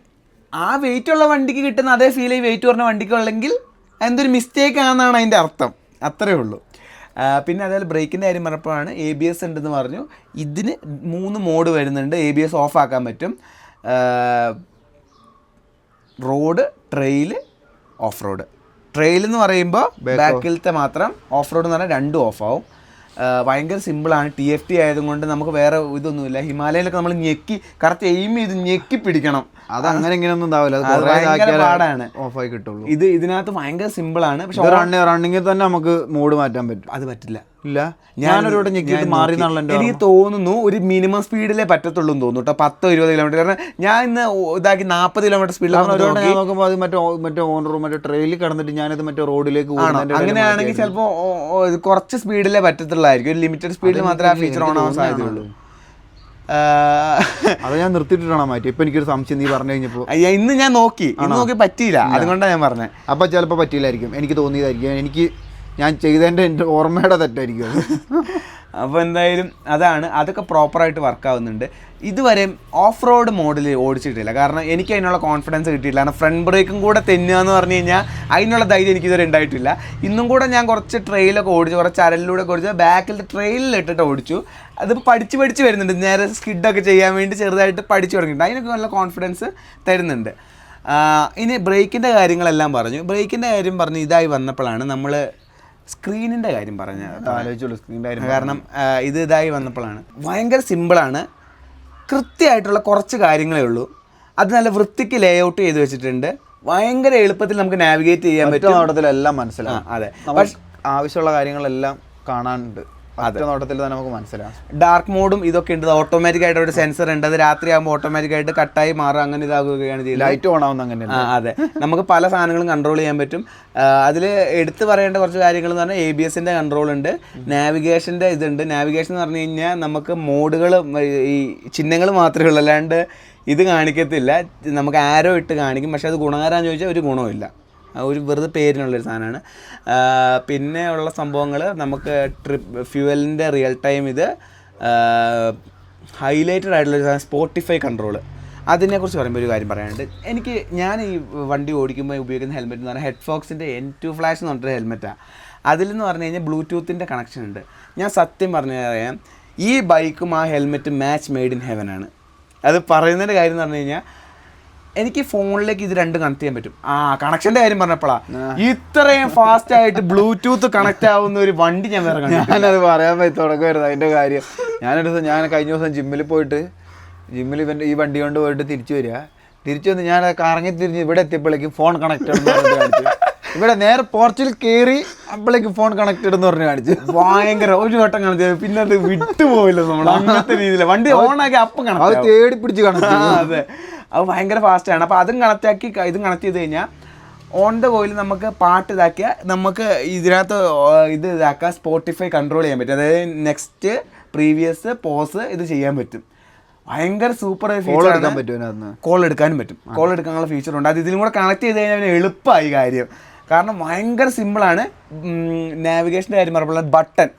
ആ വെയിറ്റ് ഉള്ള വണ്ടിക്ക് കിട്ടുന്ന അതേ ഫീൽ ഈ വെയിറ്റ് കുറഞ്ഞ വണ്ടിക്ക് ഉള്ളെങ്കിൽ എന്തൊരു മിസ്റ്റേക്ക് ആണെന്നാണ് അതിൻ്റെ അർത്ഥം. അത്രേ ഉള്ളൂ. പിന്നെ അതേപോലെ ബ്രേക്കിൻ്റെ കാര്യം പറഞ്ഞപ്പോഴാണ് ABS ഉണ്ടെന്ന് പറഞ്ഞു. ഇതിന് 3 മോഡ് വരുന്നുണ്ട്. ABS ഓഫ് ആക്കാൻ പറ്റും. Road, trail, off road. Trail എന്ന് പറയുമ്പോൾ ബാക്കിലത്തെ മാത്രം, ഓഫ് റോഡ് എന്ന് പറഞ്ഞാൽ രണ്ടും ഓഫാവും. ഭയങ്കര സിമ്പിളാണ്. TFT ആയതുകൊണ്ട് നമുക്ക് വേറെ ഇതൊന്നുമില്ല. ഹിമാലയയിലൊക്കെ നമ്മൾ കറക്റ്റ് എയിം ചെയ്ത് ഞെക്കി പിടിക്കണം. അത് അങ്ങനെ ഇങ്ങനെയൊന്നും ഉണ്ടാവില്ല, ഭയങ്കര പാടാണ്. ഓഫായി കിട്ടുള്ളൂ. ഇതിനകത്ത് ഭയങ്കര സിമ്പിളാണ്. പക്ഷെ റണ്ണിങ്ങിൽ തന്നെ നമുക്ക് മോഡ് മാറ്റാൻ പറ്റും. അത് പറ്റില്ല. ഇല്ല, ഞാനൊരു ഞെക്കിയിട്ട് മാറി എനിക്ക് തോന്നുന്നു ഒരു മിനിമം സ്പീഡിലേ പറ്റത്തുള്ളൂ എന്ന് തോന്നുന്നു കേട്ടോ. 10-20 കിലോമീറ്റർ. കാരണം ഞാൻ ഇന്ന് ഇതാക്കി 40 കിലോമീറ്റർ സ്പീഡിൽ നോക്കുമ്പോൾ അത് മറ്റേ ഓണർ മറ്റേ ട്രെയിലിൽ കിടന്നിട്ട് ഞാനത് മറ്റേ റോഡിലേക്ക് അങ്ങനെയാണെങ്കിൽ ചിലപ്പോൾ കുറച്ച് സ്പീഡിലേ പറ്റത്തുള്ളായിരിക്കും. ഒരു ലിമിറ്റഡ് സ്പീഡിൽ മാത്രമേ ആ ഫീച്ചർ ഓൺ ആവാൻ സാധ്യതയുള്ളൂ. അത് ഞാൻ നിർത്തിയിട്ടാണോ മാറ്റി? ഇപ്പൊ എനിക്കൊരു സംശയം നീ പറഞ്ഞു കഴിഞ്ഞപ്പോൾ. ഇന്ന് ഞാൻ നോക്കി പറ്റിയില്ല, അതുകൊണ്ടാണ് ഞാൻ പറഞ്ഞത്. അപ്പൊ ചിലപ്പോൾ പറ്റിയില്ലായിരിക്കും, എനിക്ക് തോന്നിയതായിരിക്കും. ഞാൻ ചെയ്തതിൻ്റെ എൻ്റെ ഓർമ്മയുടെ തെറ്റായിരിക്കും. അപ്പോൾ എന്തായാലും അതൊക്കെ പ്രോപ്പറായിട്ട് വർക്കാവുന്നുണ്ട്. ഇതുവരെ ഓഫ് റോഡ് മോഡിൽ ഓടിച്ചിട്ടില്ല, കാരണം എനിക്ക് അതിനുള്ള കോൺഫിഡൻസ് കിട്ടിയില്ല. കാരണം ഫ്രണ്ട് ബ്രേക്കും കൂടെ തെന്നുക എന്ന് പറഞ്ഞു കഴിഞ്ഞാൽ അതിനുള്ള ധൈര്യം എനിക്കിതുവരെ ഉണ്ടായിട്ടില്ല. ഇന്നും കൂടെ ഞാൻ കുറച്ച് ട്രെയിലൊക്കെ ഓടിച്ചു, കുറച്ച് ചരലിലൂടെ ഓടിച്ചു, ബാക്കിലത്തെ ട്രെയിലിൽ ഇട്ടിട്ട് ഓടിച്ചു. അതിപ്പോൾ പഠിച്ച് വരുന്നുണ്ട്. നേരെ സ്കിഡൊക്കെ ചെയ്യാൻ വേണ്ടി ചെറുതായിട്ട് പഠിച്ചു തുടങ്ങിയിട്ടുണ്ട്. അതിനൊക്കെ നല്ല കോൺഫിഡൻസ് തരുന്നുണ്ട്. ഇനി ബ്രേക്കിൻ്റെ കാര്യങ്ങളെല്ലാം പറഞ്ഞു. ബ്രേക്കിൻ്റെ കാര്യം പറഞ്ഞ് ഇതായി വന്നപ്പോഴാണ് നമ്മൾ സ്ക്രീനിൻ്റെ കാര്യം ആലോചിച്ചുള്ളൂ. സ്ക്രീനിൻ്റെ കാര്യം കാരണം ഇതായി വന്നപ്പോഴാണ്. ഭയങ്കര സിമ്പിളാണ്, കൃത്യമായിട്ടുള്ള കുറച്ച് കാര്യങ്ങളേ ഉള്ളൂ. അത് നല്ല വൃത്തിക്ക് ലേ ഔട്ട് ചെയ്ത് വെച്ചിട്ടുണ്ട്. ഭയങ്കര എളുപ്പത്തിൽ നമുക്ക് നാവിഗേറ്റ് ചെയ്യാൻ പറ്റും. നോട്ടത്തിലെല്ലാം മനസ്സിലാവും. അതെ, ആവശ്യമുള്ള കാര്യങ്ങളെല്ലാം കാണാനുണ്ട്. നോട്ടത്തിൽ തന്നെ നമുക്ക് മനസ്സിലാവും. ഡാർക്ക് മോഡും ഇതൊക്കെ ഉണ്ട്. ഓട്ടോമാറ്റിക് ആയിട്ട് ഒരു സെൻസർ ഉണ്ട്. അത് രാത്രി ആകുമ്പോൾ ഓട്ടോമാറ്റിക് ആയിട്ട് കട്ടായി മാറുക, അങ്ങനെ ഇതാകുകയാണ് ചെയ്യുന്നത്. ലൈറ്റ് ഓൺ ആവുന്ന അങ്ങനെ. അതെ, നമുക്ക് പല സാധനങ്ങളും കൺട്രോൾ ചെയ്യാൻ പറ്റും. അതിൽ എടുത്തു പറയേണ്ട കുറച്ച് കാര്യങ്ങൾ എന്ന് പറഞ്ഞാൽ ABSൻ്റെ കൺട്രോൾ ഉണ്ട്, നാവിഗേഷൻ്റെ ഇതുണ്ട്. നാവിഗേഷൻ എന്ന് പറഞ്ഞു കഴിഞ്ഞാൽ നമുക്ക് മോഡുകൾ ഈ ചിഹ്നങ്ങൾ മാത്രമേ ഉള്ളൂ, അല്ലാണ്ട് ഇത് കാണിക്കത്തില്ല. നമുക്ക് ആരോ ഇട്ട് കാണിക്കും, പക്ഷെ അത് ഗുണകരമാണെന്ന് ചോദിച്ചാൽ ഒരു ഗുണവുമില്ല, ഒരു വെറുതെ പേരിനുള്ളൊരു സാധനമാണ്. പിന്നെ ഉള്ള സംഭവങ്ങൾ നമുക്ക് ഫ്യൂവലിൻ്റെ റിയൽ ടൈം ഇത് ഹൈലൈറ്റഡ് ആയിട്ടുള്ളൊരു സാധനം സ്പോട്ടിഫൈ കൺട്രോൾ. അതിനെക്കുറിച്ച് പറയുമ്പോൾ ഒരു കാര്യം പറയാനുണ്ട്. ഞാൻ ഈ വണ്ടി ഓടിക്കുമ്പോൾ ഉപയോഗിക്കുന്ന ഹെൽമെറ്റ് എന്ന് പറഞ്ഞാൽ ഹെഡ്ഫോക്സിൻ്റെ N2 ഫ്ലാഷ് എന്ന് പറഞ്ഞിട്ടൊരു ഹെൽമെറ്റാണ്. അതിലെന്ന് പറഞ്ഞു കഴിഞ്ഞാൽ ബ്ലൂടൂത്തിൻ്റെ കണക്ഷൻ ഉണ്ട്. ഞാൻ സത്യം പറഞ്ഞറിയാം, ഈ ബൈക്കും ആ ഹെൽമെറ്റ് മാച്ച് മെയ്ഡ് ഇൻ ഹെവനാണ്. അത് പറയുന്നതിൻ്റെ കാര്യം എന്ന് പറഞ്ഞു കഴിഞ്ഞാൽ എനിക്ക് ഫോണിലേക്ക് ഇത് രണ്ടും കണക്ട് ചെയ്യാൻ പറ്റും. കണക്ഷൻ്റെ കാര്യം പറഞ്ഞപ്പോഴാണ് ഇത്രയും ഫാസ്റ്റ് ആയിട്ട് ബ്ലൂടൂത്ത് കണക്ട് ആവുന്ന ഒരു വണ്ടി ഞാൻ വേറെ കണ്ടു. ഞാനത് പറയാൻ പറ്റി തുടങ്ങുമായിരുന്നു അതിൻ്റെ കാര്യം. ഞാൻ കഴിഞ്ഞ ദിവസം ജിമ്മിൽ ഇവൻ്റെ ഈ വണ്ടി കൊണ്ട് പോയിട്ട് തിരിച്ചു വന്ന് ഞാൻ കറങ്ങി തിരിഞ്ഞ് ഇവിടെ എത്തിയപ്പോഴേക്കും ഫോൺ കണക്റ്റഡ് കാണിച്ചു. ഇവിടെ നേരെ പോർച്ചിൽ കയറി അപ്പോഴേക്കും ഫോൺ കണക്റ്റഡ് എന്ന് പറഞ്ഞ് കാണിച്ചു. ഭയങ്കര ഒരു വട്ടം കാണിച്ചത്, പിന്നെ അത് വിട്ടുപോയില്ല നമ്മൾ. അങ്ങനത്തെ രീതിയിൽ വണ്ടി ഓണാക്കി അപ്പം കണക്ട്, അത് തേടി പിടിച്ച് കണക്ട്. അതെ, അത് ഭയങ്കര ഫാസ്റ്റാണ്. അപ്പോൾ അതും കണക്റ്റാക്കി ഇതും കണക്ട് ചെയ്ത് കഴിഞ്ഞാൽ ഓൺ ദ ഗോയിൽ നമുക്ക് പാട്ട് ഇതാക്കിയാൽ നമുക്ക് ഇതിനകത്ത് ഇതാക്കാം, സ്പോട്ടിഫൈ കൺട്രോൾ ചെയ്യാൻ പറ്റും. അതായത് നെക്സ്റ്റ്, പ്രീവിയസ്, പോസ് ഇത് ചെയ്യാൻ പറ്റും. ഭയങ്കര സൂപ്പർ ഫീച്ചറാണ്. കോൾ എടുക്കാനും പറ്റും. കോൾ എടുക്കാനുള്ള ഫീച്ചറുണ്ട്. അത് ഇതിലും കൂടെ കണക്ട് ചെയ്ത് കഴിഞ്ഞാൽ എളുപ്പമായി കാര്യം. കാരണം ഭയങ്കര സിമ്പിളാണ്. നാവിഗേഷൻ്റെ കാര്യം പറയുമ്പോൾ ബട്ടൺ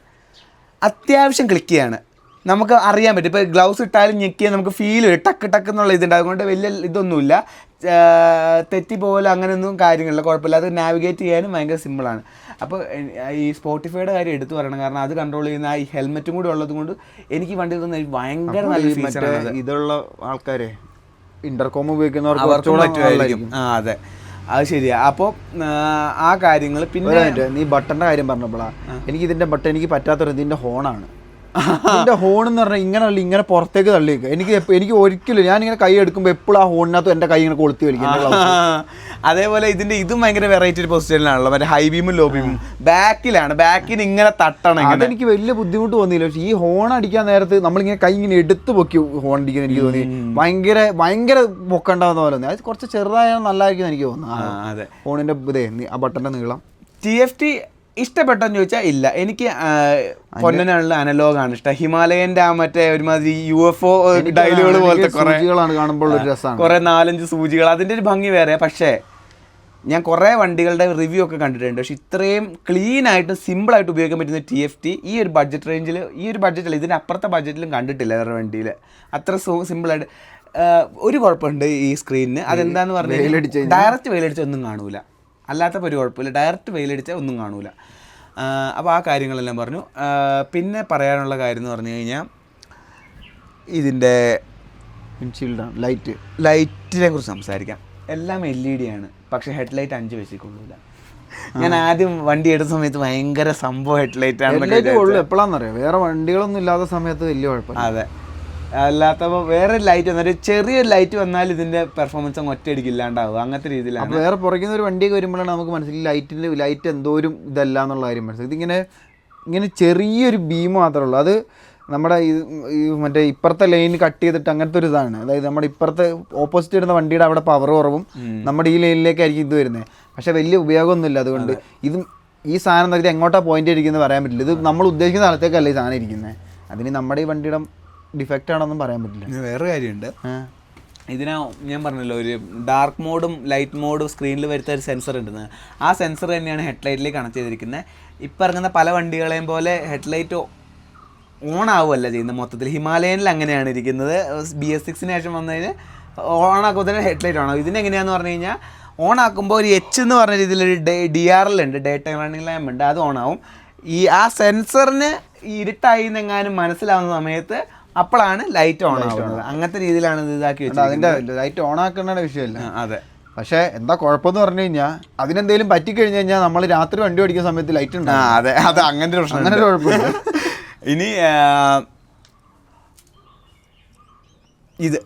അത്യാവശ്യം ക്ലിക്ക് ചെയ്യാണ്, നമുക്ക് അറിയാൻ പറ്റും. ഇപ്പോൾ ഗ്ലൗസ് ഇട്ടാലും ഞെക്കിയാൽ നമുക്ക് ഫീൽ വരും, ടക്ക് ടക്ക് എന്നുള്ള ഇതുണ്ട്. അതുകൊണ്ട് വലിയ ഇതൊന്നുമില്ല, തെറ്റിപ്പോലെ അങ്ങനെയൊന്നും കാര്യങ്ങളില്ല, കുഴപ്പമില്ല. അത് നാവിഗേറ്റ് ചെയ്യാനും ഭയങ്കര സിമ്പിളാണ്. അപ്പോൾ ഈ സ്പോട്ടിഫൈയുടെ കാര്യം എടുത്തു പറയണം. കാരണം അത് കൺട്രോൾ ചെയ്യുന്ന ഈ ഹെൽമെറ്റും കൂടി ഉള്ളത് കൊണ്ട് എനിക്ക് വണ്ടി തോന്നുന്നത് ഭയങ്കര നല്ല ഫീച്ചറാണ്. ഇതുള്ള ആൾക്കാരെ ഇന്റർകോം ഉപയോഗിക്കുന്നവർക്ക് പറ്റുമായിരിക്കും. അതെ, അത് ശരിയാണ്. അപ്പോൾ ആ കാര്യങ്ങൾ. പിന്നെ നീ ബട്ടൻ്റെ കാര്യം പറഞ്ഞപ്പോഴാണ് ഇതിൻ്റെ ബട്ടൺ എനിക്ക് പറ്റാത്തൊരു ഇതിൻ്റെ ഹോണാണ്. ഇതിൻ്റെ ഹോൺ എന്ന് പറഞ്ഞാൽ ഇങ്ങനെ പുറത്തേക്ക് തള്ളി വെക്കുക. എനിക്ക് ഒരിക്കലും ഞാനിങ്ങനെ കൈ എടുക്കുമ്പോൾ എപ്പോഴും ആ ഹോണിനകത്ത് എൻ്റെ കൈ ഇങ്ങനെ കൊളുത്തി വലിക്കും. അതേപോലെ ഇതും ഭയങ്കര വെറൈറ്റി ഒരു പൊസിഷനിലാണല്ലോ, മറ്റേ ഹൈ ബീമും ലോ ബീമും ബാക്കിലാണ്. ബാക്കിന് ഇങ്ങനെ തട്ടണം. അതെനിക്ക് വലിയ ബുദ്ധിമുട്ട് തോന്നിയില്ല. പക്ഷേ ഈ ഹോൺ അടിക്കാൻ നേരത്ത് നമ്മളിങ്ങനെ കൈ ഇങ്ങനെ എടുത്ത് പൊക്കി ഹോൺ അടിക്കുന്ന എനിക്ക് തോന്നി ഭയങ്കര പൊക്കണ്ടാവുന്ന പോലെ തോന്നി. അത് കുറച്ച് ചെറുതായാലും നല്ലതായിരിക്കും എനിക്ക് തോന്നുന്നു. അതെ, ഹോണിൻ്റെ ആ ബട്ടൻ്റെ നീളം. TFT ഇഷ്ടപ്പെട്ടെന്ന് ചോദിച്ചാൽ ഇല്ല. എനിക്ക് പൊന്നനുള്ള അനലോഗാണ് ഇഷ്ടം. ഹിമാലയൻ്റെ ആ മറ്റേ ഒരുമാതിരി UFO ഡയലുകൾ പോലത്തെ കുറെ 4-5 സൂചികൾ, അതിൻ്റെ ഒരു ഭംഗി വേറെ. പക്ഷേ ഞാൻ കുറേ വണ്ടികളുടെ റിവ്യൂ ഒക്കെ കണ്ടിട്ടുണ്ട്. പക്ഷേ ഇത്രയും ക്ലീനായിട്ട് സിമ്പിളായിട്ട് ഉപയോഗിക്കാൻ പറ്റുന്ന TFT ഈ ഒരു ബഡ്ജറ്റ് റേഞ്ചിൽ, ഈ ഒരു ബഡ്ജറ്റല്ല, ഇതിന് അപ്പുറത്തെ ബഡ്ജറ്റിലും കണ്ടിട്ടില്ല വേറെ വണ്ടിയിൽ. അത്ര സിമ്പിളായിട്ട്. ഒരു കുഴപ്പമുണ്ട് ഈ സ്ക്രീനിന്. അതെന്താന്ന് പറഞ്ഞാൽ ഡയറക്റ്റ് വെയിലടിച്ചാൽ ഒന്നും കാണൂല. അല്ലാത്തപ്പോൾ ഒരു കുഴപ്പമില്ല, ഡയറക്റ്റ് വെയിലടിച്ചാൽ ഒന്നും കാണൂല. അപ്പോൾ ആ കാര്യങ്ങളെല്ലാം പറഞ്ഞു. പിന്നെ പറയാനുള്ള കാര്യം എന്ന് പറഞ്ഞു കഴിഞ്ഞാൽ ഇതിൻ്റെ വിൻഷീൽഡാണ്, ലൈറ്റിനെ കുറിച്ച് സംസാരിക്കാം. എല്ലാം LED ആണ്, പക്ഷേ ഹെഡ്ലൈറ്റ് 5 പൈസയ്ക്ക് കൊള്ളൂല. ഞാൻ ആദ്യം വണ്ടി എടുത്ത സമയത്ത് ഭയങ്കര സംഭവം ഹെഡ്ലൈറ്റ് ആണ്. എപ്പോഴാണെന്നറിയാം, വേറെ വണ്ടികളൊന്നും ഇല്ലാത്ത സമയത്ത് വലിയ കുഴപ്പമില്ല. അതെ, അല്ലാത്തപ്പോൾ വേറെ ലൈറ്റ് വന്നൊരു ചെറിയൊരു ലൈറ്റ് വന്നാൽ ഇതിൻ്റെ പെർഫോമൻസ് അങ്ങ് ഒറ്റയടിക്ക് ഇല്ലാണ്ടാവും. അങ്ങനത്തെ രീതിയിലാണ്. വേറെ പുറകിൽ ഒരു വണ്ടിയൊക്കെ വരുമ്പോഴാണ് നമുക്ക് മനസ്സിലായി ലൈറ്റ് എന്തോരും ഇതല്ല എന്നുള്ള കാര്യം മനസ്സിലായി. ഇതിങ്ങനെ ചെറിയൊരു ബീം മാത്രമേ ഉള്ളൂ. അത് നമ്മുടെ ഈ മറ്റേ ഇപ്പുറത്തെ ലൈൻ കട്ട് ചെയ്തിട്ട് അങ്ങനത്തെ ഒരു ഇതാണ്. അതായത് നമ്മുടെ ഇപ്പുറത്തെ ഓപ്പോസിറ്റ് വരുന്ന വണ്ടിയുടെ അവിടെ പവർ കുറവും നമ്മുടെ ഈ ലൈനിലേക്കായിരിക്കും ഇത് വരുന്നത്. പക്ഷേ വലിയ ഉപയോഗമൊന്നുമില്ല. അതുകൊണ്ട് ഈ സാധനം നോക്കി എങ്ങോട്ടാണ് പോയിന്റ് ഇരിക്കുന്നത് പറയാൻ പറ്റില്ല. ഇത് നമ്മൾ ഉദ്ദേശിക്കുന്ന സ്ഥലത്തേക്കല്ല ഈ സാധനം ഇരിക്കുന്നത്. അതിന് നമ്മുടെ ഈ വണ്ടിയുടെ ഡിഫക്റ്റ് ആണെന്നും പറയാൻ പറ്റില്ല. വേറെ കാര്യമുണ്ട്, ഞാൻ പറഞ്ഞല്ലോ ഒരു ഡാർക്ക് മോഡും ലൈറ്റ് മോഡും സ്ക്രീനിൽ വരുത്ത ഒരു സെൻസർ ഉണ്ടെന്ന്. ആ സെൻസർ തന്നെയാണ് ഹെഡ്ലൈറ്റിലേക്ക് കണക്ട് ചെയ്തിരിക്കുന്നത്. ഇപ്പം ഇറങ്ങുന്ന പല വണ്ടികളെയും പോലെ ഹെഡ്ലൈറ്റ് ഓൺ ആവുമല്ല ചെയ്യുന്നത് മൊത്തത്തിൽ. ഹിമാലയനിൽ അങ്ങനെയാണ് ഇരിക്കുന്നത്. BS6-ന് ശേഷം വന്നതിന് ഓണാക്കുമ്പോൾ തന്നെ ഹെഡ്ലൈറ്റ് ഓണാകും. ഇതിനെങ്ങനെയാണെന്ന് പറഞ്ഞു കഴിഞ്ഞാൽ ഓണാക്കുമ്പോൾ ഒരു H എന്ന് പറഞ്ഞ രീതിയിലൊരു DRL ഉണ്ട്, ഡേ ടൈം റണ്ണിംഗ് ലാമ്പ് ഉണ്ട്, അത് ഓണാവും. ആ സെൻസറിന് ഇരുട്ടായി എന്നെങ്ങാനും മനസ്സിലാവുന്ന സമയത്ത് അപ്പോഴാണ് ലൈറ്റ് ഓൺ ആവുന്നത്. അങ്ങനത്തെ രീതിയിലാണ് ഇത് ഇതാക്കി വെച്ചത്. അതിൻ്റെ ലൈറ്റ് ഓൺ ആക്കേണ്ട വിഷയമല്ല. അതെ, പക്ഷേ എന്താ കുഴപ്പമെന്ന് പറഞ്ഞു കഴിഞ്ഞാൽ അതിനെന്തെങ്കിലും പറ്റിക്കഴിഞ്ഞ് കഴിഞ്ഞാൽ നമ്മൾ രാത്രി വണ്ടി ഓടിക്കുന്ന സമയത്ത് ലൈറ്റ് ഉണ്ട്. അതെ, അത് അങ്ങനത്തെ ഒരു പ്രശ്നം, അങ്ങനെ ഒരു കുഴപ്പമില്ല. ഇനി ഇത്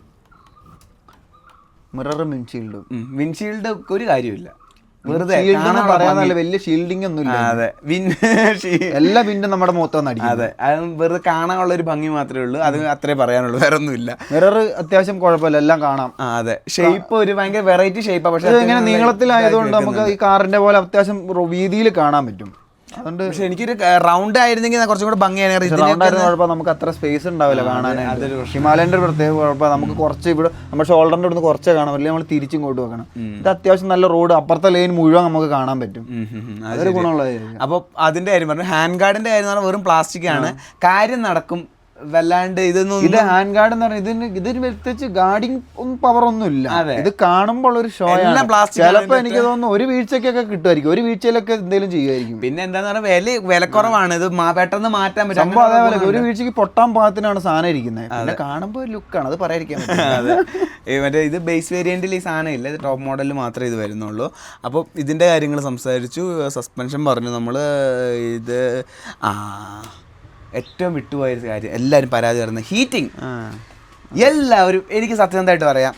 മിററും വിൻഷീൽഡ് ഒരു കാര്യമില്ല, വെറുതെ പറയാനല്ല, വലിയ ഷീൽഡിംഗ് ഒന്നും ഇല്ല. അതെ, എല്ലാ വിൻഡും നമ്മുടെ മുഖത്ത് അടിക്കും. അതെ, അത് വെറുതെ കാണാനുള്ള ഒരു ഭംഗി മാത്രമേ ഉള്ളൂ. അത് അത്രേ പറയാനുള്ളൂ, വേറെ ഒന്നുമില്ല. മിറർ അത്യാവശ്യം കുഴപ്പമില്ല, എല്ലാം കാണാം. അതെ, ഷേപ്പ് ഒരു ഭയങ്കര വെറൈറ്റി ഷേപ്പാണ്. പക്ഷെ ഇങ്ങനെ നീളത്തിലായതുകൊണ്ട് നമുക്ക് ഈ കാറിന്റെ പോലെ അത്യാവശ്യം വീതിയിൽ കാണാൻ പറ്റും. അതുകൊണ്ട് പക്ഷെ എനിക്കൊരു റൗണ്ട് ആയിരുന്നെങ്കിൽ കുറച്ചും കൂടെ ഭംഗിയായിരുന്നു. നമുക്ക് അത്ര സ്പേസ് ഉണ്ടാവില്ല കാണാനായിട്ട്. ഹിമാലയന്റെ ഒരു പ്രത്യേക കുഴപ്പം, നമുക്ക് കുറച്ച് ഇവിടെ നമ്മുടെ ഷോൾഡറിന്റെ അടുത്ത് കുറച്ചേ കാണാൻ പറ്റില്ല, നമ്മൾ തിരിച്ചിങ്ങോട്ട് വെക്കണം. ഇത് അത്യാവശ്യം നല്ല റോഡ്, അപ്പുറത്തെ ലൈൻ മുഴുവൻ നമുക്ക് കാണാൻ പറ്റും. അതൊരു ഗുണമുള്ളത്. അപ്പോൾ അതിന്റെ കാര്യം പറഞ്ഞു. ഹാൻഡ് ഗാർഡിന്റെ കാര്യം പറഞ്ഞാൽ വെറും പ്ലാസ്റ്റിക് ആണ്. കാര്യം നടക്കും, വല്ലാണ്ട് ഇതൊന്നും ഇത് ഹാൻഡ് ഗാർഡ് എന്ന് പറഞ്ഞാൽ ഇതിന് പ്രത്യേകിച്ച് ഗാർഡിങ് പവർ ഒന്നും ഇല്ല. ഇത് കാണുമ്പോൾ ഒരു ഷോ ആണ്. ചിലപ്പോ എനിക്ക് തോന്നുന്നു ഒരു വീഴ്ചക്കൊക്കെ കിട്ടുമായിരിക്കും, ഒരു വീഴ്ചയിലൊക്കെ എന്തെങ്കിലും ചെയ്യുമായിരിക്കും. പിന്നെ എന്താന്ന് പറഞ്ഞാൽ വിലക്കുറവാണ്, ഇത് പെട്ടെന്ന് മാറ്റാൻ പറ്റും. സംഭവം അതേപോലെ ഒരു വീഴ്ചക്ക് പൊട്ടാൻ പാകത്തിനാണ് സാധനം ഇരിക്കുന്നത്. പിന്നെ കാണുമ്പോൾ ഒരു ലുക്കാണ്, അത് പറയാതിരിക്കാൻ പറ്റും. മറ്റേ ഇത് ബേസ് വേരിയന്റിൽ ഈ സാധനം ഇല്ല, ഇത് ടോപ്പ് മോഡലിൽ മാത്രമേ ഇത് വരുന്നുള്ളൂ. അപ്പോൾ ഇതിൻ്റെ കാര്യങ്ങൾ സംസാരിച്ചു, സസ്പെൻഷൻ പറഞ്ഞു നമ്മൾ. ഇത് ഏറ്റവും വിട്ടുപോയൊരു കാര്യം എല്ലാവരും പരാതി പറയുന്നത് ഹീറ്റിംഗ്. എല്ലാവരും, എനിക്ക് സത്യസന്ധമായിട്ട് പറയാം,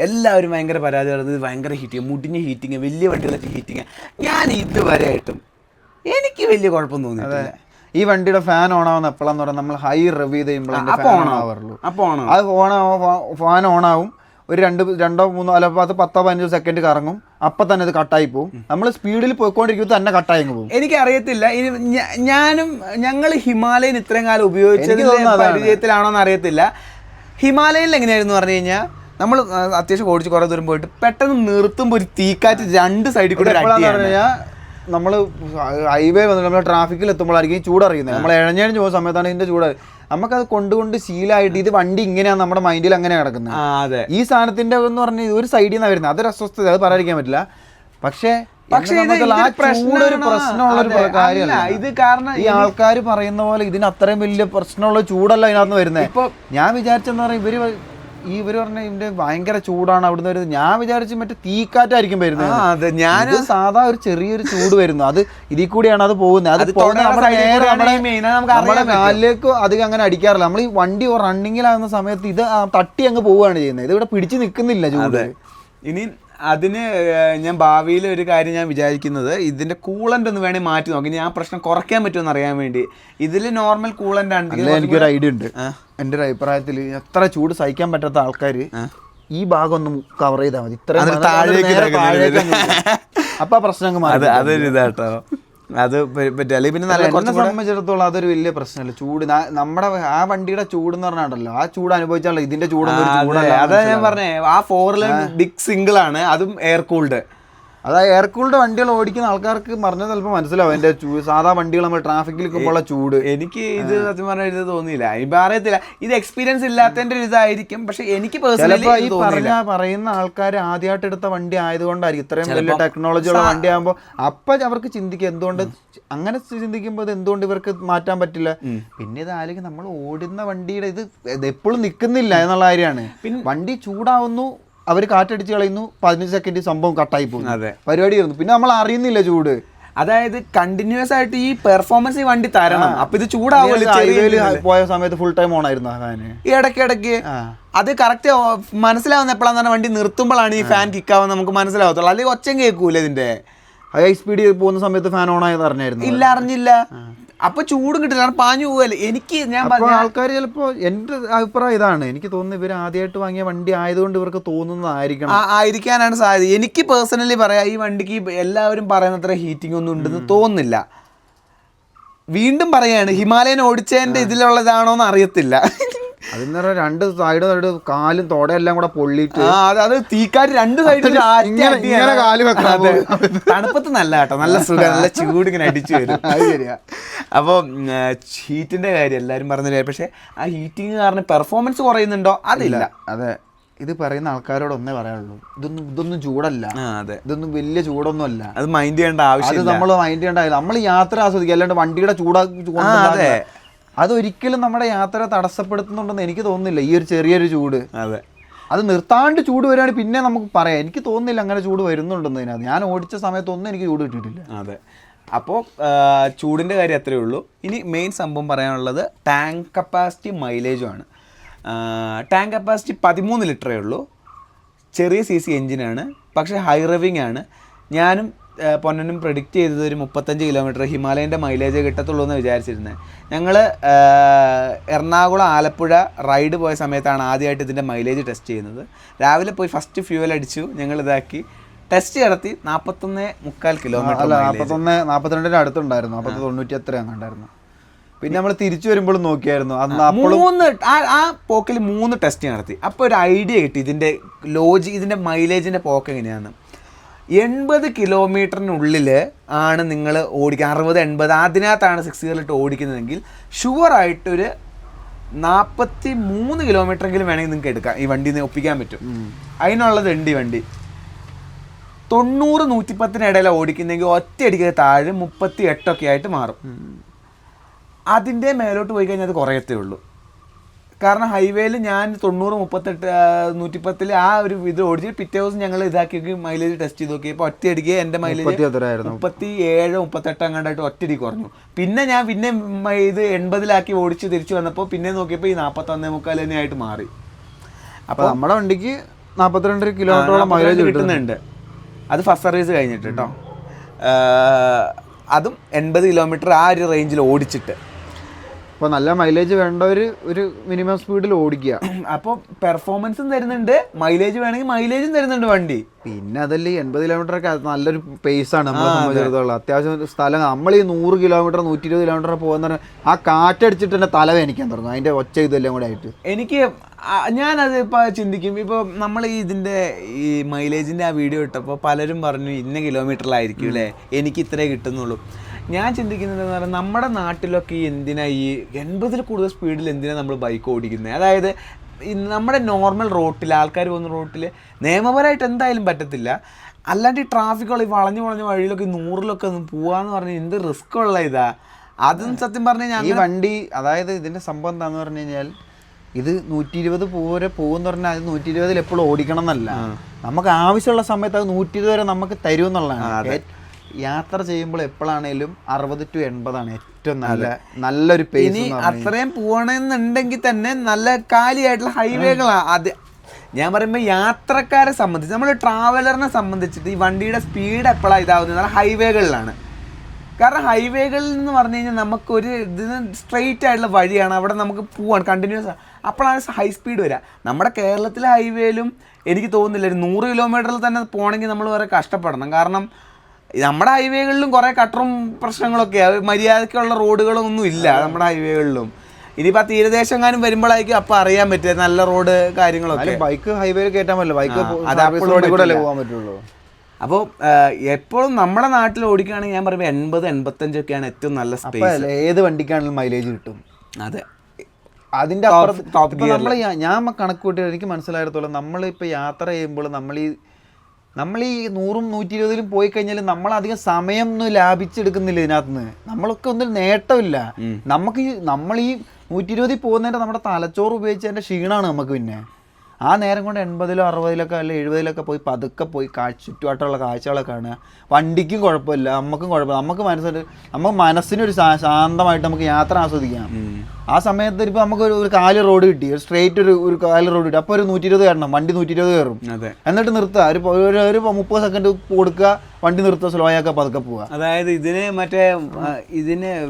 എല്ലാവരും ഭയങ്കര പരാതി പറയുന്നത് ഭയങ്കര ഹീറ്റിങ്, മുടിഞ്ഞ ഹീറ്റിങ്, വലിയ വണ്ടികളൊക്കെ ഹീറ്റിങ്. ഞാൻ ഇതുവരെ ആയിട്ടും എനിക്ക് വലിയ കുഴപ്പം തോന്നിയിട്ടില്ല. ഈ വണ്ടിയുടെ ഫാൻ ഓൺ ആവുന്ന എപ്പോഴാന്ന് പറഞ്ഞാൽ നമ്മൾ ഹൈ റിവ് ചെയ്ത് കഴിയുമ്പോൾ ഫാൻ ആവാറുള്ളൂ. അത് ഫാൻ ഓൺ ആവും, ഒരു 2-3 അല്ല 10-15 സെക്കൻഡ് കറങ്ങും, അപ്പം തന്നെ ഇത് കട്ടായി പോകും. നമ്മൾ സ്പീഡിൽ പോയിക്കൊണ്ടിരിക്കുന്നത് തന്നെ കട്ടായി പോകും. എനിക്കറിയത്തില്ല, ഞങ്ങൾ ഹിമാലയൻ ഇത്രയും കാലം ഉപയോഗിച്ചതിന്റെ പരിചയത്തിലാണോന്ന് അറിയത്തില്ല. ഹിമാലയനിൽ എങ്ങനെയായിരുന്നു പറഞ്ഞു കഴിഞ്ഞാൽ നമ്മൾ അത്യാവശ്യം ഓടിച്ച് കുറേ ദൂരം പോയിട്ട് പെട്ടെന്ന് നിർത്തുമ്പോൾ ഒരു തീക്കാറ്റ് 2 സൈഡിൽ കൂടെ നമ്മൾ ഹൈവേ വന്നിട്ട് നമ്മൾ ട്രാഫിക്കിൽ എത്തുമ്പോഴായിരിക്കും ചൂടറിയുന്നത്. നമ്മൾ ഇഴഞ്ഞഴിഞ്ഞ് പോകുന്ന സമയത്താണ് ഇതിന്റെ ചൂട്. നമുക്കത് കൊണ്ടുകൊണ്ട് ശീലമായിട്ട് ഇത് വണ്ടി ഇങ്ങനെയാണ് നമ്മുടെ മൈൻഡിൽ അങ്ങനെ കിടക്കുന്നത്. ഈ സാധനത്തിന്റെ എന്ന് പറഞ്ഞാൽ ഒരു സൈഡിൽ നിന്നാണ് വരുന്നത്, അതൊരു അസ്വസ്ഥത, അത് പറയാതിരിക്കാൻ പറ്റില്ല. പക്ഷേ പ്രശ്നമുള്ളൊരു കാര്യമല്ല ഇത്. കാരണം ഈ ആൾക്കാർ പറയുന്ന പോലെ ഇതിന് അത്രയും വലിയ പ്രശ്നമുള്ള ചൂടല്ല ഇതിനകത്ത് വരുന്നത്. ഇപ്പൊ ഞാൻ വിചാരിച്ചെന്ന് പറഞ്ഞാൽ ഇവര് പറഞ്ഞ ഇതിന്റെ ഭയങ്കര ചൂടാണ് അവിടുന്ന് വരുന്നത്. ഞാൻ വിചാരിച്ചു മറ്റേ തീക്കാറ്റായിരിക്കും വരുന്നത്. ഞാൻ സാധാ ഒരു ചെറിയൊരു ചൂട് വരുന്നു, അത് ഇതിൽ കൂടിയാണ് അത് പോകുന്നത്. അത് നമ്മുടെ കാലിലേക്ക് അധികം അങ്ങനെ അടിക്കാറില്ല. നമ്മൾ ഈ വണ്ടി റണ്ണിങ്ങിലാകുന്ന സമയത്ത് ഇത് തട്ടി അങ്ങ് പോവുകയാണ് ചെയ്യുന്നത്. ഇത് ഇവിടെ പിടിച്ചു നിൽക്കുന്നില്ല ചൂട്. ഇനി അതിന് ഞാൻ ഭാവിയിൽ ഒരു കാര്യം ഞാൻ വിചാരിക്കുന്നത്, ഇതിന്റെ കൂളന്റ് ഒന്ന് വേണേൽ മാറ്റി നോക്കി ഞാൻ പ്രശ്നം കുറയ്ക്കാൻ പറ്റുമെന്ന് അറിയാൻ വേണ്ടി. ഇതിൽ നോർമൽ കൂളന്റ് ആണെങ്കിൽ എനിക്കൊരു ഐഡിയ ഉണ്ട്. എൻ്റെ ഒരു അഭിപ്രായത്തിൽ എത്ര ചൂട് സഹിക്കാൻ പറ്റാത്ത ആൾക്കാർ ഈ ഭാഗം ഒന്ന് കവർ ചെയ്താൽ മതി. ഇത്രയും അപ്പൊ പ്രശ്നം മാറി. അതൊരു ഇതാട്ടോ, അത് പറ്റില്ല. പിന്നെ എന്നെ സംബന്ധിച്ചിടത്തോളം അതൊരു വലിയ പ്രശ്നമല്ല. ചൂട് നമ്മുടെ ആ വണ്ടിയുടെ ചൂട് എന്ന് പറഞ്ഞാണ്ടല്ലോ, ആ ചൂട് അനുഭവിച്ചാലോ ഇതിന്റെ ചൂട്. അതാ ഞാൻ പറഞ്ഞേ, ആ 4 ബിഗ് സിംഗിൾ ആണ്, അതും എയർ കൂൾഡ്. അതായത് എയർ കൂൾഡ് വണ്ടികൾ ഓടിക്കുന്ന ആൾക്കാർക്ക് പറഞ്ഞാൽ ചിലപ്പോൾ മനസ്സിലാവും എൻ്റെ സാധാ വണ്ടികൾ നമ്മൾ ട്രാഫിക്കിൽ നിൽക്കുമ്പോൾ ചൂട്. എനിക്ക് ഇത് സത്യം പറഞ്ഞാൽ ഇത് തോന്നിയില്ല, ഇപ്പം അറിയത്തില്ല, ഇത് എക്സ്പീരിയൻസ് ഇല്ലാത്തതിന്റെ ഒരു ഇതായിരിക്കും. പക്ഷെ എനിക്ക് ഈ പറയുന്ന ആൾക്കാർ ആദ്യമായിട്ട് എടുത്ത വണ്ടി ആയതുകൊണ്ടായിരിക്കും ഇത്രയും വലിയ ടെക്നോളജി ഉള്ള വണ്ടി ആകുമ്പോൾ അപ്പം അവർക്ക് ചിന്തിക്കുക എന്തുകൊണ്ട് അങ്ങനെ ചിന്തിക്കുമ്പോൾ എന്തുകൊണ്ട് ഇവർക്ക് മാറ്റാൻ പറ്റില്ല. പിന്നെ ഇത് ആലോചിക്കും, നമ്മൾ ഓടുന്ന വണ്ടിയുടെ ഇത് എപ്പോഴും നിൽക്കുന്നില്ല എന്നുള്ള കാര്യമാണ്. വണ്ടി ചൂടാവുന്നു, അവർ കാറ്റടിച്ച് കളയുന്നു, 15 സെക്കൻഡ് സംഭവം കട്ടായി പോകും, പരിപാടി ആയിരുന്നു. പിന്നെ നമ്മൾ അറിയുന്നില്ല ചൂട്. അതായത് കണ്ടിന്യൂസ് ആയിട്ട് ഈ പെർഫോമൻസ് ഈ വണ്ടി തരണം. അപ്പൊ ഇത് ചൂടാവില്ല. പോയ സമയത്ത് ഫുൾ ടൈം ഓൺ ആയിരുന്നു ഈ ഇടയ്ക്ക്. അത് കറക്റ്റ് മനസ്സിലാവുന്ന എപ്പോഴാന്ന് പറഞ്ഞാൽ വണ്ടി നിർത്തുമ്പോഴാണ് ഈ ഫാൻ കിക്കാവുന്ന നമുക്ക് മനസ്സിലാവത്തുള്ളൂ. അല്ലെങ്കിൽ ഒച്ചം കേൾക്കൂല. ഇതിന്റെ ഹൈ സ്പീഡിൽ പോകുന്ന സമയത്ത് ഫാൻ ഓൺ ആയത് അറിഞ്ഞായിരുന്നു? ഇല്ല, അറിഞ്ഞില്ല. അപ്പൊ ചൂടും കിട്ടില്ല, കാരണം പാഞ്ഞു പോവല്ലേ. എനിക്ക് ആൾക്കാർ ചിലപ്പോ എന്റെ അഭിപ്രായം ഇതാണ്, എനിക്ക് തോന്നുന്നു ഇവർ ആദ്യമായിട്ട് വാങ്ങിയ വണ്ടി ആയതുകൊണ്ട് ഇവർക്ക് ആയിരിക്കാനാണ് സാധ്യത. എനിക്ക് പേഴ്സണലി പറയാം, ഈ വണ്ടിക്ക് എല്ലാവരും പറയുന്നത്ര ഹീറ്റിംഗ് ഒന്നും ഉണ്ടെന്ന് തോന്നുന്നില്ല. വീണ്ടും പറയാണ്, ഹിമാലയൻ ഓടിച്ചതിന്റെ ഇതിലുള്ളതാണോന്ന് അറിയത്തില്ല. അതിന് 2 സൈഡ് കാലും തോടെല്ലാം കൂടെ പൊള്ളിയിട്ട് അത് തീക്കാറ്റ് 2 സൈഡിൽ തണുപ്പത്ത് നല്ല കേട്ടോ, നല്ല സുഖം, നല്ല ചൂട് ഇങ്ങനെ അടിച്ചു വരും. ശരിയാ. അപ്പോൾ ഹീറ്റിന്റെ കാര്യം എല്ലാവരും പറഞ്ഞില്ല, പക്ഷെ ആ ഹീറ്റിംഗ് കാരണം പെർഫോമൻസ് കുറയുന്നുണ്ടോ? അതില്ല. അതെ, ഇത് പറയുന്ന ആൾക്കാരോട് ഒന്നേ പറയാനുള്ളൂ, ഇതൊന്നും ചൂടല്ല. ഇതൊന്നും വലിയ ചൂടൊന്നും അല്ല. അത് മൈൻഡ് ചെയ്യേണ്ട ആവശ്യം, നമ്മൾ മൈൻഡ് ചെയ്യേണ്ട. നമ്മൾ യാത്ര ആസ്വദിക്കുക, അല്ലാണ്ട് വണ്ടിയുടെ അതൊരിക്കലും നമ്മുടെ യാത്ര തടസ്സപ്പെടുത്തുന്നുണ്ടെന്ന് എനിക്ക് തോന്നുന്നില്ല. ഈ ഒരു ചെറിയൊരു ചൂട് അത് നിർത്താണ്ട് ചൂട് വരികയാണെങ്കിൽ പിന്നെ നമുക്ക് പറയാം. എനിക്ക് തോന്നുന്നില്ല അങ്ങനെ ചൂട് വരുന്നുണ്ടെന്ന്. ഇതിനകത്ത് ഞാൻ ഓടിച്ച സമയത്തൊന്നും എനിക്ക് ചൂട് കിട്ടിയിട്ടില്ല. അതെ, അപ്പോൾ ചൂടിൻ്റെ കാര്യം അത്രയേ ഉള്ളൂ. ഇനി മെയിൻ സംഭവം പറയാനുള്ളത് ടാങ്ക് കപ്പാസിറ്റി മൈലേജുമാണ്. ടാങ്ക് കപ്പാസിറ്റി 13 ലിറ്ററേ ഉള്ളൂ. ചെറിയ CC എഞ്ചിനാണ്, പക്ഷേ ഹൈ റവിങ് ആണ്. ഞാനും പൊന്നനും പ്രെഡിക്റ്റ് ചെയ്തത് ഒരു 35 കിലോമീറ്റർ ഹിമാലയൻ്റെ മൈലേജ് കിട്ടത്തുള്ളൂ എന്ന് വിചാരിച്ചിരുന്നത്. ഞങ്ങൾ എറണാകുളം ആലപ്പുഴ റൈഡ് പോയ സമയത്താണ് ആദ്യമായിട്ട് ഇതിൻ്റെ മൈലേജ് ടെസ്റ്റ് ചെയ്യുന്നത്. രാവിലെ പോയി ഫസ്റ്റ് ഫ്യൂവൽ അടിച്ചു, ഞങ്ങൾ ഇതാക്കി ടെസ്റ്റ് നടത്തി. 41.25 കിലോമീറ്റർ, 42 അടുത്തുണ്ടായിരുന്നു, 90 എത്ര ഉണ്ടായിരുന്നു. പിന്നെ നമ്മൾ തിരിച്ചു വരുമ്പോഴും നോക്കിയായിരുന്നു, ആ പോക്കിൽ 3 ടെസ്റ്റ് നടത്തി. അപ്പോൾ ഒരു ഐഡിയ കിട്ടി ഇതിൻ്റെ ഇതിൻ്റെ മൈലേജിൻ്റെ പോക്ക് എങ്ങനെയാണ്. 80 കിലോമീറ്ററിനുള്ളിൽ ആണ് നിങ്ങൾ ഓടിക്കുക, 60-80 അതിനകത്താണ് 6 ഗിയറിലിട്ട് ഓടിക്കുന്നതെങ്കിൽ ഷുവറായിട്ടൊരു 43 കിലോമീറ്ററെങ്കിലും വേണമെങ്കിൽ നിങ്ങൾക്ക് എടുക്കാം, ഈ വണ്ടി ഒപ്പിക്കാൻ പറ്റും. അതിനുള്ളത് ഉണ്ട് ഈ വണ്ടി. 90-110 ഇടയില ഓടിക്കുന്നെങ്കിൽ ഒറ്റയടിക്ക് താഴെ 38 ആയിട്ട് മാറും. അതിൻ്റെ മേലോട്ട് പോയി കഴിഞ്ഞാൽ അത് കുറയത്തേ ഉള്ളൂ. കാരണം ഹൈവേയിൽ ഞാൻ 90-38-110 ആ ഒരു ഇത് ഓടിച്ച് പിറ്റേ ദിവസം ഞങ്ങൾ ഇതാക്കി മൈലേജ് ടെസ്റ്റ് ചെയ്ത് നോക്കിയപ്പോൾ ഒറ്റയടിക്ക് എൻ്റെ മൈലേജ് 37-38 അങ്ങാണ്ടായിട്ട് ഒറ്റയടിക്ക് കുറഞ്ഞു. പിന്നെ ഞാൻ ഇത് 80 ഓടിച്ച് തിരിച്ചു വന്നപ്പോൾ പിന്നെ നോക്കിയപ്പോൾ ഈ 41.25 തന്നെ ആയിട്ട് മാറി. അപ്പോൾ നമ്മുടെ വണ്ടിക്ക് 42 കിലോമീറ്ററോളം മൈലേജ് കിട്ടുന്നുണ്ട്. അത് ഫസ്റ്റ് സർവീസ് കഴിഞ്ഞിട്ട് കേട്ടോ. അതും 80 കിലോമീറ്റർ ആ ഒരു റേഞ്ചിൽ ഓടിച്ചിട്ട്. അപ്പോൾ നല്ല മൈലേജ് വേണ്ടവർ ഒരു മിനിമം സ്പീഡിൽ ഓടിക്കുക. അപ്പോൾ പെർഫോമൻസും തരുന്നുണ്ട്, മൈലേജ് വേണമെങ്കിൽ മൈലേജും തരുന്നുണ്ട് വണ്ടി. പിന്നെ അതല്ലേ 80 കിലോമീറ്ററൊക്കെ നല്ലൊരു പേസാണ് നമ്മളെ സംബന്ധിച്ചിടത്തോളം. അത്യാവശ്യം സ്ഥലം നമ്മൾ ഈ 100 കിലോമീറ്റർ 120 കിലോമീറ്റർ പോകുന്ന ആ കാറ്റടിച്ചിട്ട് തന്നെ തല വേനിക്കാൻ തുടങ്ങും, അതിൻ്റെ ഒച്ച ഇതെല്ലാം കൂടെ ആയിട്ട്. എനിക്ക് ഞാനത് ഇപ്പോൾ ചിന്തിക്കും, ഇപ്പോൾ നമ്മൾ ഇതിൻ്റെ ഈ മൈലേജിൻ്റെ ആ വീഡിയോ ഇട്ടപ്പോൾ പലരും പറഞ്ഞു ഇന്ന കിലോമീറ്ററിലായിരിക്കും അല്ലേ എനിക്ക് ഇത്രേ കിട്ടുന്നുള്ളൂ. ഞാൻ ചിന്തിക്കുന്നതെന്ന് പറഞ്ഞാൽ നമ്മുടെ നാട്ടിലൊക്കെ എന്തിനാ ഈ 80 കൂടുതൽ സ്പീഡിൽ എന്തിനാണ് നമ്മൾ ബൈക്ക് ഓടിക്കുന്നത്? അതായത് നമ്മുടെ നോർമൽ റോട്ടിൽ ആൾക്കാർ പോകുന്ന റോട്ടിൽ നിയമപരമായിട്ട് എന്തായാലും പറ്റത്തില്ല. അല്ലാണ്ട് ഈ ട്രാഫിക്കുള്ള ഈ വളഞ്ഞു വഴിയിലൊക്കെ 100-ലൊക്കെ ഒന്ന് പോവാന്ന് പറഞ്ഞാൽ എന്ത് റിസ്ക് ഉള്ള ഇതാ. അതും സത്യം പറഞ്ഞു കഴിഞ്ഞാൽ ഈ വണ്ടി അതായത് ഇതിൻ്റെ സംഭവം എന്താണെന്ന് പറഞ്ഞു കഴിഞ്ഞാൽ ഇത് 120 പോകുമെന്ന് പറഞ്ഞാൽ അത് 120 എപ്പോഴും ഓടിക്കണം എന്നല്ല, നമുക്ക് ആവശ്യമുള്ള സമയത്ത് അത് 120 വരെ നമുക്ക് തരുമെന്നുള്ളതാണ്. യാത്ര ചെയ്യുമ്പോൾ എപ്പോഴാണേലും 60-80 ഏറ്റവും നല്ലൊരു പേസ്. ഇനി അത്രയും പോകണമെന്നുണ്ടെങ്കിൽ തന്നെ നല്ല കാലിയായിട്ടുള്ള ഹൈവേകളാണ് അത്. ഞാൻ പറയുമ്പോൾ യാത്രക്കാരെ സംബന്ധിച്ച് നമ്മൾ ട്രാവലറിനെ സംബന്ധിച്ചിട്ട് ഈ വണ്ടിയുടെ സ്പീഡ് എപ്പോഴാണ് ഇതാവുന്നത് ഹൈവേകളിലാണ്. കാരണം ഹൈവേകളിൽ നിന്ന് പറഞ്ഞു കഴിഞ്ഞാൽ നമുക്കൊരു ഇതിന് സ്ട്രെയിറ്റ് ആയിട്ടുള്ള വഴിയാണ്, അവിടെ നമുക്ക് പോവാണ് കണ്ടിന്യൂസ്. അപ്പോഴാണ് ഹൈ സ്പീഡ് വരിക. നമ്മുടെ കേരളത്തിലെ ഹൈവേയിലും എനിക്ക് തോന്നുന്നില്ല ഒരു 100 കിലോമീറ്ററിൽ തന്നെ പോകണമെങ്കിൽ നമ്മൾ വേറെ കഷ്ടപ്പെടണം. കാരണം നമ്മുടെ ഹൈവേകളിലും കുറേ കട്ടറും പ്രശ്നങ്ങളൊക്കെയാണ്, മര്യാദയ്ക്കുള്ള റോഡുകളൊന്നും ഇല്ല നമ്മുടെ ഹൈവേകളിലും. ഇനിയിപ്പോൾ തീരദേശങ്ങാനും വരുമ്പോഴായിരിക്കും അപ്പം അറിയാൻ പറ്റുക നല്ല റോഡ് കാര്യങ്ങളൊക്കെ. ബൈക്ക് ഹൈവേയിൽ കയറ്റാൻ പറ്റില്ല, ബൈക്ക് പോകാൻ പറ്റുള്ളൂ. അപ്പോൾ എപ്പോഴും നമ്മുടെ നാട്ടിൽ ഓടിക്കുകയാണെങ്കിൽ ഞാൻ പറയുമ്പോൾ 80-85 ഒക്കെയാണ് ഏറ്റവും നല്ല സ്പേസ്. ഏത് വണ്ടിക്കാണെങ്കിലും മൈലേജ് കിട്ടും. അതെ, അതിൻ്റെ അപ്പുറത്ത് നമ്മൾ ഞാൻ കണക്ക് കൂട്ടിയത് എനിക്ക് മനസ്സിലായിടത്തോളം നമ്മളിപ്പോൾ യാത്ര ചെയ്യുമ്പോൾ നമ്മൾ ഈ 100-120 പോയി കഴിഞ്ഞാൽ നമ്മളധികം സമയം ഒന്നും ലാഭിച്ചെടുക്കുന്നില്ല ഇതിനകത്ത് നിന്ന്. നമ്മളൊക്കെ ഒന്നും നേട്ടമില്ല. നമ്മൾ ഈ 120 പോകുന്നതിൻ്റെ നമ്മുടെ തലച്ചോറ് ഉപയോഗിച്ചതിൻ്റെ ക്ഷീണമാണ് നമുക്ക്. പിന്നെ ആ നേരം കൊണ്ട് 80-60 അല്ല 70 പോയി പതുക്കെ പോയി ചുറ്റുപാട്ടുള്ള കാഴ്ചകളൊക്കെ കാണുക. വണ്ടിക്കും കുഴപ്പമില്ല, നമുക്കും കുഴപ്പമില്ല. നമുക്ക് മനസ്സിനൊരു ശാന്തമായിട്ട് നമുക്ക് യാത്ര ആസ്വദിക്കാം. ആ സമയത്ത് ഇപ്പോൾ നമുക്ക് ഒരു കാല് റോഡ് കിട്ടി, ഒരു സ്ട്രെയിറ്റ് ഒരു കാല് റോഡ് കിട്ടി, അപ്പോൾ ഒരു 120 കയറണം, വണ്ടി 120 കയറും. എന്നിട്ട് നിർത്തുക, ഒരു 30 സെക്കൻഡ് കൊടുക്കുക, വണ്ടി നിർത്തുക, സ്ലോ ആക്കുക, പതുക്കെ പോവുക. അതായത് ഇതിന്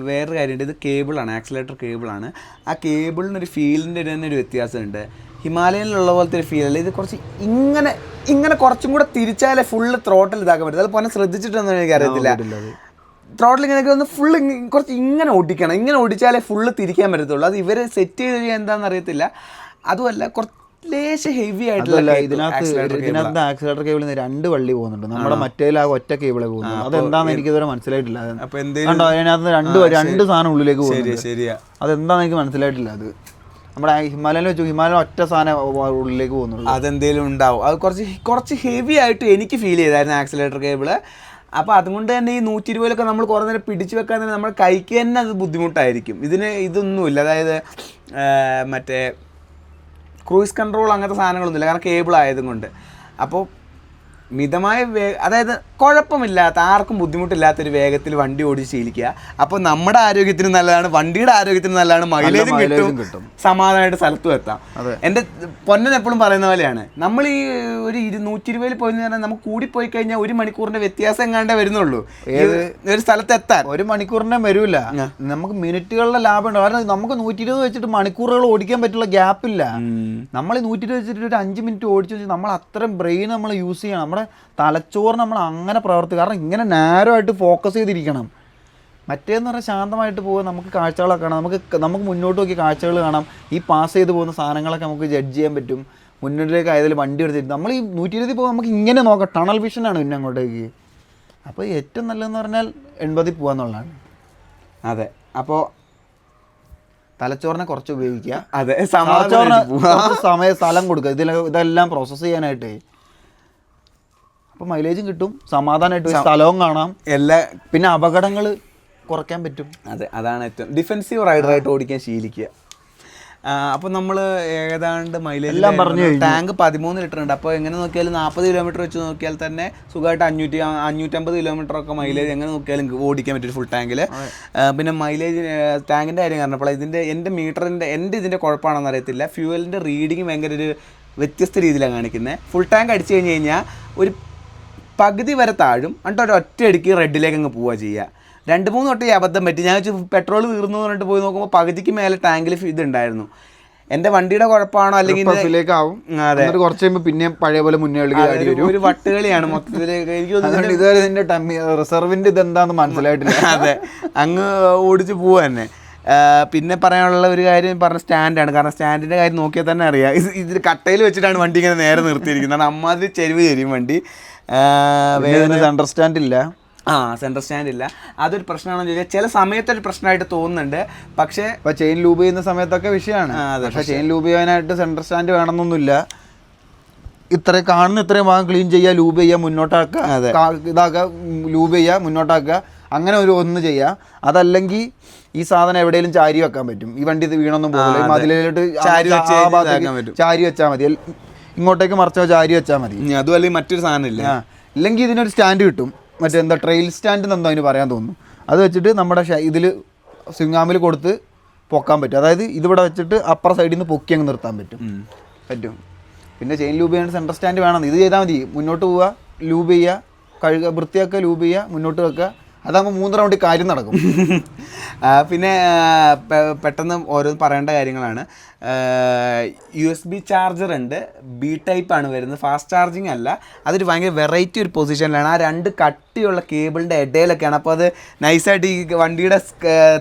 വേറൊരു കാര്യമുണ്ട്. ഇത് കേബിളാണ്, ആക്സിലേറ്റർ കേബിളാണ്. ആ കേബിളിനൊരു ഫീലിൻ്റെ തന്നെ ഒരു വ്യത്യാസമുണ്ട്. ഹിമാലയനിലുള്ള പോലത്തെ ഒരു ഫീലല്ല ഇത്. കുറച്ച് ഇങ്ങനെ കുറച്ചും കൂടെ തിരിച്ചാലേ ഫുള്ള് ത്രോട്ടിൽ ഇതാക്കാൻ പറ്റും. അതുപോലെ ശ്രദ്ധിച്ചിട്ടൊന്നും എനിക്കറിയത്തില്ല. ത്രോട്ടിൽ ഇങ്ങനെ ഒന്ന് ഫുള്ള് കുറച്ച് ഇങ്ങനെ ഓടിക്കണം, ഇങ്ങനെ ഓടിച്ചാലേ ഫുള്ള് തിരിക്കാൻ പറ്റത്തുള്ളൂ. അത് ഇവർ സെറ്റ് ചെയ്ത് കഴിഞ്ഞാൽ എന്താണെന്ന് അറിയത്തില്ല. അതുമല്ല കുറച്ച് ലേശം ഹെവി ആയിട്ടുള്ള ഇതിനകത്ത് ആക്സിലേറ്റർ കേബിളിൽ 2 വള്ളി പോകുന്നുണ്ട്. നമ്മുടെ മറ്റേലാകെ ഒറ്റ കേബിളെ പോകുന്നു. അതെന്താണെന്ന് എനിക്ക് ഇതുവരെ മനസ്സിലായിട്ടില്ല. അതിനകത്ത് 2 സാധനം ഉള്ളിലേക്ക് പോകുന്നു. അതെന്താണെന്ന് എനിക്ക് മനസ്സിലായിട്ടില്ല. അത് നമ്മുടെ ഹിമാലയയിൽ വെച്ചു, ഹിമാലയം ഒറ്റ സാധനം ഉള്ളിലേക്ക് പോകുന്നുള്ളൂ. അതെന്തെങ്കിലും ഉണ്ടാവും. അത് കുറച്ച് ഹെവി ആയിട്ട് എനിക്ക് ഫീൽ ചെയ്തായിരുന്നു ആക്സിലേറ്റർ കേബിള്. അപ്പോൾ അതുകൊണ്ട് തന്നെ ഈ 120 നമ്മൾ കുറേ നേരം പിടിച്ചു വെക്കാൻ തന്നെ നമ്മുടെ കൈക്ക് തന്നെ അത് ബുദ്ധിമുട്ടായിരിക്കും. ഇതൊന്നുമില്ല. അതായത് മറ്റേ ക്രൂയിസ് കൺട്രോൾ അങ്ങനത്തെ സാധനങ്ങളൊന്നുമില്ല, കാരണം കേബിൾ ആയതും കൊണ്ട്. അപ്പോൾ മിതമായ അതായത് കുഴപ്പമില്ലാത്ത ആർക്കും ബുദ്ധിമുട്ടില്ലാത്തൊരു വേഗത്തിൽ വണ്ടി ഓടിച്ച് ശീലിക്കുക. അപ്പോൾ നമ്മുടെ ആരോഗ്യത്തിന് നല്ലതാണ്, വണ്ടിയുടെ ആരോഗ്യത്തിന് നല്ലതാണ്, മൈലേജും കിട്ടും, സമാധാനമായിട്ട് സ്ഥലത്തും എത്താം. എൻ്റെ പൊന്നൻ എപ്പോഴും പറയുന്ന പോലെയാണ്, നമ്മൾ ഈ ഒരു 120 പോയി പറഞ്ഞാൽ നമുക്ക് കൂടിപ്പോയി കഴിഞ്ഞാൽ 1 മണിക്കൂറിൻ്റെ വ്യത്യാസം എങ്ങാണ്ടേ വരുന്നുള്ളൂ ഒരു സ്ഥലത്ത് എത്താൻ. 1 മണിക്കൂറിൻ്റെ വരില്ല, നമുക്ക് മിനിറ്റുകളുടെ ലാഭമുണ്ട്. കാരണം നമുക്ക് 120 വെച്ചിട്ട് മണിക്കൂറുകൾ ഓടിക്കാൻ പറ്റുള്ള ഗ്യാപ്പില്ല. നമ്മൾ 120 വെച്ചിട്ട് ഒരു 5 മിനിറ്റ് ഓടിച്ചു വെച്ചാൽ നമ്മൾ അത്രയും ബ്രെയിൻ നമ്മൾ യൂസ് ചെയ്യണം. നമ്മുടെ തലച്ചോറ് നമ്മൾ അങ്ങനെ പ്രവർത്തിക്കും. കാരണം ഇങ്ങനെ നാരോ ആയിട്ട് ഫോക്കസ് ചെയ്തിരിക്കണം. മറ്റേന്ന് പറഞ്ഞാൽ ശാന്തമായിട്ട് പോകുക, നമുക്ക് കാഴ്ചകളൊക്കെ കാണാം, നമുക്ക് മുന്നോട്ട് നോക്കി കാഴ്ചകൾ കാണാം. ഈ പാസ് ചെയ്ത് പോകുന്ന സാധനങ്ങളൊക്കെ നമുക്ക് ജഡ്ജ് ചെയ്യാൻ പറ്റും. മുന്നോട്ടേക്ക് ആയതിൽ വണ്ടി എടുത്തിട്ട് നമ്മൾ ഈ 120 പോകുമ്പോൾ നമുക്ക് ഇങ്ങനെ നോക്കാം, ടണൽ വിഷനാണ് പിന്നെ അങ്ങോട്ടേക്ക്. അപ്പോൾ ഏറ്റവും നല്ലതെന്ന് പറഞ്ഞാൽ 80 പോകാന്നുള്ളതാണ്. അതെ. അപ്പോൾ തലച്ചോറിനെ കുറച്ച് ഉപയോഗിക്കുക. അതെ, തലച്ചോറിന് കുറച്ച് സ്ഥലം കൊടുക്കുക ഇതെല്ലാം പ്രോസസ്സ് ചെയ്യാനായിട്ട്. അപ്പോൾ മൈലേജും കിട്ടും, സമാധാനമായിട്ട് സ്ഥലവും കാണാം, പിന്നെ അപകടങ്ങൾ കുറയ്ക്കാൻ പറ്റും. അതെ, അതാണ് ഏറ്റവും ഡിഫെൻസീവ് റൈഡറായിട്ട് ഓടിക്കാൻ ശീലിക്കുക. അപ്പോൾ നമ്മൾ ഏതാണ്ട് മൈലേജ് എല്ലാം പറഞ്ഞു. ടാങ്ക് 13 ലിറ്റർ ഉണ്ട്. അപ്പോൾ എങ്ങനെ നോക്കിയാലും 40 കിലോമീറ്റർ വെച്ച് നോക്കിയാൽ തന്നെ സുഖമായിട്ട് 550 കിലോമീറ്ററൊക്കെ മൈലേജ് എങ്ങനെ നോക്കിയാലും ഓടിക്കാൻ പറ്റും ഫുൾ ടാങ്കിൽ. പിന്നെ മൈലേജ് ടാങ്കിൻ്റെ കാര്യം പറഞ്ഞപ്പോൾ ഇതിൻ്റെ കുഴപ്പമാണെന്ന് അറിയത്തില്ല. ഫ്യൂവലിൻ്റെ റീഡിങ് ഭയങ്കര ഒരു വ്യത്യസ്ത രീതിയിലാണ് കാണിക്കുന്നത്. ഫുൾ ടാങ്ക് അടിച്ചു കഴിഞ്ഞ് കഴിഞ്ഞാൽ ഒരു പകുതി വരെ താഴും, എന്നിട്ട് ഒറ്റയടിക്ക് റെഡിലേക്ക് അങ്ങ് പോവുക ചെയ്യുക. 2-3 വട്ടം ഈ അബദ്ധം പറ്റി. ഞാൻ വെച്ച് പെട്രോൾ തീർന്നു പറഞ്ഞിട്ട് പോയി നോക്കുമ്പോൾ പകുതിക്ക് മേലെ ടാങ്കിൽ ഇതുണ്ടായിരുന്നു. എൻ്റെ വണ്ടിയുടെ കുഴപ്പമാണോ അല്ലെങ്കിൽ ആവും. അതെ, കുറച്ച് കഴിയുമ്പോൾ പിന്നെ പഴയ പോലെ മുന്നേ ഒരു വട്ടുകളിയാണ് മൊത്തത്തിലേക്ക്. എനിക്ക് തോന്നുന്നു ഇതുവരെ ഇതിൻ്റെ റിസർവിൻ്റെ ഇതെന്താണെന്ന് മനസ്സിലായിട്ടില്ല. അതെ, അങ്ങ് ഓടിച്ച് പോവുക തന്നെ. പിന്നെ പറയാനുള്ള ഒരു കാര്യം പറഞ്ഞ സ്റ്റാൻഡാണ്. കാരണം സ്റ്റാൻഡിൻ്റെ കാര്യം നോക്കിയാൽ തന്നെ അറിയാം, ഇതിൽ കട്ടയിൽ വെച്ചിട്ടാണ് വണ്ടി ഇങ്ങനെ നേരെ നിർത്തിയിരിക്കുന്നത്. അമ്മാതിരി ചെരിയും വണ്ടി. സെൻട്രൽ സ്റ്റാൻഡ് ഇല്ല. സെൻട്രൽ സ്റ്റാൻഡ് ഇല്ല. അതൊരു പ്രശ്നമാണെന്ന് ചോദിച്ചാൽ ചില സമയത്തൊരു പ്രശ്നമായിട്ട് തോന്നുന്നുണ്ട്. പക്ഷേ ഇപ്പോൾ ചെയിൻ ലൂബ് ചെയ്യുന്ന സമയത്തൊക്കെ വിഷയമാണ്. പക്ഷേ ചെയിൻ ലൂബ് ചെയ്യാനായിട്ട് സെൻട്രൽ സ്റ്റാൻഡ് വേണമെന്നൊന്നുമില്ല. ഇത്രയും ഭാഗം ക്ലീൻ ചെയ്യുക, ലൂബ് ചെയ്യുക, മുന്നോട്ടാക്കുക, ഇതാക്കുക, ലൂബ് ചെയ്യുക, മുന്നോട്ടാക്കുക, അങ്ങനെ ഒന്ന് ചെയ്യുക. അതല്ലെങ്കിൽ ഈ സാധനം എവിടെയെങ്കിലും ചാരി വെക്കാൻ പറ്റും. ഈ വണ്ടി വീണൊന്നും പോകില്ല. മതിലോട്ട് ചാരി വെച്ചാൽ മതി, ഇങ്ങോട്ടേക്ക് മറിച്ചോ ചാരി വെച്ചാൽ മതി. അതുപോലെ മറ്റൊരു സാധനം ഇല്ല. ഇല്ലെങ്കിൽ ഇതിനൊരു സ്റ്റാൻഡ് കിട്ടും, മറ്റേ ട്രെയിൽ സ്റ്റാൻഡ് എന്തോ അതിന് പറയാൻ തോന്നുന്നു. അത് വെച്ചിട്ട് നമ്മുടെ ഇതിൽ സ്വിംഗ് കൊടുത്ത് പൊക്കാൻ പറ്റും. അതായത് ഇതിവിടെ വെച്ചിട്ട് അപ്പുറ സൈഡിൽ നിന്ന് പൊക്കി അങ്ങ് നിർത്താൻ പറ്റും. പിന്നെ ചെയിൻ ലൂബ് ചെയ്യാൻ സെൻട്രൽ സ്റ്റാൻഡ് വേണം. ഇത് ചെയ്താൽ മതി. മുന്നോട്ട് പോവുക, ലൂബ് ചെയ്യുക, കഴുകുക, വൃത്തിയാക്കുക, ലൂബ് ചെയ്യുക, മുന്നോട്ട് വെക്കുക. അതാകുമ്പോൾ 3 റൗണ്ടിൽ കാര്യം നടക്കും. പിന്നെ പെട്ടെന്ന് ഓരോന്ന് പറയേണ്ട കാര്യങ്ങളാണ്. USB ചാർജർ ഉണ്ട്, B ടൈപ്പാണ് വരുന്നത്, ഫാസ്റ്റ് ചാർജിങ് അല്ല. അതൊരു ഭയങ്കര വെറൈറ്റി ഒരു പൊസിഷനിലാണ്. ആ 2 കട്ടിയുള്ള കേബിളിൻ്റെ ഇടയിലൊക്കെയാണ്. അപ്പോൾ അത് നൈസായിട്ട് ഈ വണ്ടിയുടെ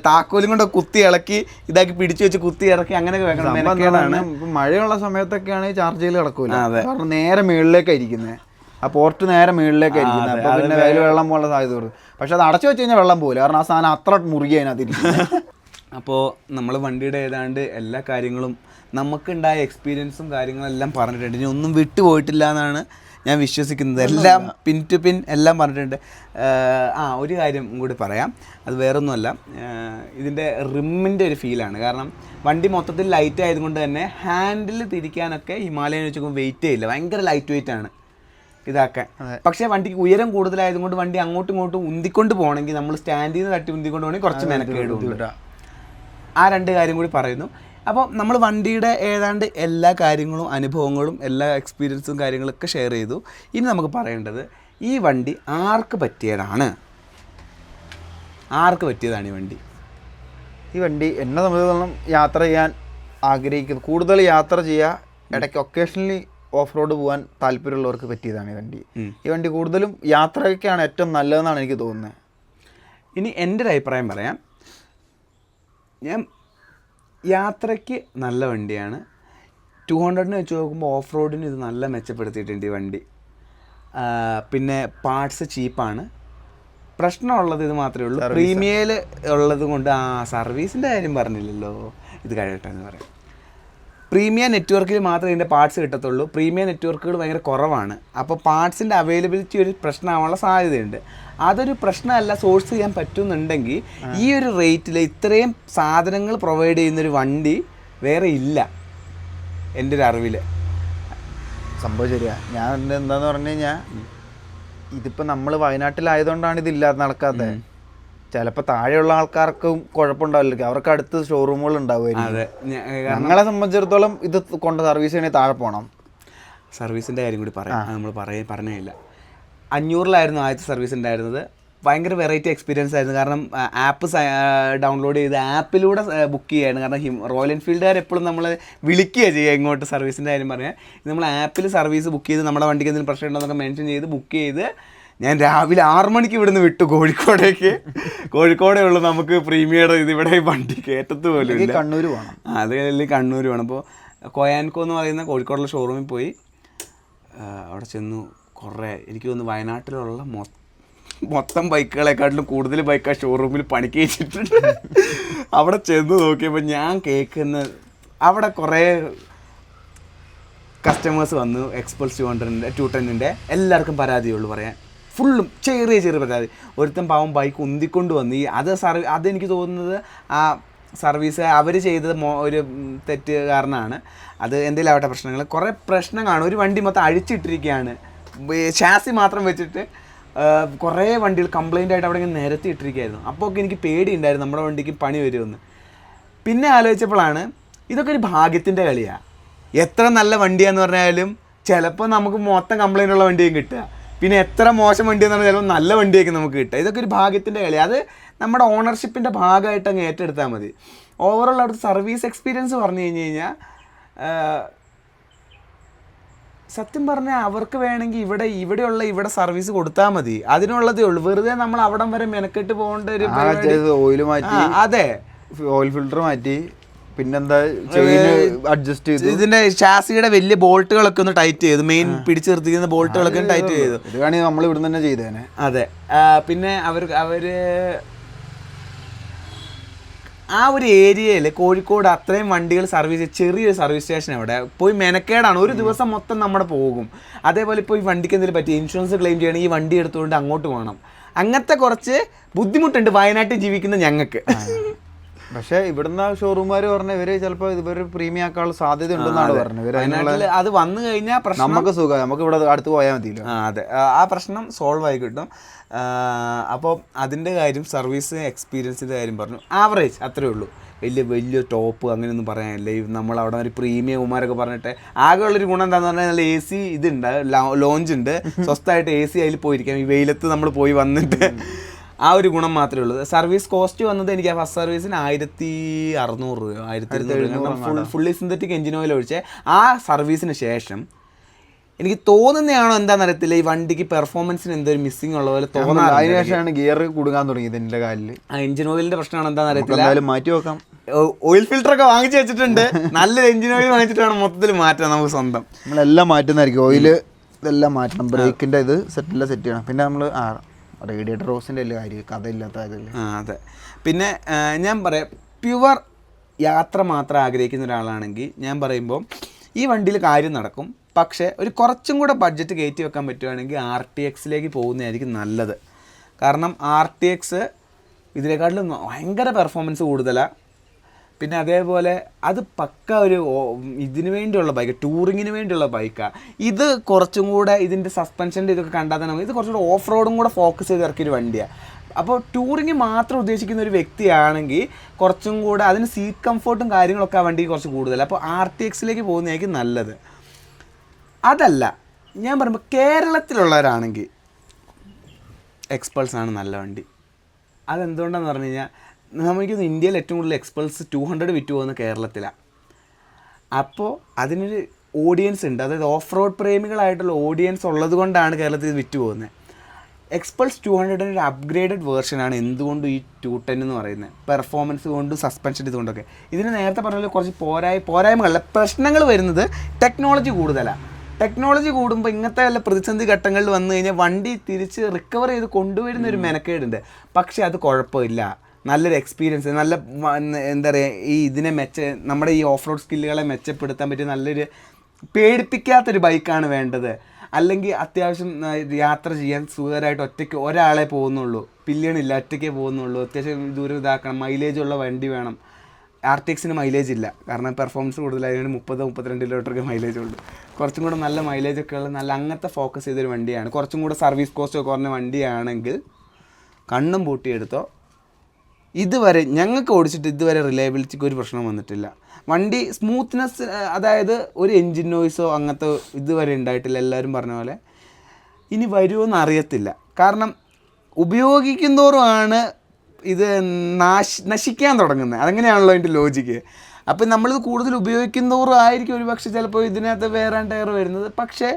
താക്കോലും കൊണ്ട് കുത്തി ഇളക്കി ഇതാക്കി പിടിച്ചു വെച്ച് കുത്തി ഇറക്കി അങ്ങനെയൊക്കെ വെക്കണം. മഴയുള്ള സമയത്തൊക്കെയാണ് ചാർജ് ചെയ്ത് കിടക്കൂല. കാരണം നേരെ മുകളിലേക്കാണ് ഇരിക്കുന്നത്. ആ പോർട്ട് നേരെ മുകളിലേക്കായിരിക്കുന്നത്. അപ്പോൾ പിന്നെ അതിൽ വെള്ളം പോകാനുള്ള സാധ്യത കൊടുക്കും. പക്ഷെ അത് അടച്ചു വെച്ച് കഴിഞ്ഞാൽ വെള്ളം പോകില്ല. കാരണം ആ സാധനം അത്ര മുറുകി അതിനകത്തിരിക്കുന്നത്. അപ്പോൾ നമ്മൾ വണ്ടിയുടെ ഏതാണ്ട് എല്ലാ കാര്യങ്ങളും നമുക്കുണ്ടായ എക്സ്പീരിയൻസും കാര്യങ്ങളെല്ലാം പറഞ്ഞിട്ടുണ്ട്. ഇനി ഒന്നും വിട്ടുപോയിട്ടില്ല എന്നാണ് ഞാൻ വിശ്വസിക്കുന്നത്. എല്ലാം പിൻ ടു പിൻ എല്ലാം പറഞ്ഞിട്ടുണ്ട്. ഒരു കാര്യം കൂടി പറയാം. അത് വേറൊന്നുമല്ല, ഇതിൻ്റെ റിമ്മിൻ്റെ ഒരു ഫീലാണ്. കാരണം വണ്ടി മൊത്തത്തിൽ ലൈറ്റ് ആയതുകൊണ്ട് തന്നെ ഹാൻഡിൽ തിരിക്കാനൊക്കെ ഹിമാലയൻ വെച്ച് വെയിറ്റ് ചെയ്യില്ല, ഭയങ്കര ലൈറ്റ് വെയിറ്റ് ആണ് ഇതാക്കാൻ. പക്ഷേ വണ്ടിക്ക് ഉയരം കൂടുതലായതുകൊണ്ട് വണ്ടി അങ്ങോട്ടും ഇങ്ങോട്ടും ഉന്തിക്കൊണ്ട് പോകണമെങ്കിൽ നമ്മൾ സ്റ്റാൻഡിൽ നിന്ന് തട്ടി ഉന്തിക്കൊണ്ട് പോകണമെങ്കിൽ കുറച്ച് മെനക്കേടുണ്ട്. ആ 2 കാര്യം കൂടി പറയുന്നു. അപ്പോൾ നമ്മൾ വണ്ടിയുടെ ഏതാണ്ട് എല്ലാ കാര്യങ്ങളും അനുഭവങ്ങളും എല്ലാ എക്സ്പീരിയൻസും കാര്യങ്ങളൊക്കെ ഷെയർ ചെയ്തു. ഇനി നമുക്ക് പറയേണ്ടത് ഈ വണ്ടി ആർക്ക് പറ്റിയതാണ് ഈ വണ്ടി. ഈ വണ്ടി എന്നെ സംബന്ധിച്ചിടത്തോളം യാത്ര ചെയ്യാൻ ആഗ്രഹിക്കുന്നത്, കൂടുതൽ യാത്ര ചെയ്യുക, ഇടയ്ക്ക് ഒക്കേഷണലി ഓഫ് റോഡ് പോകാൻ താല്പര്യമുള്ളവർക്ക് പറ്റിയതാണ് ഈ വണ്ടി. ഈ വണ്ടി കൂടുതലും യാത്രയ്ക്കാണ് ഏറ്റവും നല്ലതെന്നാണ് എനിക്ക് തോന്നുന്നത്. ഇനി എൻ്റെ ഒരു അഭിപ്രായം പറയാം. ഞാൻ യാത്രയ്ക്ക് നല്ല വണ്ടിയാണ്. 200 വെച്ച് നോക്കുമ്പോൾ ഓഫ് റോഡിന് ഇത് നല്ല മെച്ചപ്പെടുത്തിയിട്ടുണ്ട് ഈ വണ്ടി. പിന്നെ പാർട്സ് ചീപ്പാണ്. പ്രശ്നമുള്ളത് ഇത് മാത്രമേ ഉള്ളൂ, പ്രീമിയയിൽ ഉള്ളത് കൊണ്ട്. സർവീസിൻ്റെ കാര്യം പറഞ്ഞില്ലല്ലോ, ഇത് കഴിയട്ടെ എന്ന് പറയാം. പ്രീമിയം നെറ്റ്വർക്കിൽ മാത്രമേ ഇതിൻ്റെ പാർട്സ് കിട്ടത്തുള്ളൂ. പ്രീമിയം നെറ്റ്വർക്കുകൾ ഭയങ്കര കുറവാണ്. അപ്പോൾ പാർട്സിൻ്റെ അവൈലബിലിറ്റി ഒരു പ്രശ്നമാവാനുള്ള സാധ്യതയുണ്ട്. അതൊരു പ്രശ്നമല്ല, സോഴ്സ് ചെയ്യാൻ പറ്റുന്നുണ്ടെങ്കിൽ ഈ ഒരു റേറ്റിൽ ഇത്രയും സാധനങ്ങൾ പ്രൊവൈഡ് ചെയ്യുന്നൊരു വണ്ടി വേറെ ഇല്ല എൻ്റെ ഒരു അറിവിൽ. സംഭവം ശരിയാ. ഞാൻ എന്താന്ന് പറഞ്ഞു കഴിഞ്ഞാൽ ഇതിപ്പോൾ നമ്മൾ വയനാട്ടിലായതുകൊണ്ടാണ് ഇതില്ലാതെ നടക്കാത്തത്. ചിലപ്പോൾ താഴെയുള്ള ആൾക്കാർക്കും കുഴപ്പമുണ്ടാവില്ല, അവർക്ക് അടുത്ത് ഷോറൂമുകൾ ഉണ്ടാവുമായിരിക്കും. ഞങ്ങളെ സംബന്ധിച്ചിടത്തോളം ഇത് കൊണ്ട് സർവീസ് ചെയ്യണമെങ്കിൽ താഴെ പോകണം. സർവീസിൻ്റെ കാര്യം കൂടി പറയാം, നമ്മൾ പറഞ്ഞില്ല. 500-ലായിരുന്നു ആദ്യത്തെ സർവീസ് ഉണ്ടായിരുന്നത്. ഭയങ്കര വെറൈറ്റി എക്സ്പീരിയൻസ് ആയിരുന്നു. കാരണം ആപ്പ് ഡൗൺലോഡ് ചെയ്ത് ആപ്പിലൂടെ ബുക്ക് ചെയ്യുകയാണ്. കാരണം റോയൽ എൻഫീൽഡുകാർ എപ്പോഴും നമ്മൾ വിളിക്കുക ചെയ്യുക ഇങ്ങോട്ട് സർവീസിൻ്റെ കാര്യം പറഞ്ഞാൽ. നമ്മൾ ആപ്പിൽ സർവീസ് ബുക്ക് ചെയ്ത് നമ്മുടെ വണ്ടിക്ക് എന്തെങ്കിലും പ്രശ്നം ഉണ്ടോ എന്നൊക്കെ മെൻഷൻ ചെയ്ത് ബുക്ക് ചെയ്ത് ഞാൻ രാവിലെ 6 മണിക്ക് ഇവിടുന്ന് വിട്ടു കോഴിക്കോടേക്ക്. കോഴിക്കോടേ ഉള്ളൂ നമുക്ക് പ്രീമിയർ ഇതിവിടെ വണ്ടി കയറ്റത്ത് പോലും ഇല്ല. കണ്ണൂർ വേണം, അത് കഴിഞ്ഞ് കണ്ണൂർ വേണം. അപ്പോൾ കൊയാൻകോ എന്ന് പറയുന്ന കോഴിക്കോടുള്ള ഷോറൂമിൽ പോയി അവിടെ ചെന്നു. കുറേ എനിക്ക് തോന്നുന്നു വയനാട്ടിലുള്ള മൊത്തം ബൈക്കുകളെക്കാട്ടിലും കൂടുതൽ ബൈക്ക് ആ ഷോറൂമിൽ പണിക്ക് വെച്ചിട്ടുണ്ട്. അവിടെ ചെന്ന് നോക്കിയപ്പോൾ ഞാൻ കേൾക്കുന്ന അവിടെ കുറേ കസ്റ്റമേഴ്സ് വന്നു. എക്സ്പൾസ് 210 എല്ലാവർക്കും പരാതിയുള്ളൂ പറയാൻ, ഫുള്ളും ചെറിയ പരാതി. ഒരുത്തൻ പാവം ബൈക്ക് ഉന്തിക്കൊണ്ട് വന്ന് അതെനിക്ക് തോന്നുന്നത് ആ സർവീസ് അവർ ചെയ്തത് ഒരു തെറ്റ് കാരണമാണ്. അത് എന്തെങ്കിലും ആവട്ടെ പ്രശ്നങ്ങൾ, കുറേ പ്രശ്നം കാണും. ഒരു വണ്ടി മൊത്തം അഴിച്ചിട്ടിരിക്കുകയാണ്, ഷാസി മാത്രം വെച്ചിട്ട് കുറേ വണ്ടികൾ കംപ്ലൈൻ്റ് ആയിട്ട് അവിടെ ഇങ്ങനെ നിരത്തി ഇട്ടിരിക്കുകയായിരുന്നു. അപ്പോൾ ഒക്കെ എനിക്ക് പേടിയുണ്ടായിരുന്നു നമ്മുടെ വണ്ടിക്ക് പണി വരുമെന്ന്. പിന്നെ ആലോചിച്ചപ്പോഴാണ് ഇതൊക്കെ ഒരു ഭാഗ്യത്തിൻ്റെ കളിയാണ്. എത്ര നല്ല വണ്ടിയാന്ന് പറഞ്ഞാലും ചിലപ്പോൾ നമുക്ക് മൊത്തം കംപ്ലൈൻ്റ് ഉള്ള വണ്ടിയും കിട്ടുക, പിന്നെ എത്ര മോശം വണ്ടിയെന്ന് പറഞ്ഞാൽ ചിലപ്പോൾ നല്ല വണ്ടിയൊക്കെ നമുക്ക് കിട്ടുക. ഇതൊക്കെ ഒരു ഭാഗ്യത്തിൻ്റെ കളി. അത് നമ്മുടെ ഓണർഷിപ്പിൻ്റെ ഭാഗമായിട്ട് അങ്ങ് ഏറ്റെടുത്താൽ മതി. ഓവറോൾ അവിടുത്തെ സർവീസ് എക്സ്പീരിയൻസ് പറഞ്ഞു കഴിഞ്ഞാൽ സത്യം പറഞ്ഞാൽ അവർക്ക് വേണമെങ്കിൽ ഇവിടെ സർവീസ് കൊടുത്താൽ മതി, അതിനുള്ളതേ ഉള്ളൂ. വെറുതെ നമ്മൾ അവിടം വരെ മെനക്കെട്ട് പോകേണ്ട ഒരു ഓയിൽ മാറ്റി, അതെ ഓയിൽ ഫിൽറ്റർ മാറ്റി, പിന്നെന്താ അഡ്ജസ്റ്റ് ചെയ്തു, ഇതിന്റെ ഷാസിയുടെ വലിയ ബോൾട്ടുകളൊക്കെ ഒന്ന് ടൈറ്റ് ചെയ്തു, മെയിൻ പിടിച്ചു നിർത്തിക്കുന്ന ബോൾട്ടുകളൊക്കെ ടൈറ്റ് ചെയ്തു. ഇത് വേണമെങ്കിൽ നമ്മൾ ഇവിടെ തന്നെ ചെയ്തേനെ. അതെ, പിന്നെ അവര് ആ ഒരു ഏരിയയിൽ കോഴിക്കോട് അത്രയും വണ്ടികൾ സർവീസ്, ചെറിയൊരു സർവീസ് സ്റ്റേഷൻ അവിടെ പോയി മെനക്കേടാണ്, ഒരു ദിവസം മൊത്തം നമ്മുടെ പോകും. അതേപോലെ ഇപ്പോൾ ഈ വണ്ടിക്ക് എന്തെങ്കിലും പറ്റി ഇൻഷുറൻസ് ക്ലെയിം ചെയ്യണമെങ്കിൽ ഈ വണ്ടി എടുത്തുകൊണ്ട് അങ്ങോട്ട് പോകണം. അങ്ങനത്തെ കുറച്ച് ബുദ്ധിമുട്ടുണ്ട് വയനാട്ടിൽ ജീവിക്കുന്ന ഞങ്ങൾക്ക്. പക്ഷെ ഇവിടുന്ന് ഷോറൂമുകാർ പറഞ്ഞ ഇവര് ചിലപ്പോൾ ഇവര് പ്രീമിയം ആക്കാനുള്ള സാധ്യത ഉണ്ടെന്നാണ് പറഞ്ഞത്. അത് വന്നു കഴിഞ്ഞാൽ പ്രശ്നം നമുക്ക് സുഖം, നമുക്ക് ഇവിടെ അടുത്ത് പോയാൽ മതിയല്ലോ. അതെ, ആ പ്രശ്നം സോൾവ് ആയി കിട്ടും. അപ്പോൾ അതിൻ്റെ കാര്യം, സർവീസ് എക്സ്പീരിയൻസിൻ്റെ കാര്യം പറഞ്ഞു. ആവറേജ് അത്രേ ഉള്ളൂ, വലിയ ടോപ്പ് അങ്ങനെയൊന്നും പറയാനില്ല. നമ്മൾ അവിടെ ഒരു പ്രീമിയം ഉമാരൊക്കെ പറഞ്ഞിട്ട് ആകെയുള്ളൊരു ഗുണം എന്താണെന്ന് പറഞ്ഞാൽ നല്ല AC ഇതുണ്ട്, ലോഞ്ച് ഉണ്ട്, സ്വസ്ഥമായിട്ട് AC അതിൽ പോയിരിക്കാം. ഈ വെയിലത്ത് നമ്മൾ പോയി വന്നിട്ട് ആ ഒരു ഗുണം മാത്രമേ ഉള്ളൂ. സർവീസ് കോസ്റ്റ് വന്നത് എനിക്ക് ആ ഫസ്റ്റ് സർവീസിന് 1600 1200, ഫുള്ളി സിന്തറ്റിക് എഞ്ചിൻ ഓയിൽ ഒഴിച്ച്. ആ സർവീസിന് ശേഷം എനിക്ക് തോന്നുന്നതാണോ എന്താണെന്ന് അറിയത്തില്ല, ഈ വണ്ടിക്ക് പെർഫോമൻസിന് എന്തോ ഒരു മിസ്സിംഗ് ഉള്ള പോലെ തോന്നാറ്. അതിനുശേഷമാണ് ഗിയർ കുടുങ്ങാൻ തുടങ്ങിയത് എൻ്റെ കാലിൽ. ആ എഞ്ചിൻ ഓയിലിന്റെ പ്രശ്നമാണ് എന്താണെന്ന് അറിയത്തില്ല. മാറ്റി നോക്കാം. ഓയിൽ ഫിൽറ്റർ ഒക്കെ വാങ്ങിച്ചു വെച്ചിട്ടുണ്ട്, നല്ലൊരു എഞ്ചിൻ ഓയിൽ വാങ്ങിച്ചിട്ട് വേണം മൊത്തത്തിൽ മാറ്റാൻ നമുക്ക് സ്വന്തം. നമ്മളെല്ലാം മാറ്റുന്നതായിരിക്കും, ഓയില് ഇതെല്ലാം മാറ്റണം, ബ്രേക്കിൻ്റെ ഇത് സെറ്റ് ചെയ്യണം. പിന്നെ നമ്മൾ റേഡിയേറ്റർ റോസിൻ്റെ എല്ലാ കാര്യം കഥയില്ലാത്ത കാര്യമില്ല. അതെ, പിന്നെ ഞാൻ പറയാം, പ്യുവർ യാത്ര മാത്രം ആഗ്രഹിക്കുന്ന ഒരാളാണെങ്കിൽ ഞാൻ പറയുമ്പോൾ ഈ വണ്ടിയിൽ കാര്യം നടക്കും. പക്ഷേ ഒരു കുറച്ചും കൂടെ ബഡ്ജറ്റ് കയറ്റി വെക്കാൻ പറ്റുവാണെങ്കിൽ RTXലേക്ക് പോകുന്നതായിരിക്കും നല്ലത്. കാരണം RTX ഇതിനെക്കാട്ടിലും ഭയങ്കര പെർഫോമൻസ് കൂടുതലാണ്. പിന്നെ അതേപോലെ അത് പക്ക ഒരു ഇതിനു വേണ്ടിയുള്ള ബൈക്ക്, ടൂറിങ്ങിന് വേണ്ടിയുള്ള ബൈക്കാണ്. ഇത് കുറച്ചും കൂടെ ഇതിൻ്റെ സസ്പെൻഷൻ്റെ ഇതൊക്കെ കണ്ടാൽ തന്നെ ഇത് കുറച്ചുകൂടെ ഓഫ് റോഡും കൂടെ ഫോക്കസ് ചെയ്ത് ഇറക്കിയൊരു വണ്ടിയാണ്. അപ്പോൾ ടൂറിങ് മാത്രം ഉദ്ദേശിക്കുന്ന ഒരു വ്യക്തിയാണെങ്കിൽ കുറച്ചും കൂടെ അതിന് സീറ്റ് കംഫർട്ടും കാര്യങ്ങളൊക്കെ ആ വണ്ടിക്ക് കുറച്ച് കൂടുതലാണ്. അപ്പോൾ RTXലേക്ക് പോകുന്നതായിരിക്കും നല്ലത്. അതല്ല, ഞാൻ പറയുമ്പോൾ കേരളത്തിലുള്ളവരാണെങ്കിൽ എക്സ്പൾസാണ് നല്ല വണ്ടി. അതെന്തുകൊണ്ടാണെന്ന് പറഞ്ഞു കഴിഞ്ഞാൽ നമുക്ക് ഇന്ത്യയിൽ ഏറ്റവും കൂടുതൽ എക്സ്പൾസ് 200 വിറ്റ് പോകുന്ന കേരളത്തിലാണ്. അപ്പോൾ അതിനൊരു ഓഡിയൻസ് ഉണ്ട്, അതായത് ഓഫ് റോഡ് പ്രേമികളായിട്ടുള്ള ഓഡിയൻസ് ഉള്ളത് കൊണ്ടാണ് കേരളത്തിൽ വിറ്റ് പോകുന്നത്. എക്സ്പൾസ് 200 ഒരു അപ്ഗ്രേഡഡ് വേർഷനാണ് എന്തുകൊണ്ടും ഈ 210 എന്ന് പറയുന്നത്, പെർഫോമൻസ് കൊണ്ടും സസ്പെൻഷൻ ഇതുകൊണ്ടൊക്കെ. ഇതിന് നേരത്തെ പറഞ്ഞ കുറച്ച് പോരായ്മകളല്ല, പ്രശ്നങ്ങൾ വരുന്നത് ടെക്നോളജി കൂടുതലാണ്. ടെക്നോളജി കൂടുമ്പോൾ ഇങ്ങനത്തെ വല്ല പ്രതിസന്ധി ഘട്ടങ്ങളിൽ വന്നു കഴിഞ്ഞാൽ വണ്ടി തിരിച്ച് റിക്കവർ ചെയ്ത് കൊണ്ടുവരുന്ന ഒരു മെനക്കേടുണ്ട്. പക്ഷേ അത് കുഴപ്പമില്ല, നല്ലൊരു എക്സ്പീരിയൻസ്, നല്ല എന്താ പറയുക, ഈ ഇതിനെ നമ്മുടെ ഈ ഓഫ് റോഡ് സ്കില്ലുകളെ മെച്ചപ്പെടുത്താൻ പറ്റിയ നല്ലൊരു പേടിപ്പിക്കാത്തൊരു ബൈക്കാണ് വേണ്ടത്. അല്ലെങ്കിൽ അത്യാവശ്യം യാത്ര ചെയ്യാൻ സുഖകരമായിട്ട് ഒറ്റയ്ക്ക് ഒരാളെ പോകുന്നുള്ളൂ, പില്ലിയണില്ല, ഒറ്റയ്ക്കേ പോകുന്നുള്ളൂ, അത്യാവശ്യം ദൂരം ഇതാക്കണം, മൈലേജുള്ള വണ്ടി വേണം. RTXന് മൈലേജ് ഇല്ല, കാരണം പെർഫോമൻസ് കൂടുതലായതുകൊണ്ട് 30-32 കിലോമീറ്ററൊക്കെ മൈലേജ് ഉള്ളൂ. കുറച്ചും കൂടെ നല്ല മൈലേജൊക്കെ ഉള്ള നല്ല അങ്ങനത്തെ ഫോക്കസ് ചെയ്തൊരു വണ്ടിയാണ്. കുറച്ചും കൂടെ സർവീസ് കോസ്റ്റ് കുറഞ്ഞ വണ്ടിയാണെങ്കിൽ കണ്ണും പൂട്ടിയെടുത്തോ. ഇതുവരെ ഞങ്ങൾക്ക് ഓടിച്ചിട്ട് ഇതുവരെ റിലയബിലിറ്റിക്ക് ഒരു പ്രശ്നം വന്നിട്ടില്ല. വണ്ടി സ്മൂത്ത്നെസ്, അതായത് ഒരു എൻജിൻ നോയ്സോ അങ്ങനത്തെ ഇതുവരെ ഉണ്ടായിട്ടില്ല. എല്ലാവരും പറഞ്ഞ പോലെ ഇനി വരുമോയെന്ന് അറിയത്തില്ല, കാരണം ഉപയോഗിക്കുന്തോറുമാണ് ഇത് നശിക്കാൻ തുടങ്ങുന്നത്. അതങ്ങനെയാണല്ലോ അതിൻ്റെ ലോജിക്ക്. അപ്പം നമ്മളിത് കൂടുതൽ ഉപയോഗിക്കുന്നതോറും ആയിരിക്കും ഒരു പക്ഷേ ചിലപ്പോൾ ഇതിനകത്ത് വേറെ ടയർ വരുന്നത്. പക്ഷേ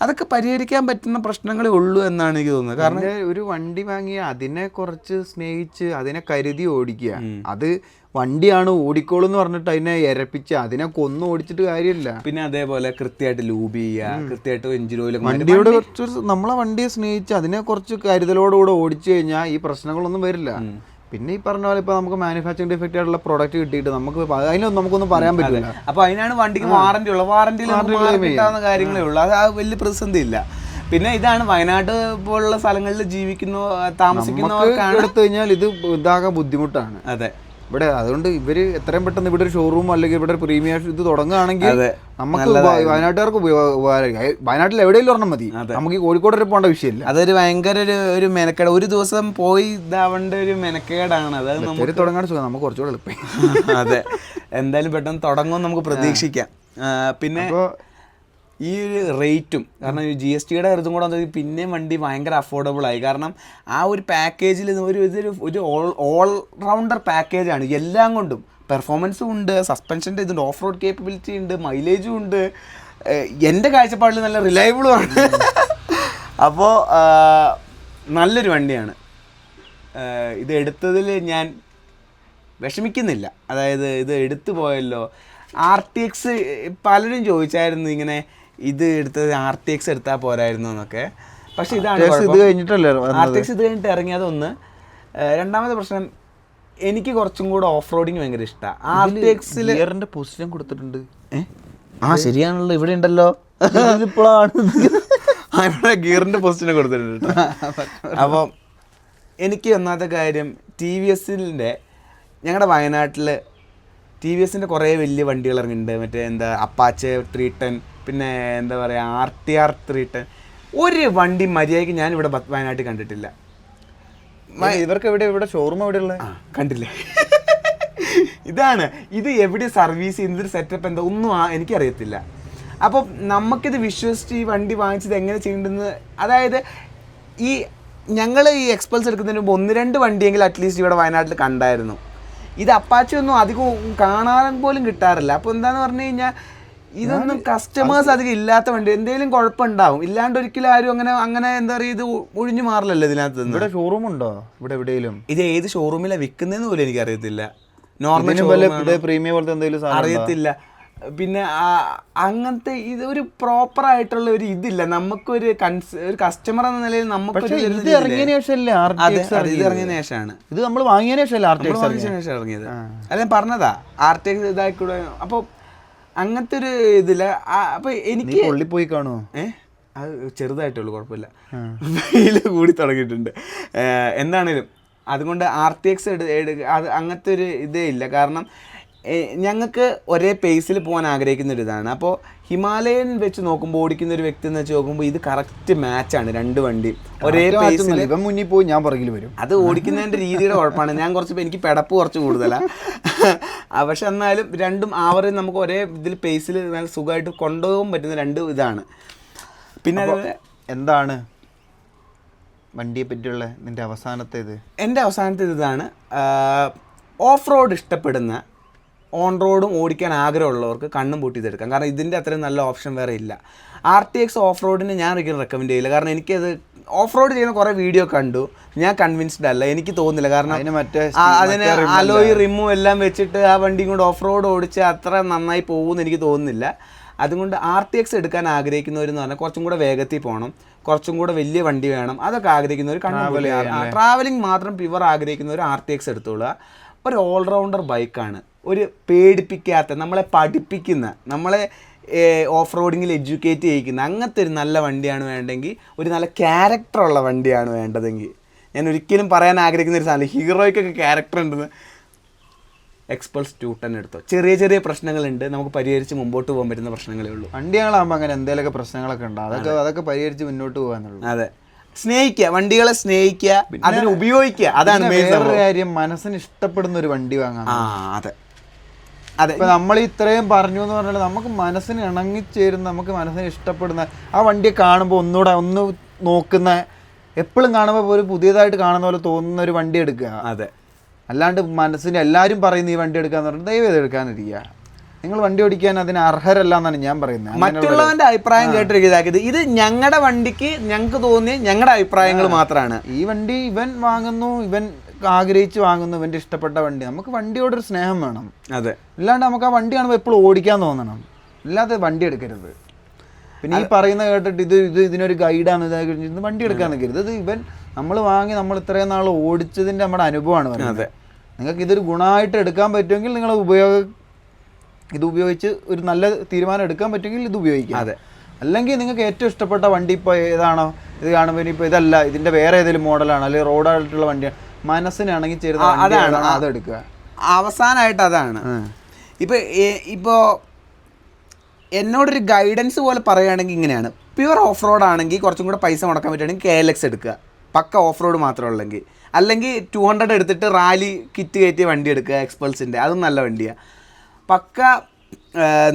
അതൊക്കെ പരിഹരിക്കാൻ പറ്റുന്ന പ്രശ്നങ്ങളേ ഉള്ളൂ എന്നാണ് എനിക്ക് തോന്നുന്നത്. കാരണം ഒരു വണ്ടി വാങ്ങി അതിനെ കുറച്ച് സ്നേഹിച്ച് അതിനെ കരുതി ഓടിക്കുക, അത് വണ്ടിയാണ് ഓടിക്കോളും എന്ന് പറഞ്ഞിട്ട് അതിനെ ഇരപ്പിച്ച് അതിനെ കൊന്നു ഓടിച്ചിട്ട് കാര്യമില്ല. പിന്നെ അതേപോലെ കൃത്യമായിട്ട് ലൂബ് ചെയ്യുക, കൃത്യമായിട്ട് എഞ്ചിൻ ഓയിൽ. വണ്ടിയോട് കുറച്ച് നമ്മളെ വണ്ടിയെ സ്നേഹിച്ച് അതിനെ കുറച്ച് കരുതലോടുകൂടെ ഓടിച്ചു കഴിഞ്ഞാൽ ഈ പ്രശ്നങ്ങളൊന്നും വരില്ല. പിന്നെ ഈ പറഞ്ഞ പോലെ ഇപ്പൊ നമുക്ക് മാനുഫാക്ചറിംഗ് ഡിഫക്റ്റ് ആയിട്ടുള്ള പ്രോഡക്റ്റ് കിട്ടിയിട്ട് നമുക്ക് അതിനൊന്നും നമുക്കൊന്നും പറയാൻ പറ്റില്ല. അപ്പൊ അതിനാണ് വണ്ടിക്ക് വാറന്റി ഉള്ളത്. വാറന്റിയിൽ കിട്ടാവുന്ന കാര്യങ്ങളേ ഉള്ളൂ. അത് വലിയ പ്രതിസന്ധി ഇല്ല. പിന്നെ ഇതാണ് വയനാട് പോലുള്ള സ്ഥലങ്ങളിൽ താമസിക്കുന്നവർക്കാണ് എടുത്തു കഴിഞ്ഞാൽ ഇത് ഇതാകാൻ ബുദ്ധിമുട്ടാണ്. അതെ, ഇവിടെ അതുകൊണ്ട് ഇവര് എത്രയും പെട്ടെന്ന് ഇവിടെ ഒരു ഷോറൂം അല്ലെങ്കിൽ ഇവിടെ ഒരു പ്രീമിയം ഇത് തുടങ്ങുകയാണെങ്കിൽ നമുക്ക് വയനാട്ടുകാർക്ക് വയനാട്ടിൽ എവിടെയെങ്കിലും ഒരെണ്ണം മതി. നമുക്ക് ഈ കോഴിക്കോട് വരെ പോകേണ്ട വിഷയമില്ല. അതൊരു ഭയങ്കര ഒരു മെനക്കേട്, ഒരു ദിവസം പോയി ഇതാവേണ്ട ഒരു മെനക്കേടാണ്. അത് നമുക്ക് തുടങ്ങാൻ സുഖം, നമുക്ക് കുറച്ചുകൂടെ എളുപ്പം. അതെ, എന്തായാലും പെട്ടെന്ന് തുടങ്ങുമെന്ന് നമുക്ക് പ്രതീക്ഷിക്കാം. പിന്നെ ഈ ഒരു റേറ്റും, കാരണം GSTയുടെ ഇതും കൂടെ വന്നത് പിന്നെയും വണ്ടി ഭയങ്കര അഫോർഡബിൾ ആയി. കാരണം ആ ഒരു പാക്കേജിൽ ഒരു ഓൾ റൗണ്ടർ പാക്കേജാണ് എല്ലാം കൊണ്ടും. പെർഫോമൻസും ഉണ്ട്, സസ്പെൻഷൻ്റെ ഇതുണ്ട്, ഓഫ് റോഡ് കേപ്പബിലിറ്റി ഉണ്ട്, മൈലേജും ഉണ്ട്. എൻ്റെ കാഴ്ചപ്പാടിൽ നല്ല റിലയബിളും ആണ്. അപ്പോൾ നല്ലൊരു വണ്ടിയാണ്. ഇത് എടുത്തതിൽ ഞാൻ വിഷമിക്കുന്നില്ല. അതായത് ഇത് എടുത്തു പോയല്ലോ. RTX പലരും ചോദിച്ചായിരുന്നു ഇങ്ങനെ, ഇത് എടുത്തത് RTX എടുത്താൽ പോരായിരുന്നു എന്നൊക്കെ. പക്ഷെ ഇതാണ് ഇത് കഴിഞ്ഞിട്ടല്ലേ RTX ഇത് കഴിഞ്ഞിട്ട് ഇറങ്ങിയത് ഒന്ന്. രണ്ടാമത്തെ പ്രശ്നം, എനിക്ക് കുറച്ചും കൂടെ ഓഫ് റോഡിങ് ഭയങ്കര ഇഷ്ടമാണ്. RTXൽ ഗിയറിന്റെ പൊസിഷൻ കൊടുത്തിട്ടുണ്ട്. ശരിയാണല്ലോ, ഇവിടെ ഉണ്ടല്ലോ. ഇവിടെ ഗിയറിന്റെ പൊസിഷൻ കൊടുത്തിട്ടുണ്ട്. അപ്പോൾ എനിക്ക് ഒന്നാമത്തെ കാര്യം, TVSന്റെ ഞങ്ങളുടെ വയനാട്ടിൽ TVSന്റെ കുറേ വലിയ വണ്ടികൾ ഇറങ്ങിയിട്ടുണ്ട്. മറ്റേ എന്താ അപ്പാച്ചെ 310, പിന്നെ എന്താ പറയുക RTR 310. ഒരു വണ്ടി മര്യാദയ്ക്ക് ഞാൻ ഇവിടെ വയനാട്ടിൽ കണ്ടിട്ടില്ല. ഇവർക്ക് ഇവിടെ ഷോറൂം എവിടെയുള്ള കണ്ടില്ലേ? ഇതാണ് ഇത് എവിടെ സർവീസ് ചെയ്യുന്നതൊരു സെറ്റപ്പ് എന്താ ഒന്നും എനിക്കറിയത്തില്ല. അപ്പോൾ നമുക്കിത് വിശ്വസിച്ച് ഈ വണ്ടി വാങ്ങിച്ചത് എങ്ങനെ ചെയ്യേണ്ടതെന്ന്, അതായത് ഞങ്ങൾ ഈ എക്സ്പൾസ് എടുക്കുന്നതിന് മുമ്പ് 1-2 വണ്ടിയെങ്കിലും അറ്റ്ലീസ്റ്റ് ഇവിടെ വയനാട്ടിൽ കണ്ടായിരുന്നു. ഇത് അപ്പാച്ചി ഒന്നും അധികം കാണാൻ പോലും കിട്ടാറില്ല. അപ്പോൾ എന്താന്ന് പറഞ്ഞു കഴിഞ്ഞാൽ ഇതൊന്നും കസ്റ്റമേഴ്സ് അധികം ഇല്ലാത്ത വണ്ടി. എന്തെങ്കിലും കുഴപ്പമുണ്ടാവും, ഇല്ലാണ്ട് ഒരിക്കലും ആരും അങ്ങനെ എന്താ പറയുക, ഇത് ഒഴിഞ്ഞു മാറില്ലല്ലോ ഇതിനകത്ത്. ഇവിടെ ഷോറൂം ഉണ്ടോ ഇവിടെ എവിടെയെങ്കിലും? ഇത് ഏത് ഷോറൂമിലാണ് വിൽക്കുന്നതെന്ന് പോലും എനിക്കറിയത്തില്ല. നോർമൽ പ്രീമിയം പോലത്തെ എന്തെങ്കിലും അറിയത്തില്ല. പിന്നെ അങ്ങനത്തെ ഇത് ഒരു പ്രോപ്പർ ആയിട്ടുള്ള ഒരു ഇതില്ല. നമുക്കൊരു കസ്റ്റമർ എന്ന നിലയിൽ നമുക്ക് ഇത് ഇറങ്ങിയതിന് ശേഷമാണ്, ഇത് നമ്മൾ വാങ്ങിയതിന് ശേഷം ഇറങ്ങിയത്. അത് ഞാൻ പറഞ്ഞതാ, RTX ഇതായിക്കൂടെ. അപ്പോൾ അങ്ങനത്തെ ഒരു ഇതില്ല. അപ്പൊ എനിക്ക് പോയി കാണുമോ? അത് ചെറുതായിട്ടുള്ളൂ, കുഴപ്പമില്ല. വെയിൽ കൂടി തുടങ്ങിയിട്ടുണ്ട്. എന്താണേലും അതുകൊണ്ട് RTX അത് അങ്ങനത്തെ ഒരു ഇതേ ഇല്ല. കാരണം ഞങ്ങൾക്ക് ഒരേ പേസിൽ പോകാൻ ആഗ്രഹിക്കുന്ന ഒരു ഇതാണ്. അപ്പോൾ ഹിമാലയൻ വെച്ച് നോക്കുമ്പോൾ, ഓടിക്കുന്ന ഒരു വ്യക്തി എന്ന് വെച്ച് നോക്കുമ്പോൾ ഇത് കറക്റ്റ് മാച്ചാണ്. 2 വണ്ടി ഒരേ പേസിൽ. ഇവൻ മുന്നിൽ പോയി ഞാൻ പുറകിൽ വരും. അത് ഓടിക്കുന്നതിൻ്റെ രീതിയുടെ കുഴപ്പമാണ്. ഞാൻ എനിക്ക് പിടപ്പ് കുറച്ച് കൂടുതലാണ്. പക്ഷെ എന്നാലും രണ്ടും ആവറേജ് നമുക്ക് ഒരേ ഇതിൽ പേസിൽ നല്ല സുഖമായിട്ട് കൊണ്ടുപോകാൻ പറ്റുന്ന 2 ഇതാണ്. പിന്നെ അതുപോലെ എന്താണ് വണ്ടിയെ പറ്റിയുള്ള നിൻ്റെ അവസാനത്തേത്? എൻ്റെ അവസാനത്തേത് ഇതാണ്. ഓഫ് റോഡ് ഇഷ്ടപ്പെടുന്ന, ഓൺ റോഡും ഓടിക്കാൻ ആഗ്രഹമുള്ളവർക്ക് കണ്ണും പൂട്ടി ഇതെടുക്കാം. കാരണം ഇതിൻ്റെ അത്രയും നല്ല ഓപ്ഷൻ വേറെ ഇല്ല. RTX ഓഫ് റോഡിന് ഞാൻ ഒരിക്കലും റെക്കമെൻഡ് ചെയ്യില്ല. കാരണം എനിക്കത് ഓഫ് റോഡ് ചെയ്യുന്ന കുറേ വീഡിയോ കണ്ടു, ഞാൻ കൺവിൻസ്ഡ് അല്ല, എനിക്ക് തോന്നുന്നില്ല. കാരണം അതിന് അലോയ് റിമും എല്ലാം വെച്ചിട്ട് ആ വണ്ടിയും കൊണ്ട് ഓഫ് റോഡ് ഓടിച്ച് അത്ര നന്നായി പോകുമെന്ന് എനിക്ക് തോന്നുന്നില്ല. അതുകൊണ്ട് RTX എടുക്കാൻ ആഗ്രഹിക്കുന്നവരെന്ന് പറഞ്ഞാൽ കുറച്ചും കൂടെ വേഗത്തിൽ പോകണം, കുറച്ചും കൂടെ വലിയ വണ്ടി വേണം, അതൊക്കെ ആഗ്രഹിക്കുന്നവർ ട്രാവലിംഗ് മാത്രം പ്യുവർ ആഗ്രഹിക്കുന്നവർ RTX എടുത്തോളുക. ഒരു ഓൾറൗണ്ടർ ബൈക്കാണ്, ഒരു പേടിപ്പിക്കാത്ത, നമ്മളെ പഠിപ്പിക്കുന്ന, നമ്മളെ ഓഫ് റോഡിങ്ങിൽ എഡ്യൂക്കേറ്റ് ചെയ്യിക്കുന്ന അങ്ങനത്തെ ഒരു നല്ല വണ്ടിയാണ് വേണ്ടെങ്കിൽ, ഒരു നല്ല ക്യാരക്ടറുള്ള വണ്ടിയാണ് വേണ്ടതെങ്കിൽ, ഞാൻ ഒരിക്കലും പറയാൻ ആഗ്രഹിക്കുന്ന ഒരു സാധനം, ഹീറോയ്ക്കൊക്കെ ക്യാരക്ടർ ഉണ്ടെന്ന്, എക്സ്പൾസ് 210 എടുത്തോ. ചെറിയ ചെറിയ പ്രശ്നങ്ങളുണ്ട്, നമുക്ക് പരിഹരിച്ച് മുമ്പോട്ട് പോകാൻ പറ്റുന്ന പ്രശ്നങ്ങളേ ഉള്ളൂ. വണ്ടികളാകുമ്പോൾ അങ്ങനെ എന്തെങ്കിലുമൊക്കെ പ്രശ്നങ്ങളൊക്കെ ഉണ്ട്, അതൊക്കെ പരിഹരിച്ച് മുന്നോട്ട് പോകാനുള്ളൂ. അതെ, സ്നേഹിക്കുക, വണ്ടികളെ സ്നേഹിക്കുക, അതിനെ ഉപയോഗിക്കുക. അതാണ് വേറൊരു കാര്യം, മനസ്സിന് ഇഷ്ടപ്പെടുന്ന ഒരു വണ്ടി വാങ്ങാൻ. അതെ അതെ. ഇപ്പം നമ്മൾ ഇത്രയും പറഞ്ഞു എന്ന് പറഞ്ഞാൽ നമുക്ക് മനസ്സിന് ഇണങ്ങിച്ചേരുന്ന, നമുക്ക് മനസ്സിന് ഇഷ്ടപ്പെടുന്ന ആ വണ്ടിയെ കാണുമ്പോൾ ഒന്ന് നോക്കുന്ന, എപ്പോഴും കാണുമ്പോൾ ഒരു പുതിയതായിട്ട് കാണുന്ന പോലെ തോന്നുന്ന ഒരു വണ്ടി എടുക്കുക. അതെ, അല്ലാണ്ട് മനസ്സിന് എല്ലാവരും പറയുന്ന ഈ വണ്ടി എടുക്കാന്ന് പറഞ്ഞാൽ ദൈവം ഇത് എടുക്കാനിരിക്കുക. നിങ്ങൾ വണ്ടി ഓടിക്കാൻ അതിന് അർഹരല്ല എന്നാണ് ഞാൻ പറയുന്നത്. മറ്റുള്ളവന്റെ അഭിപ്രായം കേട്ടിരിക്കുന്നത് ഇത് ഞങ്ങളുടെ വണ്ടിക്ക് ഞങ്ങൾക്ക് തോന്നിയ ഞങ്ങളുടെ അഭിപ്രായങ്ങൾ മാത്രമാണ്. ഈ വണ്ടി ഇവൻ വാങ്ങുന്നു, ഇവൻ ആഗ്രഹിച്ച് വാങ്ങുന്നു ഇവൻ്റെ ഇഷ്ടപ്പെട്ട വണ്ടി. നമുക്ക് വണ്ടിയോടൊരു സ്നേഹം വേണം. അതെ, ഇല്ലാണ്ട് നമുക്ക് ആ വണ്ടി കാണുമ്പോൾ എപ്പോഴും ഓടിക്കാൻ തോന്നണം, ഇല്ലാതെ വണ്ടി എടുക്കരുത്. പിന്നെ ഈ പറയുന്ന കേട്ടിട്ട് ഇതിനൊരു ഗൈഡാണ് ഇതാ വണ്ടി എടുക്കാൻ നിൽക്കരുത്. ഇത് നമ്മൾ വാങ്ങി നമ്മൾ ഇത്രയും നാൾ ഓടിച്ചതിൻ്റെ നമ്മുടെ അനുഭവമാണ് പറയുന്നത്. നിങ്ങൾക്ക് ഇതൊരു ഗുണമായിട്ട് എടുക്കാൻ പറ്റുമെങ്കിൽ നിങ്ങൾ ഇത് ഉപയോഗിച്ച് ഒരു നല്ല തീരുമാനം എടുക്കാൻ പറ്റുമെങ്കിൽ ഇത് ഉപയോഗിക്കാം. അതെ, അല്ലെങ്കിൽ നിങ്ങൾക്ക് ഏറ്റവും ഇഷ്ടപ്പെട്ട വണ്ടി ഇപ്പോൾ ഏതാണോ, ഇത് കാണുമ്പോൾ ഇനിയിപ്പോൾ ഇതല്ല, ഇതിൻ്റെ വേറെ ഏതെങ്കിലും മോഡലാണ് അല്ലെങ്കിൽ റോഡായിട്ടുള്ള വണ്ടിയാണ്, മനസ്സിനാണെങ്കിൽ ചേരുന്ന അതാണ് അതെടുക്കുക. അവസാനമായിട്ട് അതാണ്. ഇപ്പോൾ എന്നോടൊരു ഗൈഡൻസ് പോലെ പറയുകയാണെങ്കിൽ ഇങ്ങനെയാണ്, പ്യുവർ ഓഫ് റോഡ് ആണെങ്കിൽ കുറച്ചും കൂടെ പൈസ മുടക്കാൻ പറ്റുകയാണെങ്കിൽ KLX എടുക്കുക, പക്ക ഓഫ് റോഡ് മാത്രമുള്ളെങ്കിൽ. അല്ലെങ്കിൽ 200 എടുത്തിട്ട് റാലി കിറ്റ് കയറ്റിയ വണ്ടി എടുക്കുക, എക്സ്പൾസിൻ്റെ, അതും നല്ല വണ്ടിയാണ്. പക്ക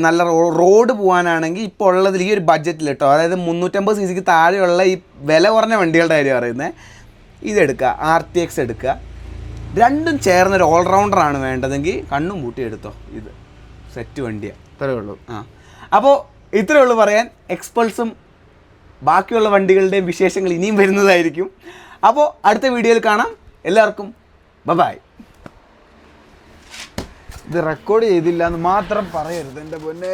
നല്ല റോഡ് പോകാനാണെങ്കിൽ ഇപ്പോൾ ഉള്ളതിൽ ഈ ഒരു ബഡ്ജറ്റിൽ കേട്ടോ, അതായത് 350 cc താഴെയുള്ള ഈ വില കുറഞ്ഞ വണ്ടികളുടെ കാര്യം പറയുന്നത്, ഇതെടുക്കുക, RTX എടുക്കുക. രണ്ടും ചേർന്നൊരു ഓൾറൗണ്ടറാണ് വേണ്ടതെങ്കിൽ കണ്ണും പൂട്ടി എടുത്തോ, ഇത് സെറ്റ് വണ്ടിയാണ്. ഇത്രയേ ഉള്ളൂ. അപ്പോൾ ഇത്രയേ ഉള്ളൂ പറയാൻ. എക്സ്പൾസും ബാക്കിയുള്ള വണ്ടികളുടെയും വിശേഷങ്ങൾ ഇനിയും വരുന്നതായിരിക്കും. അപ്പോൾ അടുത്ത വീഡിയോയിൽ കാണാം. എല്ലാവർക്കും ബൈ. ഇത് റെക്കോർഡ് ചെയ്തില്ല എന്ന് മാത്രം പറയരുത് എൻ്റെ പൊന്നേ.